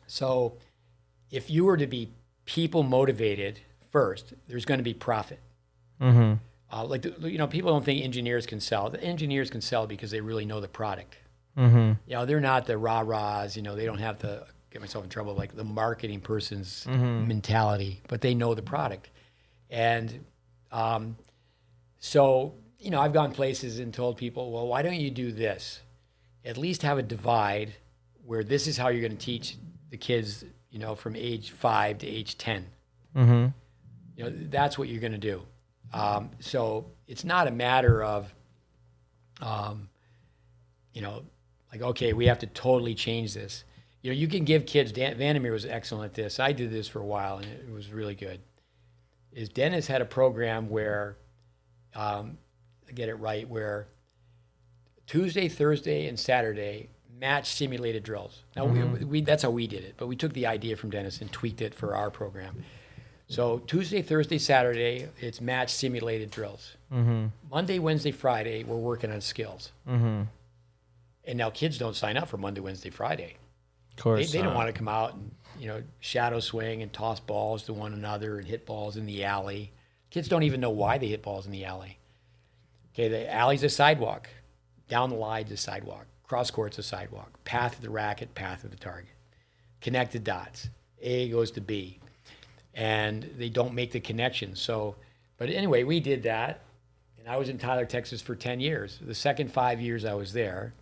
so if you were to be people motivated first, there's going to be profit. People don't think engineers can sell. The engineers can sell because they really know the product. They're not the rah-rahs. They don't have the, get myself in trouble, like the marketing person's mentality, but they know the product. And so, I've gone places and told people, well, why don't you do this? At least have a divide where this is how you're going to teach the kids, from age 5 to age 10. That's what you're going to do. So it's not a matter of, okay, we have to totally change this. You can give kids, Vandermeer was excellent at this. I did this for a while, and it was really good. Dennis had a program where, I get it right, where Tuesday, Thursday, and Saturday match simulated drills. Now, we that's how we did it, but we took the idea from Dennis and tweaked it for our program. So Tuesday, Thursday, Saturday, it's match simulated drills. Monday, Wednesday, Friday, we're working on skills. And now kids don't sign up for Monday, Wednesday, Friday. Of course, they don't want to come out and shadow swing and toss balls to one another and hit balls in the alley. Kids don't even know why they hit balls in the alley. Okay, the alley's a sidewalk. Down the line's a sidewalk. Cross court's a sidewalk. Path of the racket, path of the target. Connect the dots. A goes to B. And they don't make the connection. So, but anyway, we did that. And I was in Tyler, Texas for 10 years. The second 5 years I was there,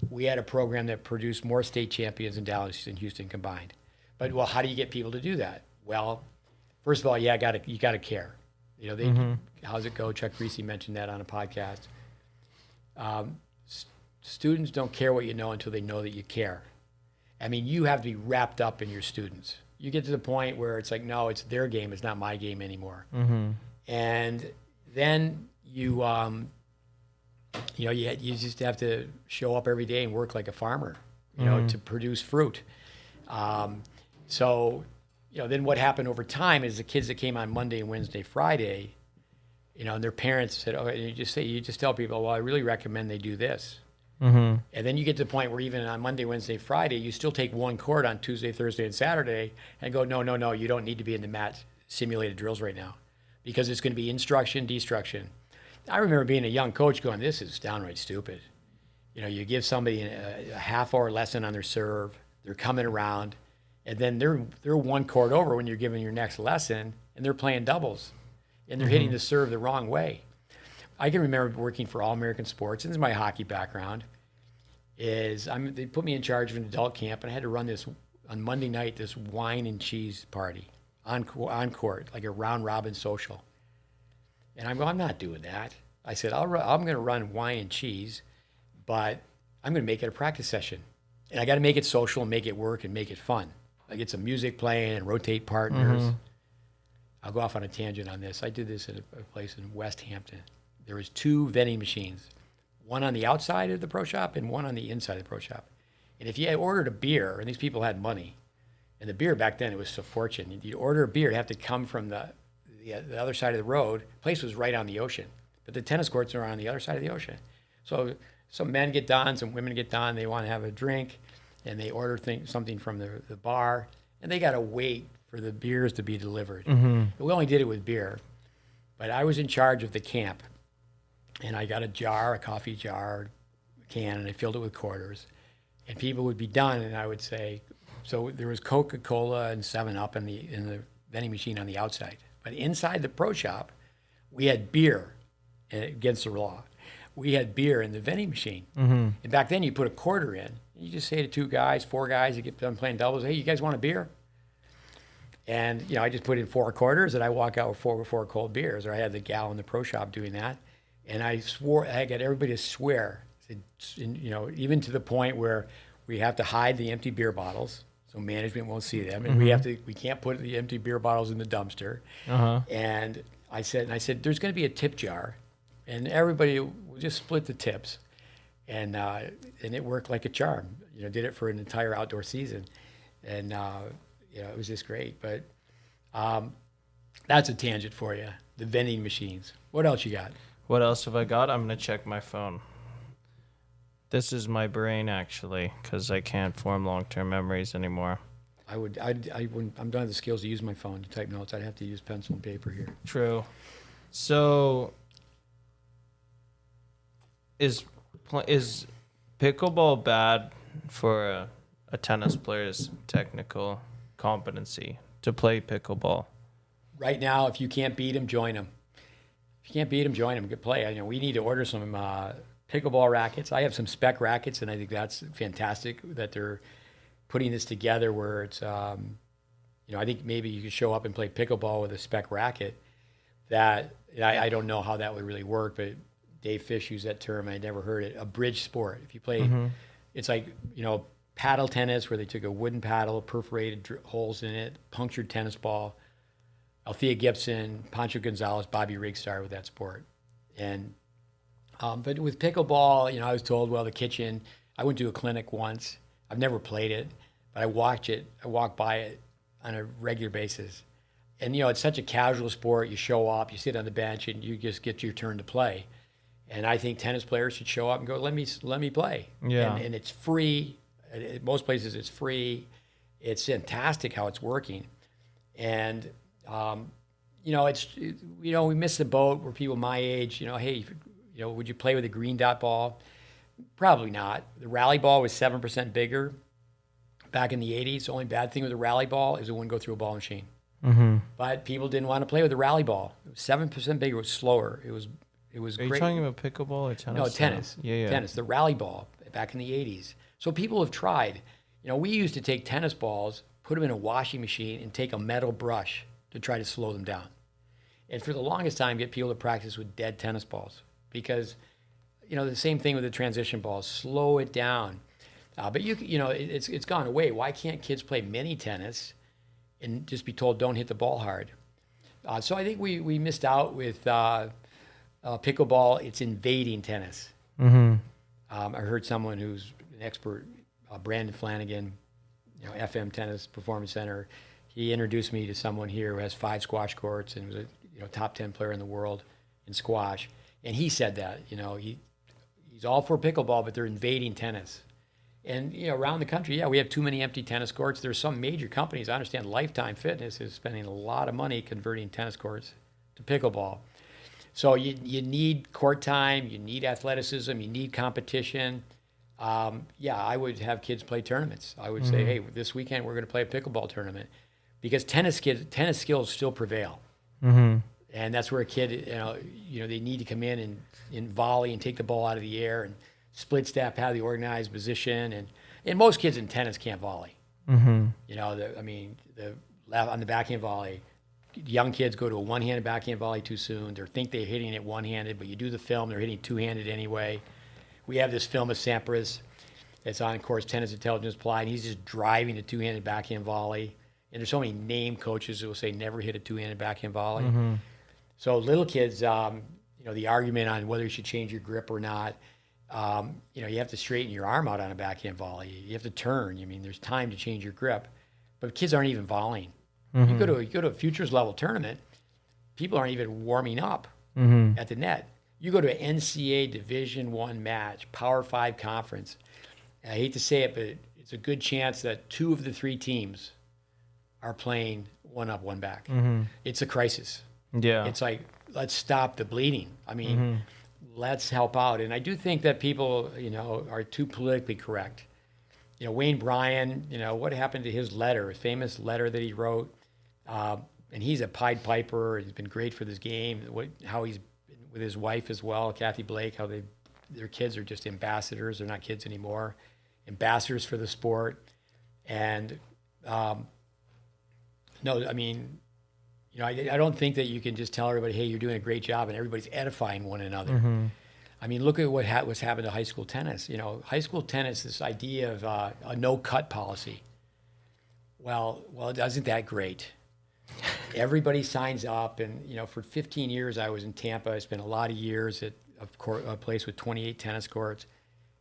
we had a program that produced more state champions in Dallas and Houston combined. But, well, how do you get people to do that? Well, first of all, you gotta care. How's it go? Chuck Greasy mentioned that on a podcast. Students don't care what you know until they know that you care. I mean, you have to be wrapped up in your students. You get to the point where it's like, no, it's their game. It's not my game anymore. And then you just have to show up every day and work like a farmer, to produce fruit. Then what happened over time is the kids that came on Monday and Wednesday, Friday, and their parents said, oh, and you just tell people, well, I really recommend they do this. And then you get to the point where even on Monday, Wednesday, Friday, you still take one court on Tuesday, Thursday, and Saturday and go, no, you don't need to be in the mat simulated drills right now because it's going to be instruction, destruction. I remember being a young coach going, this is downright stupid. You give somebody a half-hour lesson on their serve, they're coming around, and then they're one court over when you're giving your next lesson, and they're playing doubles, and they're hitting the serve the wrong way. I can remember working for All American Sports, and this is my hockey background, they put me in charge of an adult camp, and I had to run this, on Monday night, this wine and cheese party on court, like a round-robin social. And I'm going, I'm not doing that. I said, I'm going to run wine and cheese, but I'm going to make it a practice session. And I got to make it social and make it work and make it fun. I get some music playing and rotate partners. I'll go off on a tangent on this. I did this at a place in West Hampton. There was 2 vending machines, one on the outside of the pro shop and one on the inside of the pro shop. And if you had ordered a beer, and these people had money, and the beer back then, it was a fortune. You'd order a beer, it'd have to come from the other side of the road. The place was right on the ocean, but the tennis courts are on the other side of the ocean. So some men get done, some women get done, they want to have a drink, and they order something from the bar, and they got to wait for the beers to be delivered. We only did it with beer, but I was in charge of the camp. And I got a coffee jar, a can, and I filled it with quarters. And people would be done, and I would say, so there was Coca-Cola and 7-Up in the vending machine on the outside. But inside the pro shop, we had beer against the law. We had beer in the vending machine. And back then, you put a quarter in. You just say to 2 guys, 4 guys that get done playing doubles, hey, you guys want a beer? And, I just put in 4 quarters, and I walk out with 4 cold beers. Or I had the gal in the pro shop doing that. And I got everybody to swear, even to the point where we have to hide the empty beer bottles so management won't see them, and we can't put the empty beer bottles in the dumpster. And I said, there's going to be a tip jar, and everybody will just split the tips, and it worked like a charm. Did it for an entire outdoor season, and it was just great. But That's a tangent for you. The vending machines. What else you got? What else have I got? I'm going to check my phone. This is my brain, actually, because I can't form long-term memories anymore. I wouldn't, I'm done with the skills to use my phone to type notes. I'd have to use pencil and paper here. True. So, is pickleball bad for a tennis player's technical competency to play pickleball? Right now, if you can't beat them, join them. If you can't beat them, join them. Good play. I know we need to order some pickleball rackets. I have some spec rackets, and I think that's fantastic that they're putting this together where it's, I think maybe you could show up and play pickleball with a spec racket. That I don't know how that would really work, but Dave Fish used that term. I never heard it. A bridge sport. If you play, it's like, paddle tennis where they took a wooden paddle, perforated holes in it, punctured tennis ball. Althea Gibson, Pancho Gonzalez, Bobby Riggs started with that sport. And but with pickleball, I was told, well, the kitchen, I went to a clinic once. I've never played it, but I watch it. I walk by it on a regular basis. And, it's such a casual sport. You show up, you sit on the bench, and you just get your turn to play. And I think tennis players should show up and go, let me play. Yeah. And it's free. At most places it's free. It's fantastic how it's working. And, we missed the boat where people my age, hey, would you play with a green dot ball? Probably not. The rally ball was 7% bigger back in the 80s. The only bad thing with the rally ball is it wouldn't go through a ball machine. Mm-hmm. But people didn't want to play with the rally ball. It was 7% bigger. It was slower. It was Are great. you talking about pickleball or tennis? No, tennis. Yeah. Tennis, the rally ball back in the 80s. So people have tried. We used to take tennis balls, put them in a washing machine, and take a metal brush to try to slow them down. And for the longest time, get people to practice with dead tennis balls because, the same thing with the transition balls. Slow it down. But it's gone away. Why can't kids play mini tennis and just be told don't hit the ball hard? So I think we missed out with pickleball. It's invading tennis. Mm-hmm. I heard someone who's an expert, Brandon Flanagan, FM Tennis Performance Center. He introduced me to someone here who has 5 squash courts and was a top 10 player in the world in squash. And he said that he's all for pickleball, but they're invading tennis. And around the country, we have too many empty tennis courts. There's some major companies. I understand Lifetime Fitness is spending a lot of money converting tennis courts to pickleball. So you need court time, you need athleticism, you need competition. I would have kids play tournaments. I would say, hey, this weekend we're going to play a pickleball tournament because tennis skills still prevail. Mm-hmm. And that's where a kid, they need to come in and volley and take the ball out of the air and split step, have the organized position. And most kids in tennis can't volley. Mm-hmm. On the backhand volley, young kids go to a one-handed backhand volley too soon. They think they're hitting it one-handed, but you do the film, they're hitting two-handed anyway. We have this film of Sampras that's on, of course, Tennis Intelligence Applied, and he's just driving a two-handed backhand volley. And there's so many name coaches who will say never hit a two-handed backhand volley. Mm-hmm. So little kids, the argument on whether you should change your grip or not, you have to straighten your arm out on a backhand volley. You have to turn. There's time to change your grip. But kids aren't even volleying. Mm-hmm. You go to a futures level tournament, people aren't even warming up at the net. You go to an NCAA Division I match, Power 5 conference. And I hate to say it, but it's a good chance that 2 of the 3 teams are playing one up, one back. Mm-hmm. It's a crisis. Yeah. It's like, let's stop the bleeding. Let's help out. And I do think that people, are too politically correct. Wayne Bryan, what happened to his letter, a famous letter that he wrote? And he's a Pied Piper. He's been great for this game. How he's been with his wife as well, Kathy Blake, how their kids are just ambassadors. They're not kids anymore. Ambassadors for the sport. And I don't think that you can just tell everybody, hey, you're doing a great job, and everybody's edifying one another. Mm-hmm. Look at what's happened to high school tennis. High school tennis, this idea of a no-cut policy. Well, isn't that great? Everybody signs up, and for 15 years I was in Tampa. I spent a lot of years at a place with 28 tennis courts,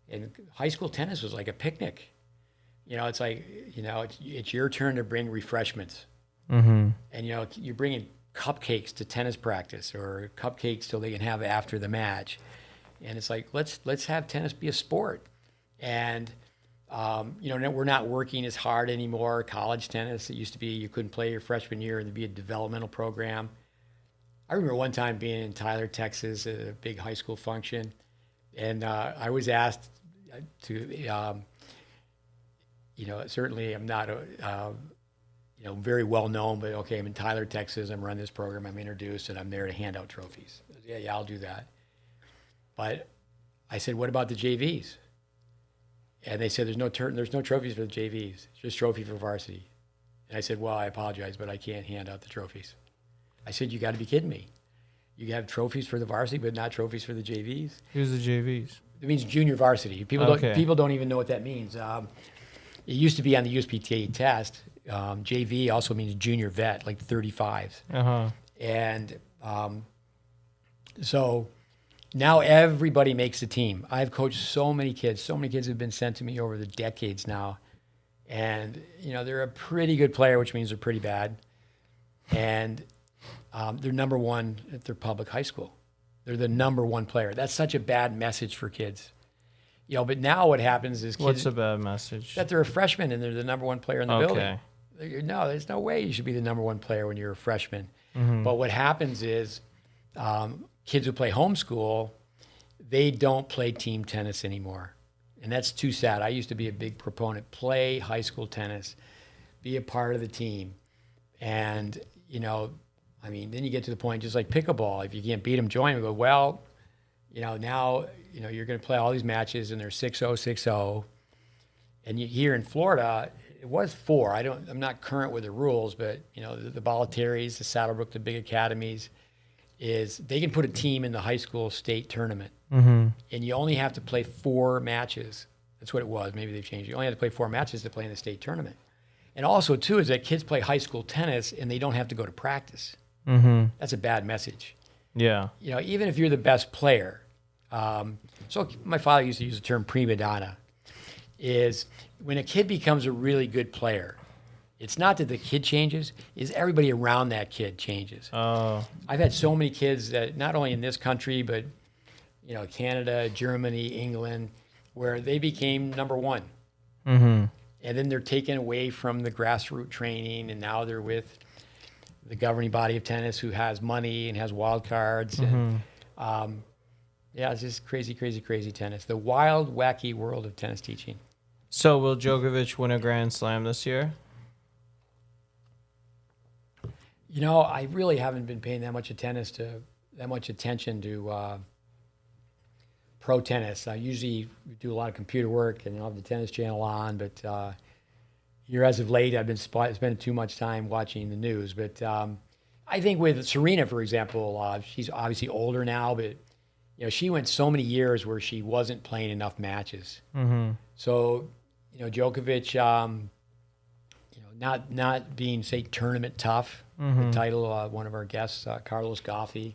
and high school tennis was like a picnic. It's like it's your turn to bring refreshments. Mm-hmm. And you're bringing cupcakes to tennis practice or cupcakes till they can have after the match. And it's like, let's have tennis be a sport. And, we're not working as hard anymore. College tennis, it used to be you couldn't play your freshman year and there'd be a developmental program. I remember one time being in Tyler, Texas, at a big high school function. And I was asked to, certainly I'm not, very well known, but okay, I'm in Tyler, Texas. I'm running this program. I'm introduced, and I'm there to hand out trophies. Yeah, I'll do that. But I said, what about the JVs? And they said, there's no trophies for the JVs. It's just trophy for varsity. And I said, well, I apologize, but I can't hand out the trophies. I said, you got to be kidding me. You have trophies for the varsity, but not trophies for the JVs? Who's the JVs? It means junior varsity. People don't even know what that means. It used to be on the USPTA test. JV also means junior vet, like 35s. Uh-huh. And so now everybody makes the team. I've coached so many kids. So many kids have been sent to me over the decades now. And, they're a pretty good player, which means they're pretty bad. And they're number one at their public high school. They're the number one player. That's such a bad message for kids. But now what happens is kids... What's a bad message? That they're a freshman and they're the number one player in the building. No, there's no way you should be the number one player when you're a freshman. Mm-hmm. But what happens is kids who play homeschool, they don't play team tennis anymore. And that's too sad. I used to be a big proponent. Play high school tennis. Be a part of the team. And, then you get to the point, just like pickleball. If you can't beat them, join them. Go, well, now, you're going to play all these matches and they're 6-0, 6-0. And here in Florida, it was 4. I'm not current with the rules, but the Bollettieri's, the Saddlebrook, the big academies, is they can put a team in the high school state tournament, mm-hmm. and you only have to play 4 matches. That's what it was. Maybe they've changed. You only have to play 4 matches to play in the state tournament. And also too is that kids play high school tennis and they don't have to go to practice. Mm-hmm. That's a bad message. Yeah. Even if you're the best player. So my father used to use the term prima donna. Is when a kid becomes a really good player, it's not that the kid changes, is everybody around that kid changes. Oh. I've had so many kids that not only in this country, but Canada, Germany, England, where they became number one. Mm-hmm. And then they're taken away from the grassroots training, and now they're with the governing body of tennis who has money and has wild cards. Mm-hmm. And it's just crazy, crazy, crazy tennis. The wild, wacky world of tennis teaching. So will Djokovic win a Grand Slam this year? I really haven't been paying that much attention to pro tennis. I usually do a lot of computer work and I'll have the tennis channel on, but here as of late, I've been spending too much time watching the news. But I think with Serena, for example, she's obviously older now, but she went so many years where she wasn't playing enough matches. Mm-hmm. So, Djokovic, not being, say, tournament tough, mm-hmm. the title, one of our guests, Carlos Goffi.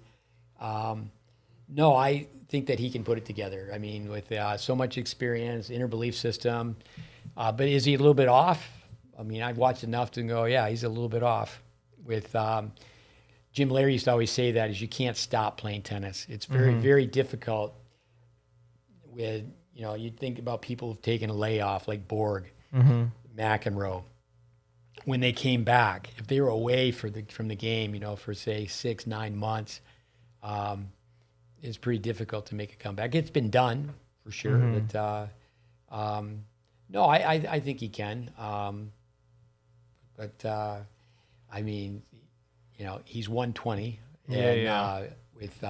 No, I think that he can put it together. I mean, with so much experience, inner belief system. But is he a little bit off? I mean, I've watched enough to go, yeah, he's a little bit off. With Jim Larry used to always say that is you can't stop playing tennis. It's very, mm-hmm. very difficult with, you think about people who've taken a layoff like Borg, mm-hmm. McEnroe. When they came back, if they were away from the game, for say 6-9 months, it's pretty difficult to make a comeback. It's been done for sure, mm-hmm. but no, I think he can. But I mean, he's 120, and with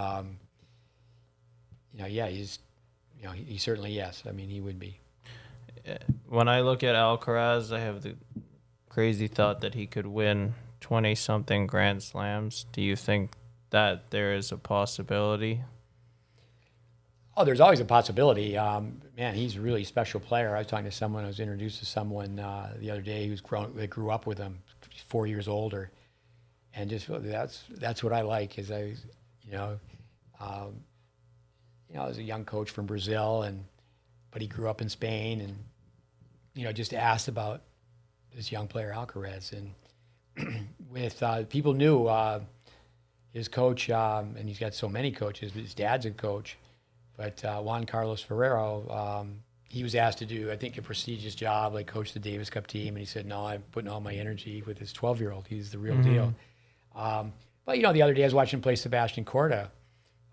he's he certainly yes. I mean, he would be. When I look at Alcaraz, I have the crazy thought that he could win 20-something Grand Slams. Do you think that there is a possibility? Oh, there's always a possibility. Man, he's a really special player. I was talking to someone, I was introduced to someone the other day that grew up with him, 4 years older. And just that's what I like is I was a young coach from Brazil, but he grew up in Spain and, just asked about this young player, Alcaraz. And with people knew his coach, and he's got so many coaches, but his dad's a coach, but Juan Carlos Ferrero, he was asked to do, I think, a prestigious job, like coach the Davis Cup team, and he said, no, I'm putting all my energy with this 12-year-old. He's the real deal. But, the other day I was watching him play Sebastian Korda.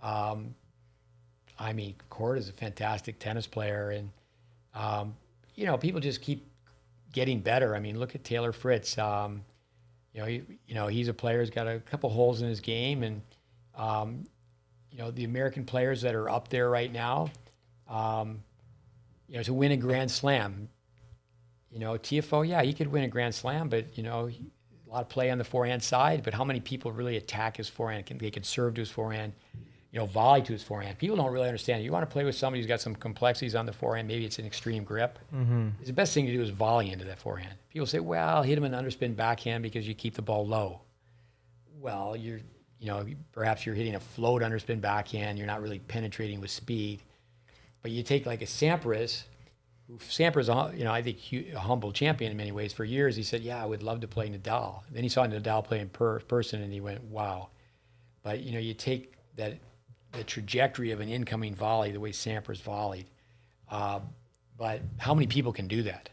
Korda's a fantastic tennis player, and, people just keep getting better. I mean, look at Taylor Fritz. He's a player who's got a couple holes in his game, and, the American players that are up there right now, to win a Grand Slam, TFO, yeah, he could win a Grand Slam, but, a lot of play on the forehand side, but how many people really attack his forehand? They can serve to his forehand, volley to his forehand. People don't really understand. You want to play with somebody who's got some complexities on the forehand, maybe it's an extreme grip. The best thing to do is volley into that forehand. People say, well, hit him an underspin backhand because you keep the ball low. Well, perhaps you're hitting a float underspin backhand. You're not really penetrating with speed. But you take like a Sampras. Sampras, I think a humble champion in many ways. For years, he said, yeah, I would love to play Nadal. Then he saw Nadal play in person, and he went, wow. But, you take the trajectory of an incoming volley, the way Sampras volleyed. But how many people can do that?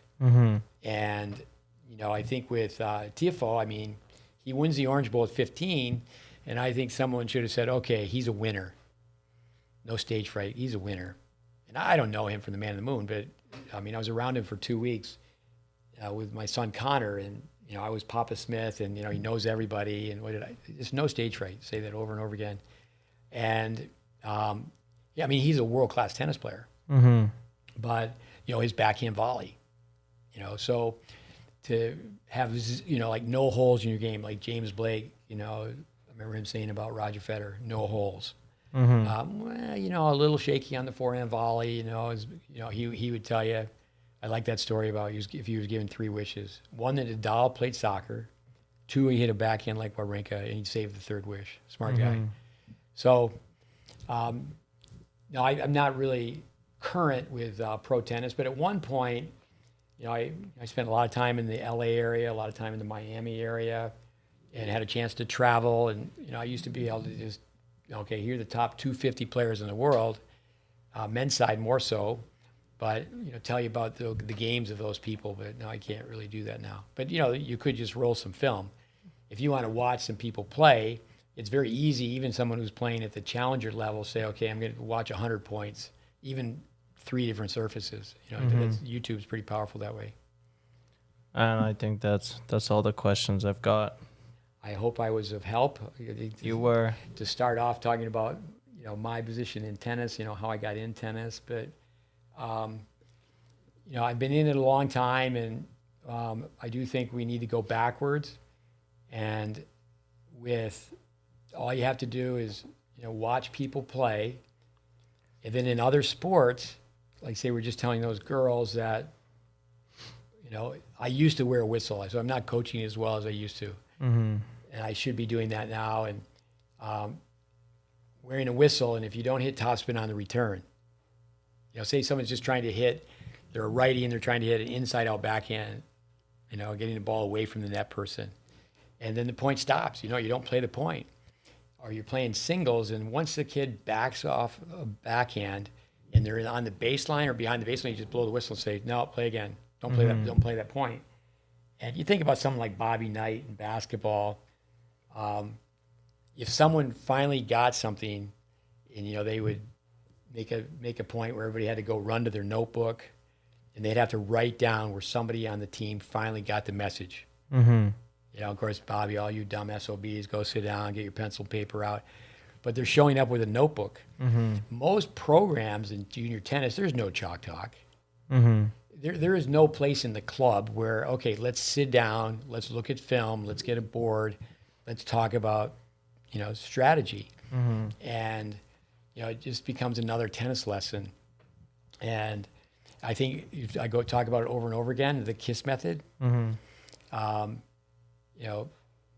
And, I think with TFO, he wins the Orange Bowl at 15, and I think someone should have said, okay, he's a winner. No stage fright. He's a winner. And I don't know him from the Man in the Moon, but, I was around him for 2 weeks with my son Connor, and, I was Papa Smith, and, he knows everybody, and just no stage fright. Say that over and over again. And, he's a world-class tennis player. But, his backhand volley, so to have, like no holes in your game, like James Blake, I remember him saying about Roger Federer, no holes. A little shaky on the forehand volley, he would tell you, I like that story about if he was given 3 wishes. 1, that Nadal played soccer. 2, he hit a backhand like Wawrinka, and he'd save the 3rd wish. Smart guy. So, no, I'm not really current with pro tennis, but at one point, I spent a lot of time in the LA area, a lot of time in the Miami area, and had a chance to travel. And, I used to be able to just, okay, here are the top 250 players in the world, men's side more so, but, tell you about the games of those people. But no, I can't really do that now. But, you could just roll some film. If you want to watch some people play, it's very easy, even someone who's playing at the challenger level, say, okay, I'm going to watch 100 points, even 3 different surfaces. YouTube's pretty powerful that way. And I think that's all the questions I've got. I hope I was of help. You were. To start off talking about, my position in tennis, how I got in tennis. But, I've been in it a long time, and I do think we need to go backwards. And with all you have to do is, watch people play. And then in other sports, like say we're just telling those girls that, I used to wear a whistle, so I'm not coaching as well as I used to. And I should be doing that now. And wearing a whistle, and if you don't hit topspin on the return, say someone's just trying to hit, they're a righty and they're trying to hit an inside-out backhand, getting the ball away from the net person. And then the point stops. You don't play the point. Or you're playing singles, and once the kid backs off a backhand and they're on the baseline or behind the baseline, you just blow the whistle and say, no, play again. Don't play that. Don't play that point. And you think about someone like Bobby Knight in basketball. If someone finally got something, and they would make a point where everybody had to go run to their notebook, and they'd have to write down where somebody on the team finally got the message. Of course, Bobby, all you dumb SOBs, go sit down, get your pencil and paper out. But they're showing up with a notebook. Most programs in junior tennis, there's no chalk talk. There is no place in the club where, okay, let's sit down, let's look at film, let's get a board, let's talk about, strategy. And, it just becomes another tennis lesson. And I think if I go talk about it over and over again, the KISS method.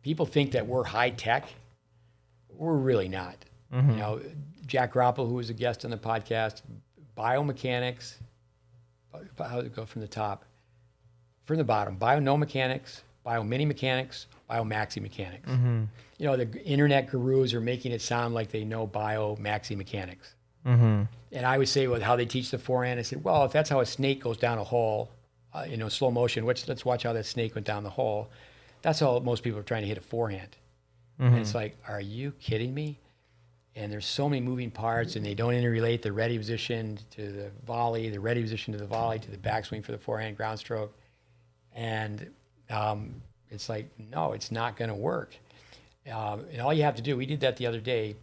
People think that we're high tech. We're really not. Jack Groppel, who was a guest on the podcast, biomechanics. How does it go from the top? From the bottom, bionomechanics, biomini mechanics, biomaxi mechanics. Mm-hmm. You know, the internet gurus are making it sound like they know biomaxi mechanics. Mm-hmm. And I would say, well, how they teach the forehand, I said, well, if that's how a snake goes down a hole, slow motion, let's watch how that snake went down the hole. That's how most people are trying to hit a forehand. Mm-hmm. And it's like, are you kidding me? And there's so many moving parts, and they don't interrelate the ready position to the volley, the ready position to the volley, to the backswing for the forehand ground stroke. And it's like, no, it's not going to work. And all you have to do, we did that the other day,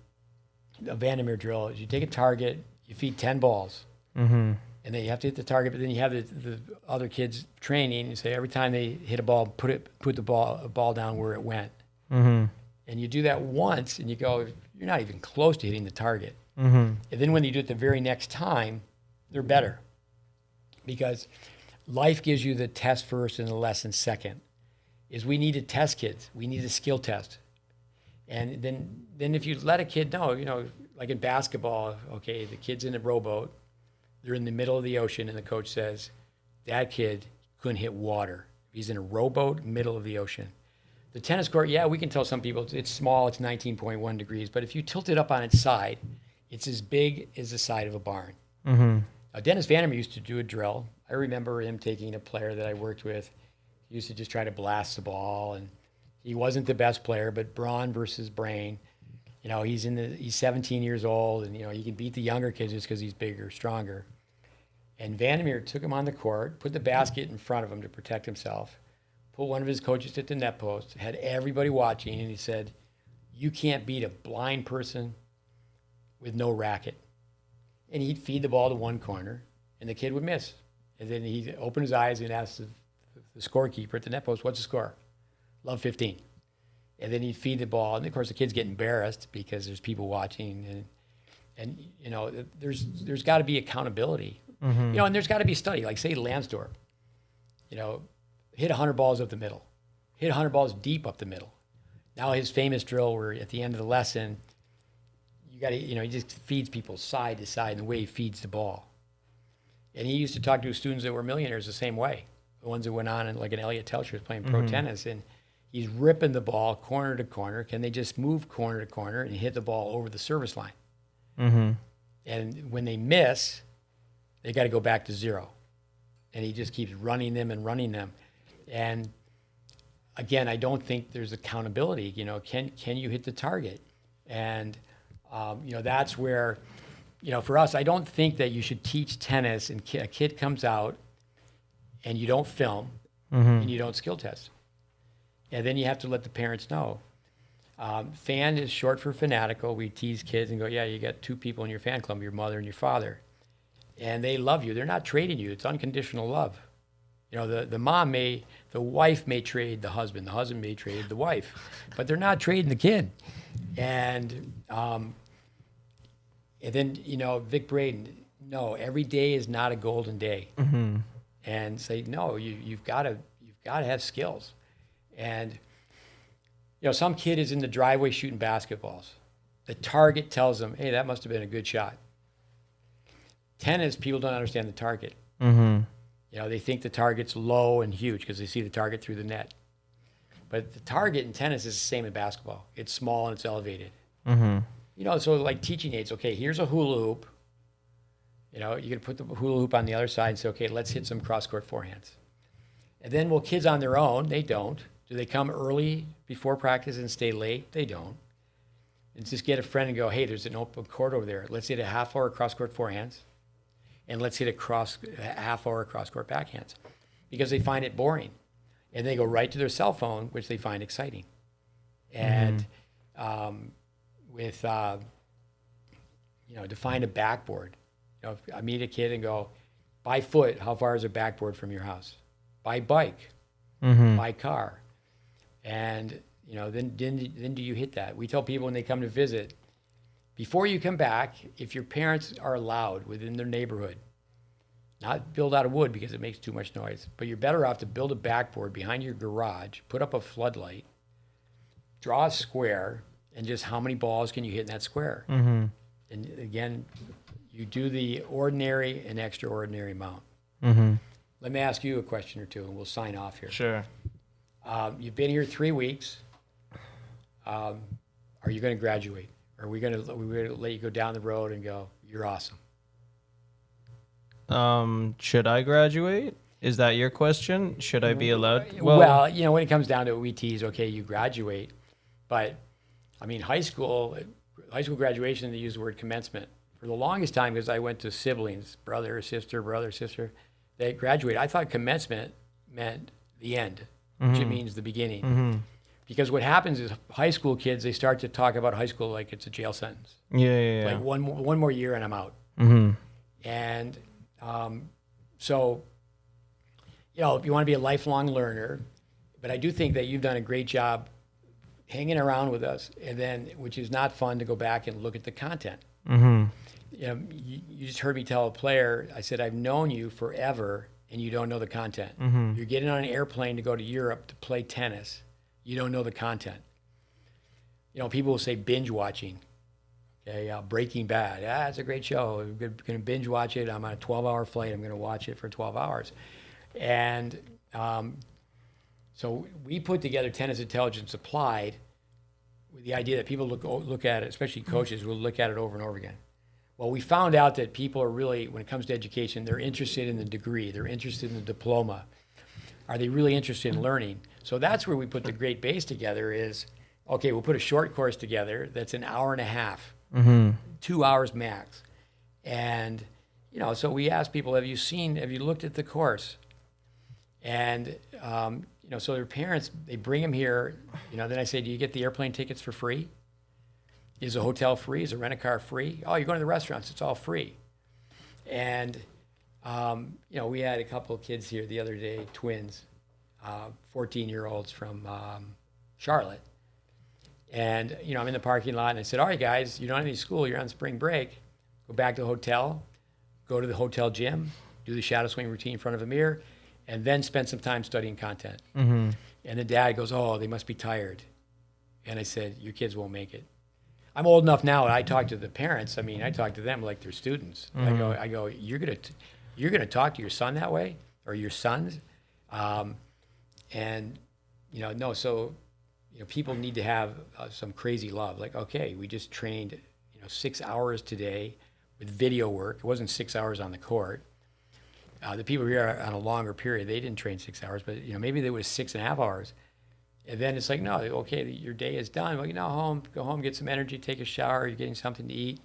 a Vandermeer drill, is you take a target, you feed 10 balls, Mm-hmm. and then you have to hit the target, but then you have the other kids training and say every time they hit a ball, put the ball down where it went. Mm-hmm. And you do that once, and you go, you're not even close to hitting the target. Mm-hmm. And then when you do it the very next time, they're better. Because life gives you the test first and the lesson second. Is we need to test kids. We need a skill test. And then if you let a kid know, like in basketball, okay, the kid's in a rowboat, they're in the middle of the ocean, and the coach says, that kid couldn't hit water. He's in a rowboat, middle of the ocean. The tennis court, yeah, we can tell some people it's small, it's 19.1 degrees, but if you tilt it up on its side, it's as big as the side of a barn. Mm-hmm. Now, Dennis Vandermeer used to do a drill. I remember him taking a player that I worked with. He used to just try to blast the ball, and he wasn't the best player, but brawn versus brain. He's 17 years old, and he can beat the younger kids just because he's bigger, stronger. And Vandermeer took him on the court, put the basket in front of him to protect himself, put one of his coaches at the net post, had everybody watching, and he said, you can't beat a blind person with no racket. And he'd feed the ball to one corner, and the kid would miss. And then he'd open his eyes and ask the scorekeeper at the net post, what's the score? Love 15. And then he'd feed the ball, and of course the kids get embarrassed because there's people watching, and there's got to be accountability. Mm-hmm. And there's got to be study. Like say Lansdorf, hit 100 balls up the middle, hit 100 balls deep up the middle. Now his famous drill where at the end of the lesson, he just feeds people side to side in the way he feeds the ball. And he used to talk to his students that were millionaires the same way. The ones that went on and like an Elliot Telcher was playing pro tennis, and he's ripping the ball corner to corner. Can they just move corner to corner and hit the ball over the service line? Mm-hmm. And when they miss, they got to go back to zero. And he just keeps running them and running them. And again, I don't think there's accountability. Can you hit the target? And that's where, for us, I don't think that you should teach tennis and a kid comes out and you don't film and you don't skill test. And then you have to let the parents know. Fan is short for fanatical. We tease kids and go, yeah, you got two people in your fan club, your mother and your father. And they love you. They're not trading you. It's unconditional love. The wife may trade the husband may trade the wife, but they're not trading the kid. And then, Vic Braden, no, every day is not a golden day. Mm-hmm. And say, no, you've got to have skills. And, some kid is in the driveway shooting basketballs. The target tells them, hey, that must have been a good shot. Tennis, people don't understand the target. Mm-hmm. They think the target's low and huge because they see the target through the net. But the target in tennis is the same in basketball. It's small and it's elevated. Mm-hmm. So like teaching aids, okay, here's a hula hoop. You can put the hula hoop on the other side and say, okay, let's hit some cross-court forehands. And then, kids on their own, they don't. Do they come early before practice and stay late? They don't. And just get a friend and go, hey, there's an open court over there. Let's hit a half-hour cross-court forehands. And let's hit a half-hour cross-court backhands. Because they find it boring. And they go right to their cell phone, which they find exciting. And to find a backboard. I meet a kid and go, by foot, how far is a backboard from your house? By bike, by car. And, then do you hit that? We tell people when they come to visit, before you come back, if your parents are allowed within their neighborhood, not build out of wood because it makes too much noise, but you're better off to build a backboard behind your garage, put up a floodlight, draw a square, and just how many balls can you hit in that square? Mm-hmm. And again, you do the ordinary and extraordinary amount. Mm-hmm. Let me ask you a question or two, and we'll sign off here. Sure. You've been here 3 weeks. Are you going to graduate? Or are we going to let you go down the road and go, you're awesome? Should I graduate? Is that your question? Should I be allowed? Well, when it comes down to it, we tease, okay, you graduate. But, I mean, high school graduation, they use the word commencement. For the longest time, because I went to siblings, brother, sister, they graduate. I thought commencement meant the end, which it means the beginning. Because what happens is high school kids, they start to talk about high school like it's a jail sentence. Yeah. Like one more year and I'm out. And so, if you want to be a lifelong learner, but I do think that you've done a great job hanging around with us, and then, which is not fun to go back and look at the content. You just heard me tell a player, I said, I've known you forever and you don't know the content. You're getting on an airplane to go to Europe to play tennis. You don't know the content. People will say binge watching. Okay, Breaking Bad. It's a great show. I'm going to binge watch it. I'm on a 12-hour flight. I'm going to watch it for 12 hours. And so we put together Tennis Intelligence Applied with the idea that people look at it, especially coaches, will look at it over and over again. Well, we found out that people are really, when it comes to education, they're interested in the degree. They're interested in the diploma. Are they really interested in learning? So that's where we put the GreatBase together is, okay, we'll put a short course together that's an hour and a half, 2 hours max. And, so we asked people, have you looked at the course? And, so their parents, they bring them here, then I say, do you get the airplane tickets for free? Is the hotel free? Is the rent-a-car free? Oh, you're going to the restaurants, it's all free. And, we had a couple of kids here the other day, twins, 14-year-olds from Charlotte. And, I'm in the parking lot and I said, all right, guys, you don't have any school, you're on spring break. Go back to the hotel, go to the hotel gym, do the shadow swing routine in front of a mirror, and then spend some time studying content. And the dad goes, oh, they must be tired. And I said, your kids won't make it. I'm old enough now, and I talk to the parents. I mean, I talk to them like they're students. I go, you're gonna talk to your son that way, or your sons, and no. So, people need to have some crazy love. Like, okay, we just trained, 6 hours today with video work. It wasn't 6 hours on the court. The people here on a longer period, they didn't train 6 hours, but maybe they was 6.5 hours. And then it's like, no, okay, your day is done. Well, go home, get some energy, take a shower, you're getting something to eat,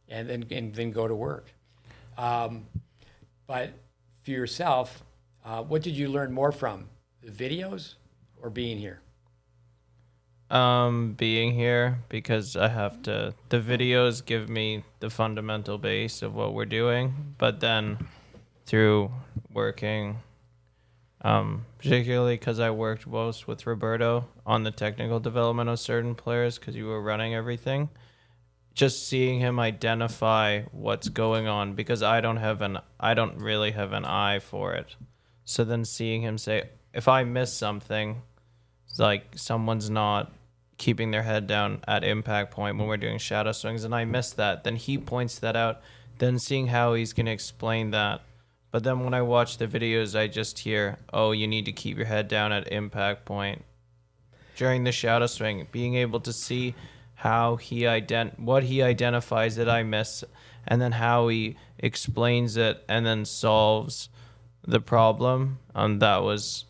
and then go to work. But for yourself, what did you learn more from, the videos or being here? Being here, because the videos give me the fundamental base of what we're doing, but then through working, particularly because I worked most with Roberto on the technical development of certain players because you were running everything, just seeing him identify what's going on, because I don't really have an eye for it. So then seeing him say, if I miss something, it's like someone's not keeping their head down at impact point when we're doing shadow swings and I miss that, then he points that out, then seeing how he's going to explain that. But then when I watch the videos, I just hear, oh, you need to keep your head down at impact point. During the shadow swing, being able to see how what he identifies that I miss, and then how he explains it and then solves the problem. That was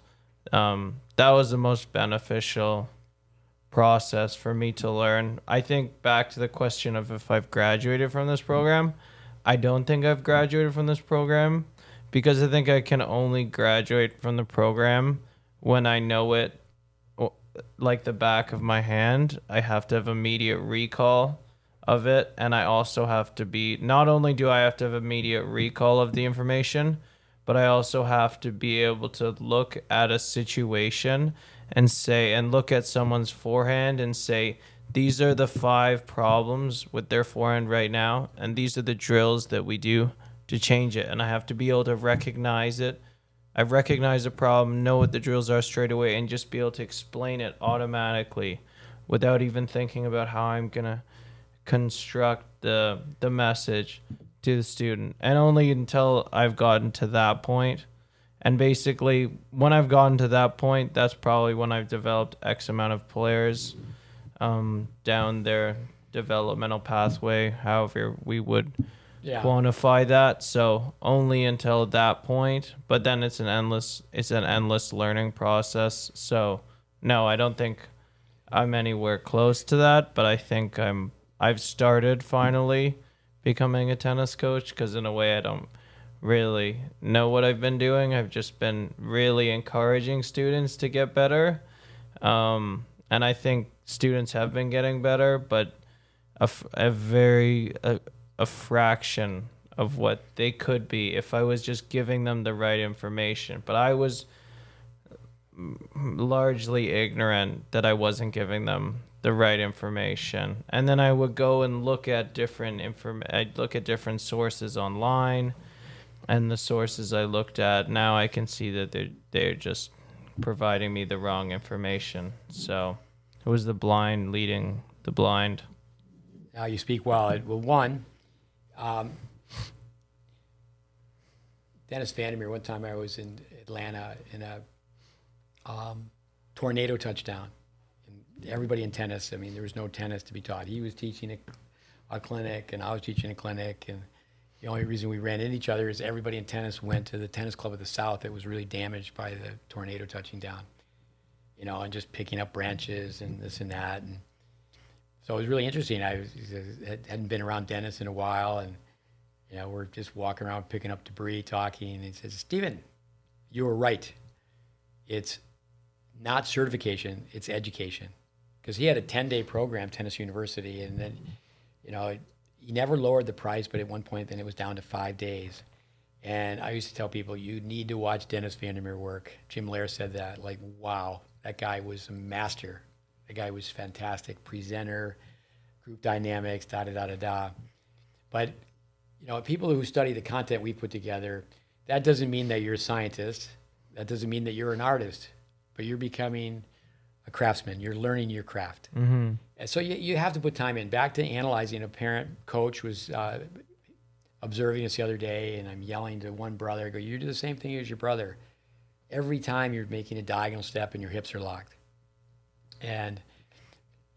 the most beneficial process for me to learn. I think back to the question of if I've graduated from this program, I don't think I've graduated from this program, because I think I can only graduate from the program when I know it like the back of my hand. I have to have immediate recall of it, and I also have to be, not only do I have to have immediate recall of the information, but I also have to be able to look at a situation and look at someone's forehand and say, these are the 5 problems with their forehand right now, and these are the drills that we do to change it. And I have to be able to recognize it. I recognize the problem, know what the drills are straight away, and just be able to explain it automatically without even thinking about how I'm going to construct the message to the student. And only until I've gotten to that point And basically, when I've gotten to that point, that's probably when I've developed X amount of players down their developmental pathway, however we would quantify that. So only until that point, but then it's an endless learning process. So no, I don't think I'm anywhere close to that, but I think I've started finally becoming a tennis coach, because in a way I don't really know what I've been doing. I've just been really encouraging students to get better. And I think students have been getting better, but a fraction of what they could be if I was just giving them the right information. But I was largely ignorant that I wasn't giving them the right information. And then I would go and look at I'd look at different sources online, and the sources I looked at, now I can see that they're just providing me the wrong information. So it was the blind leading the blind. Now you speak well. One, Dennis Vandermeer, one time I was in Atlanta in a tornado touchdown. And everybody in tennis, I mean, there was no tennis to be taught. He was teaching a clinic, and I was teaching a clinic, and the only reason we ran into each other is everybody in tennis went to the tennis club of the South that was really damaged by the tornado touching down, and just picking up branches and this and that. And so it was really interesting. I hadn't been around Dennis in a while, and we're just walking around picking up debris, talking, and he says, "Stephen, you were right. It's not certification, it's education." Because he had a 10-day program, Tennis University, and then, he never lowered the price, but at one point then it was down to 5 days. And I used to tell people, you need to watch Dennis Vandermeer work. Jim Lair said that, like, wow, that guy was a master. The guy was fantastic, presenter, group dynamics, da-da-da-da-da. But, people who study the content we put together, that doesn't mean that you're a scientist. That doesn't mean that you're an artist, but you're becoming a craftsman. You're learning your craft. Mm-hmm. And so you have to put time in. Back to analyzing, a parent coach was observing us the other day, and I'm yelling to one brother, I go, "You do the same thing as your brother. Every time you're making a diagonal step and your hips are locked." And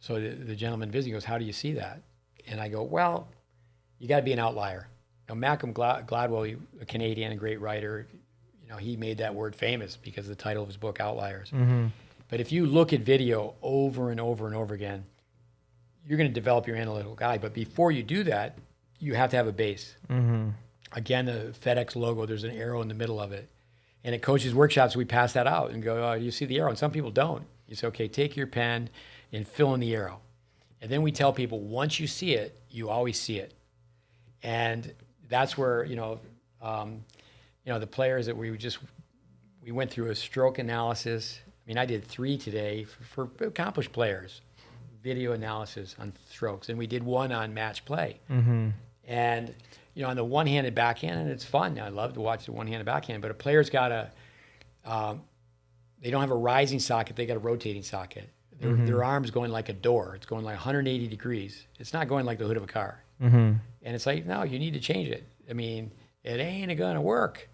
so the gentleman visiting goes, "How do you see that?" And I go, "Well, you got to be an outlier." Now, Malcolm Gladwell, a Canadian, a great writer, he made that word famous because of the title of his book, Outliers. Mm-hmm. But if you look at video over and over and over again, you're going to develop your analytical eye. But before you do that, you have to have a base. Mm-hmm. Again, the FedEx logo, there's an arrow in the middle of it. And at coaches' workshops, we pass that out and go, "Oh, you see the arrow?" And some people don't. You say, "Okay, take your pen and fill in the arrow." And then we tell people, once you see it, you always see it. And that's where, the players that we went through a stroke analysis. I mean, I did 3 today for accomplished players, video analysis on strokes, and we did 1 on match play. Mm-hmm. And, on the one-handed backhand, and it's fun. I love to watch the one-handed backhand, but a player's got they don't have a rising socket, they got a rotating socket. Their arm's going like a door. It's going like 180 degrees. It's not going like the hood of a car. Mm-hmm. And it's like, no, you need to change it. I mean, it ain't going to work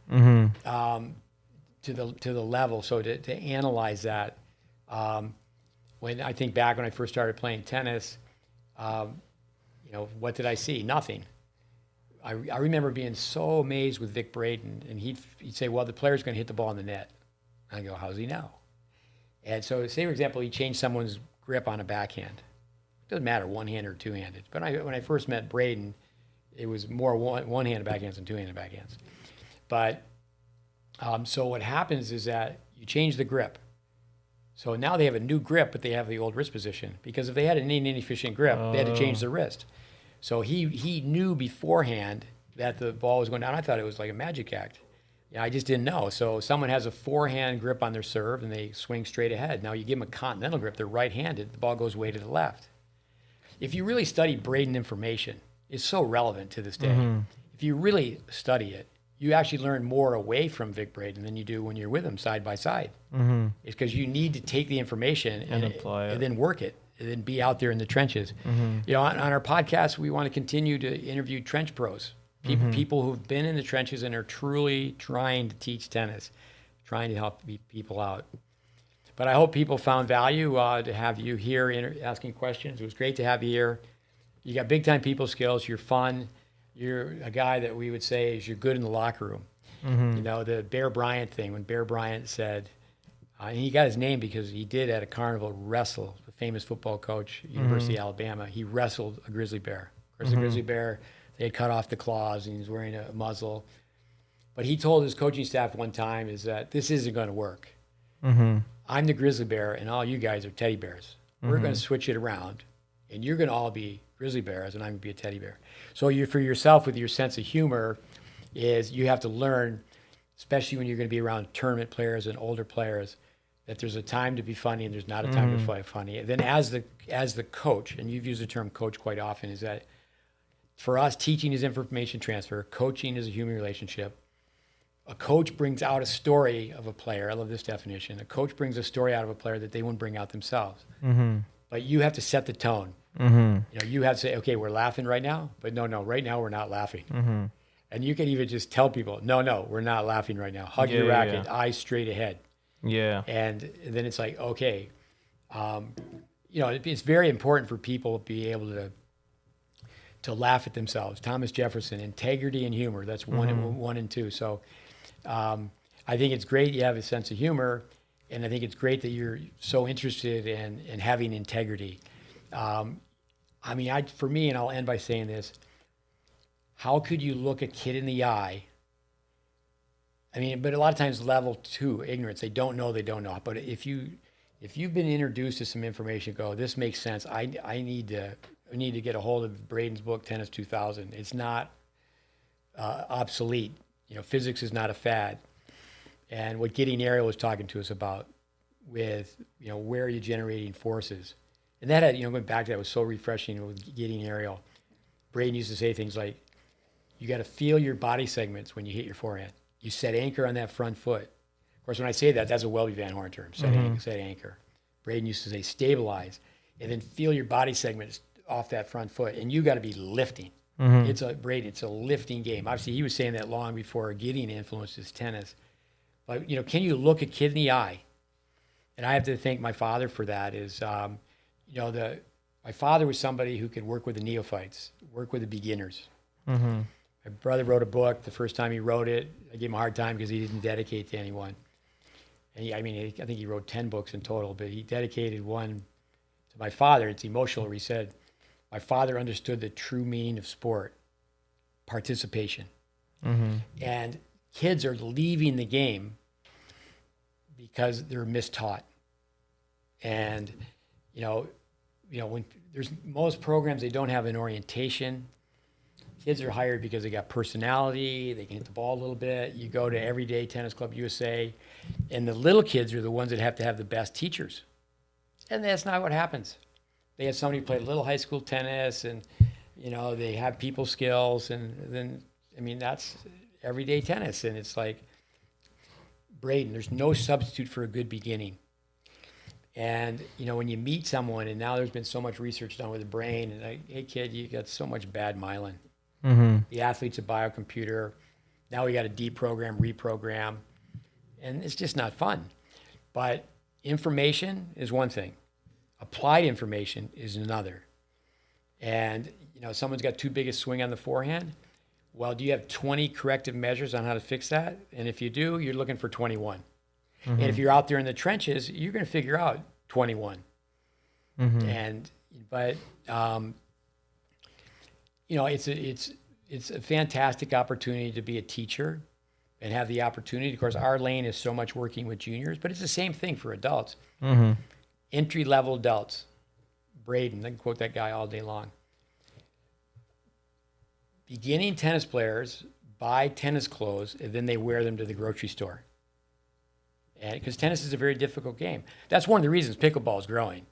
to the level. So to analyze that, when I think back when I first started playing tennis, what did I see? Nothing. I remember being so amazed with Vic Braden, and he'd say, "Well, the player's going to hit the ball in the net." I go, "How does he know?" And so, say for example, he changed someone's grip on a backhand. It doesn't matter, one-handed or two-handed. But when I first met Braden, it was more one-handed backhands than two-handed backhands. But so what happens is that you change the grip. So now they have a new grip, but they have the old wrist position. Because if they had an inefficient grip, they had to change the wrist. So he knew beforehand that the ball was going down. I thought it was like a magic act. I just didn't know. So someone has a forehand grip on their serve, and they swing straight ahead. Now you give them a continental grip, they're right-handed, the ball goes way to the left. If you really study Braden information, it's so relevant to this day. Mm-hmm. If you really study it, you actually learn more away from Vic Braden than you do when you're with him side by side. Mm-hmm. It's because you need to take the information and apply it, and then work it, and then be out there in the trenches. Mm-hmm. On our podcast, we want to continue to interview trench pros, people who've been in the trenches and are truly trying to teach tennis. trying to help people out. But I hope people found value to have you here asking questions. It was great to have you here. You got big time people skills. You're fun. You're a guy that we would say is you're good in the locker room. You know, the Bear Bryant thing, when Bear Bryant said, and he got his name because he did at a carnival wrestle, the famous football coach, University of Alabama. He wrestled a grizzly bear. Of course, the grizzly bear, they had cut off the claws and he was wearing a muzzle. But he told his coaching staff one time is that this isn't going to work. I'm the grizzly bear and all you guys are teddy bears. We're going to switch it around and you're going to all be grizzly bears and I'm going to be a teddy bear. So you, for yourself, with your sense of humor, is you have to learn, especially when you're going to be around tournament players and older players, that there's a time to be funny and there's not a time to be funny. And then as the coach, and you've used the term coach quite often, is that for us, teaching is information transfer, coaching is a human relationship. A coach brings out a story of a player. I love this definition. A coach brings a story out of a player that they wouldn't bring out themselves. But you have to set the tone. You know, you have to say, okay, we're laughing right now, but no, right now we're not laughing. And you can even just tell people, no, we're not laughing right now. Hug your racket, eyes straight ahead. Yeah. And then it's like, okay, you know, it's very important for people to be able to laugh at themselves. Thomas Jefferson, integrity and humor. That's one and two. So I think it's great you have a sense of humor, and I think it's great that you're so interested in having integrity. I mean, for me, and I'll end by saying this, how could you look a kid in the eye? I mean, but a lot of times level 2 ignorance, they don't know. But if you've been introduced to some information, go, this makes sense. I need to get a hold of Braden's book, Tennis 2000. It's not obsolete. You know, physics is not a fad. And what Getting Aerial was talking to us about with, you know, where are you generating forces? And that had, you know, going back to that was so refreshing with Getting Aerial. Braden used to say things like, you got to feel your body segments when you hit your forehand. You set anchor on that front foot. Of course, when I say that, that's a Welby Van Horn term, set anchor. Braden used to say stabilize, and then feel your body segments off that front foot, and you got to be lifting. It's a lifting game. Obviously, he was saying that long before Gideon influenced his tennis. But, you know, can you look a kid in the eye? And I have to thank my father for that is, you know, my father was somebody who could work with the neophytes, work with the beginners. My brother wrote a book. The first time he wrote it, I gave him a hard time because he didn't dedicate to anyone. And I think he wrote 10 books in total, but he dedicated one to my father. It's emotional, where he said, my father understood the true meaning of sport, participation. And kids are leaving the game because they're mistaught. And, you know, when there's most programs, they don't have an orientation. Kids are hired because they got personality, they can hit the ball a little bit. You go to Everyday Tennis Club USA, and the little kids are the ones that have to have the best teachers. And that's not what happens. They have somebody play little high school tennis, and, you know, they have people skills, and then, I mean, that's everyday tennis. And it's like, Braden, there's no substitute for a good beginning. And, you know, when you meet someone, and now there's been so much research done with the brain, and like, hey, kid, you got so much bad myelin. The athlete's a biocomputer. Now we got to deprogram, reprogram, and it's just not fun. But information is one thing. Applied information is another. And, you know, someone's got too big a swing on the forehand. Well, do you have 20 corrective measures on how to fix that? And if you do, you're looking for 21. And if you're out there in the trenches, you're going to figure out 21. But you know, it's a fantastic opportunity to be a teacher and have the opportunity. Of course, our lane is so much working with juniors, but it's the same thing for adults. Entry-level adults. Braden, I can quote that guy all day long. Beginning tennis players buy tennis clothes and then they wear them to the grocery store. And because tennis is a very difficult game. That's one of the reasons pickleball is growing.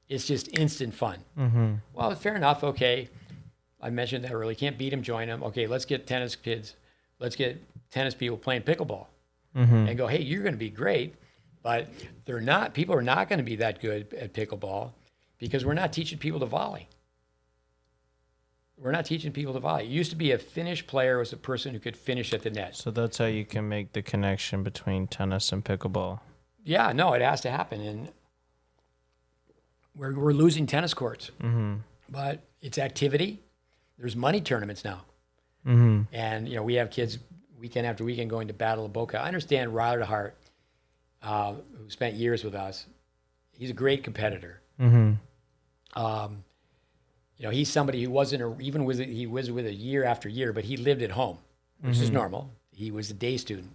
It's just instant fun. Well, fair enough. Okay. I mentioned that earlier. Can't beat them, join them. Okay, let's get tennis kids. Let's get tennis people playing pickleball. And go, hey, you're going to be great. But they're not. People are not going to be that good at pickleball because we're not teaching people to volley. We're not teaching people to volley. It used to be a finish player was a person who could finish at the net. So that's how you can make the connection between tennis and pickleball. Yeah, no, it has to happen. And we're losing tennis courts. Mm-hmm. But it's activity. There's money tournaments now. Mm-hmm. And, we have kids weekend after weekend going to Battle of Boca. I understand Ryder Hart, who spent years with us. He's a great competitor. Mm-hmm. He's somebody who he was with a year after year, but he lived at home, which is normal. He was a day student.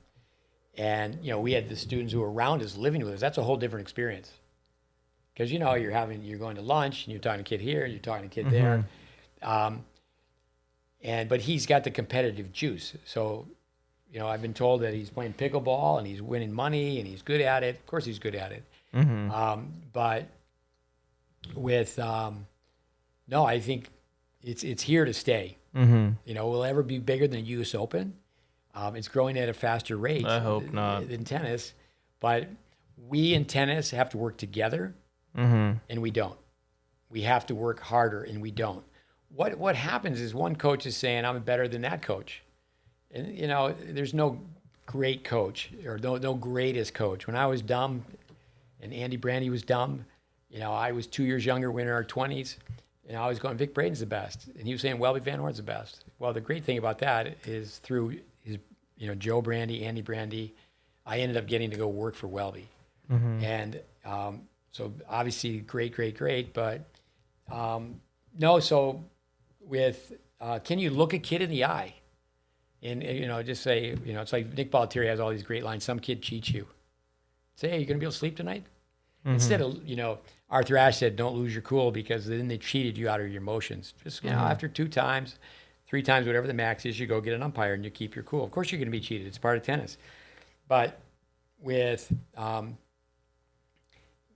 And, we had the students who were around us living with us. That's a whole different experience. Because, you're going to lunch and you're talking to a kid here, you're talking to a kid there. But he's got the competitive juice. So, I've been told that he's playing pickleball and he's winning money and he's good at it. Of course he's good at it. But with, no, I think it's here to stay. Will it ever be bigger than the U.S. Open? It's growing at a faster rate. I hope not. Than tennis. But we in tennis have to work together, and we don't. We have to work harder, and we don't. What happens is one coach is saying, I'm better than that coach. And, there's no great coach or no greatest coach. When I was dumb and Andy Brandy was dumb, I was 2 years younger, we're in our 20s, and I was going, Vic Braden's the best. And he was saying, Welby Van Horn's the best. Well, the great thing about that is through his, Joe Brandy, Andy Brandy, I ended up getting to go work for Welby. And so obviously great, but no, so with, can you look a kid in the eye? And, just say, it's like Nick Bollettieri has all these great lines. Some kid cheats you. Say, hey, you going to be able to sleep tonight? Instead of, Arthur Ashe said, don't lose your cool because then they cheated you out of your emotions. Just, after 2 times, 3 times, whatever the max is, you go get an umpire and you keep your cool. Of course you're going to be cheated. It's part of tennis. But with,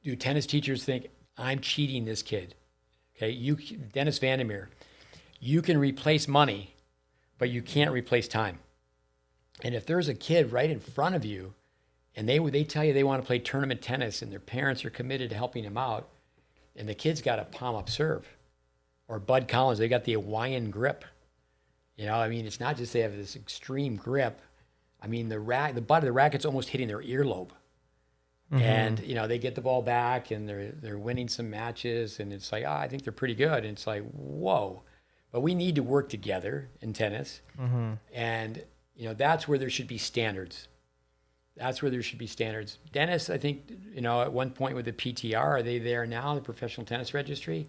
do tennis teachers think, I'm cheating this kid? Okay, Dennis Vandermeer, you can replace money, but you can't replace time. And if there's a kid right in front of you and they tell you they want to play tournament tennis and their parents are committed to helping them out, and the kid's got a palm-up serve, or Bud Collins, they got the Hawaiian grip. It's not just they have this extreme grip. The butt of the racket's almost hitting their earlobe. And, they get the ball back and they're winning some matches and it's like, I think they're pretty good. And it's like, whoa. But we need to work together in tennis. And, that's where there should be standards. Dennis, I think, at one point with the PTR, are they there now, the Professional Tennis Registry?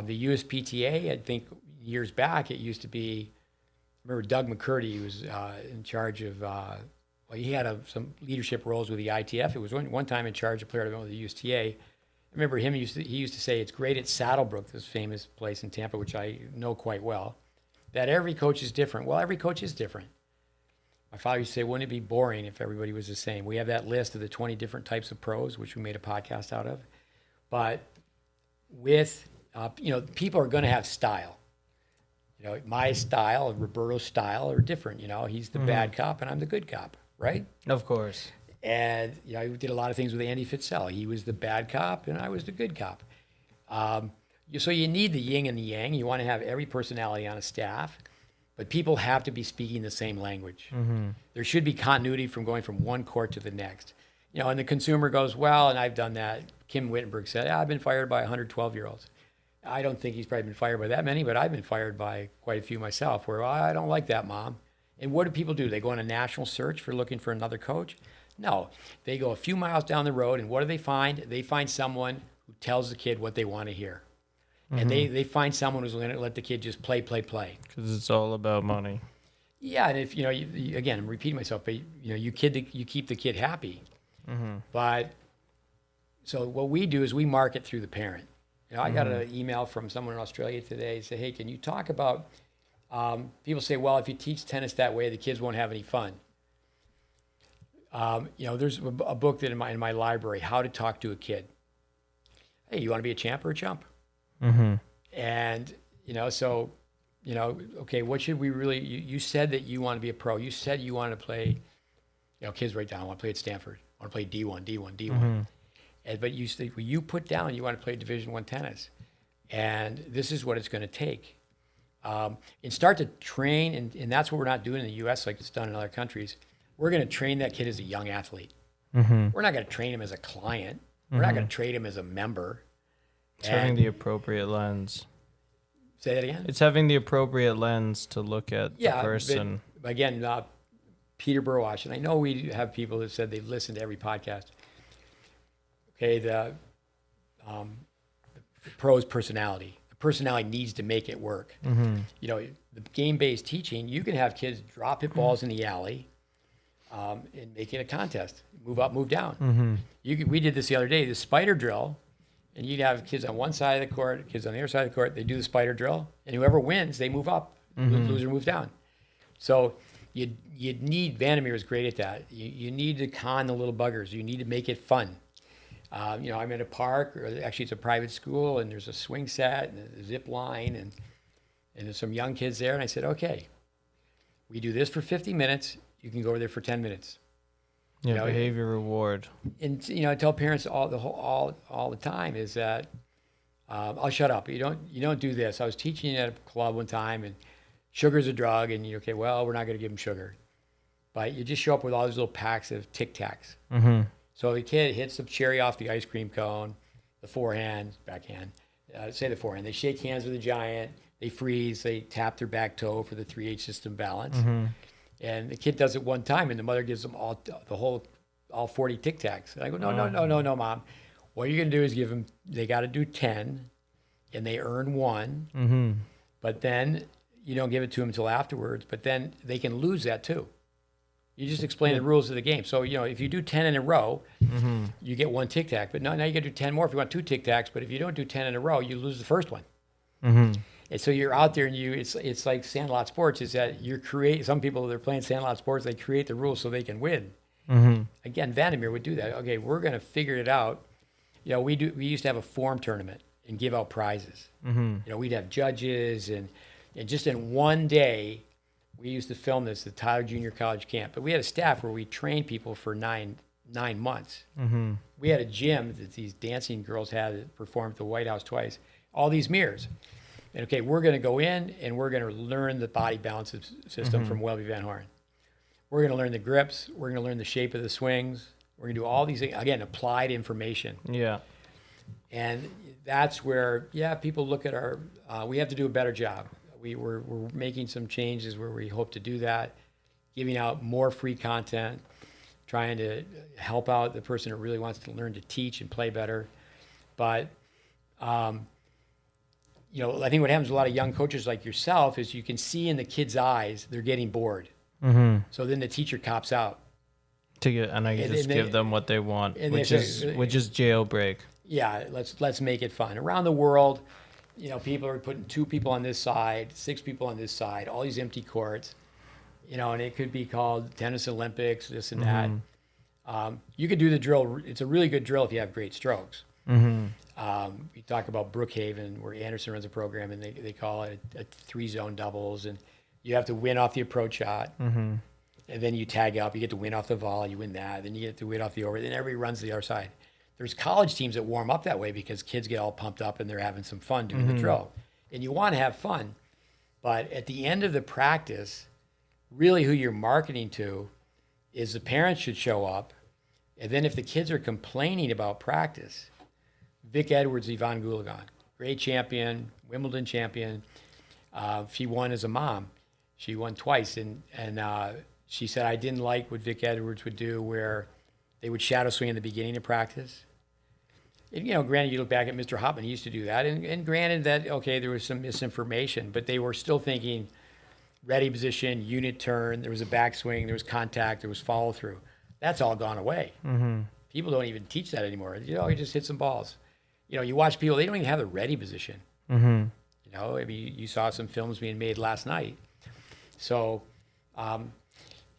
The USPTA, I think years back, it used to be, I remember Doug McCurdy was in charge of, he had some leadership roles with the ITF. It was one time in charge of player development with the USTA. I remember he used to say it's great at Saddlebrook, this famous place in Tampa, which I know quite well, that every coach is different. Well, every coach is different. My father used to say, wouldn't it be boring if everybody was the same? We have that list of the 20 different types of pros, which we made a podcast out of. But with, people are going to have style. My style and Roberto's style are different. He's the bad cop and I'm the good cop, right? Of course. And, I did a lot of things with Andy Fitzell. He was the bad cop and I was the good cop. So you need the yin and the yang. You want to have every personality on a staff. But people have to be speaking the same language. There should be continuity from going from one court to the next. And the consumer goes, well, and I've done that. Kim Wittenberg said, I've been fired by 112-year-olds. I don't think he's probably been fired by that many, but I've been fired by quite a few myself where, I don't like that, Mom. And what do people do? They go on a national search for looking for another coach? No. They go a few miles down the road, and what do they find? They find someone who tells the kid what they want to hear. And they find someone who's going to let the kid just play. Because it's all about money. Yeah, and if, again, I'm repeating myself, but, you keep the kid happy. But, so what we do is we market through the parent. I got an email from someone in Australia today, say, hey, can you talk about, people say, well, if you teach tennis that way, the kids won't have any fun. There's a book that in my library, How to Talk to a Kid. Hey, you want to be a champ or a chump? And, okay, what should we really, you said that you want to be a pro. You said you want to play, kids write down, I want to play at Stanford. I want to play D1. But you put down you want to play Division I tennis. And this is what it's going to take. and start to train, and that's what we're not doing in the U.S. like it's done in other countries. We're going to train that kid as a young athlete. We're not going to train him as a client. We're not going to train him as a member. It's having the appropriate lens. Say that again? It's having the appropriate lens to look at the person. But again, Peter Burwash, and I know we have people that said they've listened to every podcast. Okay, the pro's personality. The personality needs to make it work. You know, the game-based teaching, you can have kids drop hit balls in the alley and make it a contest. Move up, move down. We did this the other day, the spider drill, and you'd have kids on one side of the court, kids on the other side of the court. They do the spider drill, and whoever wins, they move up. Loser moves down. So you need, Vandermeer is great at that. You need to con the little buggers. You need to make it fun. You know, I'm in a park, or actually it's a private school, and there's a swing set and a zip line, and there's some young kids there. And I said, okay, we do this for 50 minutes. You can go over there for 10 minutes. Yeah, you know, behavior reward. And you know, I tell parents all the time is that I'll shut up. You don't do this. I was teaching at a club one time, and sugar's a drug, and okay, well, we're not going to give them sugar, but you just show up with all these little packs of Tic Tacs. So the kid hits the cherry off the ice cream cone, the backhand, say the forehand. They shake hands with the giant. They freeze. They tap their back toe for the 3H system balance. And the kid does it one time, and the mother gives them all 40 Tic Tacs. And I go, no, Mom. What you're going to do is give them, they got to do 10, and they earn 1. But then you don't give it to them until afterwards, but then they can lose that too. You just explain the rules of the game. So, you know, if you do 10 in a row, you get 1 Tic Tac. But now you got to do 10 more if you want 2 Tic Tacs. But if you don't do 10 in a row, you lose the first one. And so you're out there, and it's like Sandlot Sports. Is that some people, they're playing Sandlot Sports, they create the rules so they can win. Again, Vandermeer would do that. Okay, we're going to figure it out. You know, we used to have a form tournament and give out prizes. You know, we'd have judges, and just in one day, we used to film this at Tyler Junior College camp. But we had a staff where we trained people for nine months. We had a gym that these dancing girls had that performed at the White House twice. All these mirrors. And okay, we're going to go in and we're going to learn the body balance system from Welby Van Horn. We're going to learn the grips. We're going to learn the shape of the swings. We're going to do all these things, again, applied information. Yeah. And that's where, people look at we have to do a better job. We're making some changes where we hope to do that, giving out more free content, trying to help out the person who really wants to learn to teach and play better. But, you know, I think what happens with a lot of young coaches like yourself is you can see in the kids' eyes they're getting bored. So then the teacher cops out. And I just give them what they want, which is jailbreak. Yeah, let's make it fun. Around the world, you know, people are putting 2 people on this side, 6 people on this side, all these empty courts, you know, and it could be called Tennis Olympics, this and that. You could do the drill. It's a really good drill if you have great strokes. We talk about Brookhaven, where Anderson runs a program, and they call it a 3-zone doubles, and you have to win off the approach shot, and then you tag up. You get to win off the volley, you win that, then you get to win off the over, then everybody runs to the other side. There's college teams that warm up that way because kids get all pumped up and they're having some fun doing the drill. And you want to have fun, but at the end of the practice, really who you're marketing to is the parents should show up, and then if the kids are complaining about practice, Vic Edwards, Yvonne Goulagon, great champion, Wimbledon champion. She won as a mom. She won twice, and she said, I didn't like what Vic Edwards would do where they would shadow swing in the beginning of practice. And, you know, granted, you look back at Mr. Hopman, he used to do that, and granted that, okay, there was some misinformation, but they were still thinking ready position, unit turn, there was a backswing, there was contact, there was follow through. That's all gone away. People don't even teach that anymore. You know, you just hit some balls. You know, you watch people, they don't even have the ready position. You know, I mean, you saw some films being made last night. So,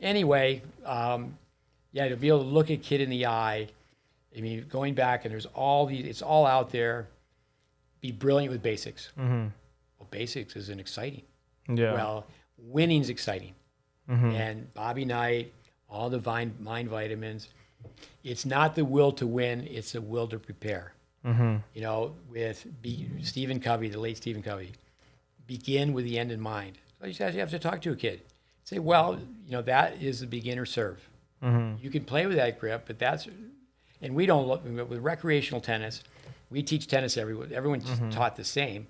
anyway, to be able to look a kid in the eye, I mean, going back, and there's it's all out there. Be brilliant with basics. Well, basics isn't exciting. Yeah. Well, winning's exciting. And Bobby Knight, all the mind vitamins. It's not the will to win, it's the will to prepare. You know, with Stephen Covey, the late Stephen Covey, begin with the end in mind. So you have to talk to a kid. Say, well, that is the beginner serve. You can play with that grip, but and we don't look, with recreational tennis, we teach tennis everyone's taught the same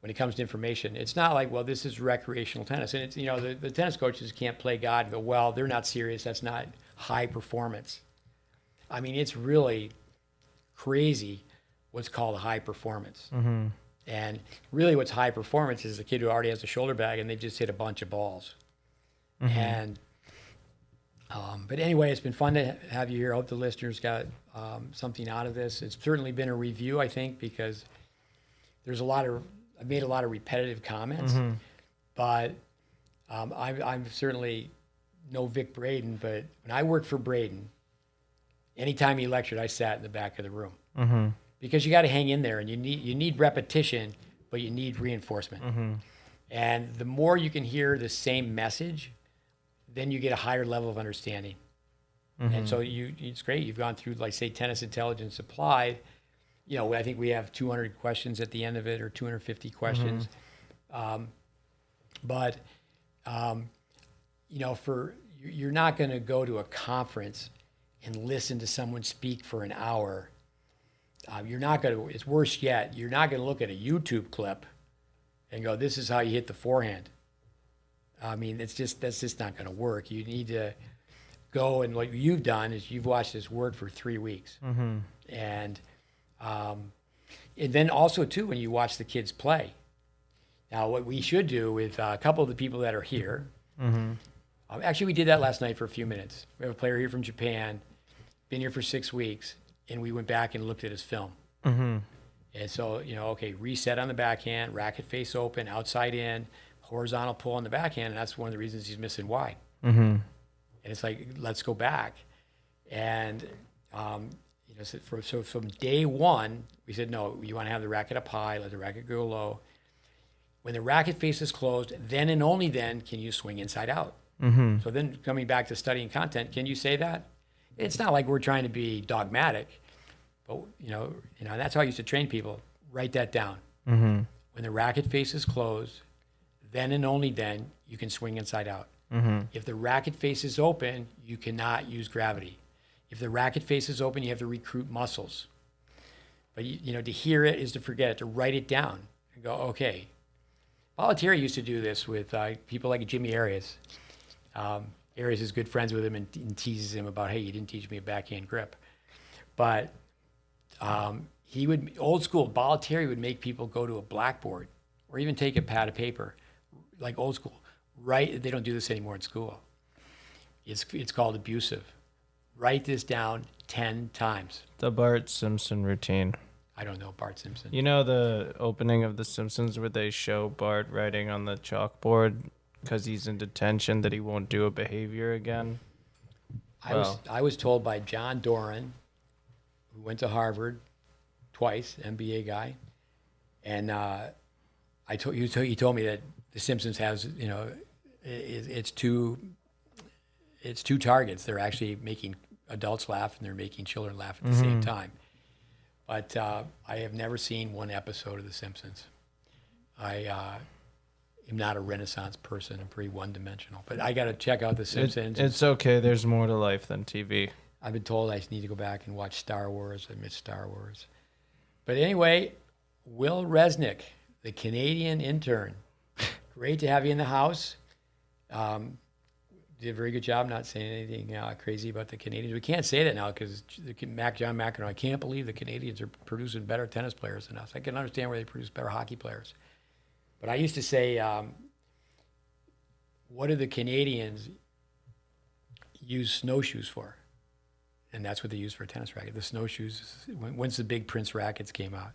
when it comes to information. It's not like, well, this is recreational tennis. And it's, the tennis coaches can't play God and go, well, they're not serious. That's not high performance. I mean, it's really crazy what's called high performance. And really what's high performance is a kid who already has a shoulder bag and they just hit a bunch of balls. And but anyway, it's been fun to have you here. I hope the listeners got something out of this. It's certainly been a review, I think, because I've made a lot of repetitive comments, but I'm certainly no Vic Braden, but when I worked for Braden, anytime he lectured, I sat in the back of the room because you got to hang in there, and you need repetition, but you need reinforcement. And the more you can hear the same message, then you get a higher level of understanding. And so it's great. You've gone through, like, say, Tennis Intelligence Applied. I think we have 200 questions at the end of it, or 250 questions. But you're not going to go to a conference and listen to someone speak for an hour. You're not going to, it's worse yet, you're not going to look at a YouTube clip and go, this is how you hit the forehand. I mean, that's just not going to work. You need to go, and what you've done is you've watched this work for 3 weeks. And then also, too, when you watch the kids play. Now, what we should do with a couple of the people that are here, actually, we did that last night for a few minutes. We have a player here from Japan, been here for 6 weeks, and we went back and looked at his film. And so, reset on the backhand, racket face open, outside in, horizontal pull on the backhand, and that's one of the reasons he's missing wide. And it's like, let's go back. And, so from day one, we said, no, you want to have the racket up high, let the racket go low. When the racket face is closed, then and only then can you swing inside out. So then coming back to studying content, can you say that? It's not like we're trying to be dogmatic, but, that's how I used to train people. Write that down. When the racket face is closed, then and only then you can swing inside out. If the racket face is open, you cannot use gravity. If the racket face is open, you have to recruit muscles. But, to hear it is to forget it, to write it down and go, okay. Balotelli used to do this with people like Jimmy Arias. Arias is good friends with him and teases him about, hey, you didn't teach me a backhand grip. But old school, Balotelli would make people go to a blackboard or even take a pad of paper, like old school. They don't do this anymore in school. It's called abusive. Write this down 10 times. The Bart Simpson routine. I don't know Bart Simpson. You know the opening of The Simpsons where they show Bart writing on the chalkboard because he's in detention that he won't do a behavior again? I was told by John Doran, who went to Harvard twice, MBA guy, and he told me that The Simpsons has, it's two targets. They're actually making adults laugh and they're making children laugh at the same time. But I have never seen one episode of The Simpsons. I am not a Renaissance person. I'm pretty one-dimensional. But I got to check out The Simpsons. It's okay. There's more to life than TV. I've been told I need to go back and watch Star Wars. I miss Star Wars. But anyway, Will Reznek, the Canadian intern. Great to have you in the house. Did a very good job not saying anything crazy about the Canadians. We can't say that now because John McEnroe, I can't believe the Canadians are producing better tennis players than us. I can understand where they produce better hockey players. But I used to say, what do the Canadians use snowshoes for? And that's what they use for a tennis racket. The snowshoes, once the big Prince rackets came out.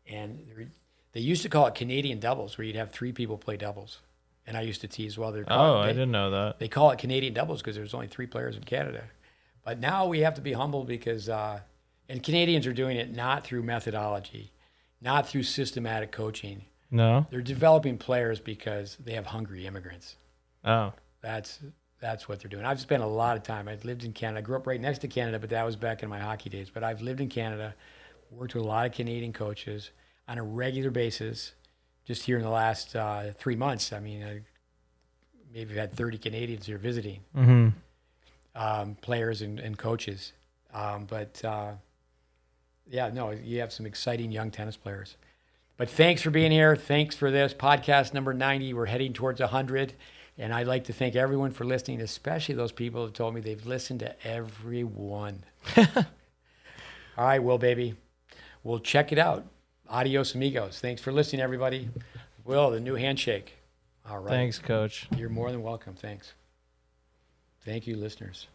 And they used to call it Canadian doubles, where you'd have 3 people play doubles. And I used to tease, I didn't know that. They call it Canadian doubles because there's only 3 players in Canada. But now we have to be humble because, and Canadians are doing it not through methodology, not through systematic coaching. No? They're developing players because they have hungry immigrants. Oh. That's what they're doing. I've spent a lot of time. I've lived in Canada. I grew up right next to Canada, but that was back in my hockey days. But I've lived in Canada, worked with a lot of Canadian coaches on a regular basis, just here in the last 3 months, I mean, maybe we've had 30 Canadians here visiting, players and coaches. Yeah, no, you have some exciting young tennis players. But thanks for being here. Thanks for this podcast number 90. We're heading towards 100. And I'd like to thank everyone for listening, especially those people who told me they've listened to every one. All right, Will, baby. We'll check it out. Adios, amigos. Thanks for listening, everybody. Will, the new handshake. All right. Thanks, Coach. You're more than welcome. Thanks. Thank you, listeners.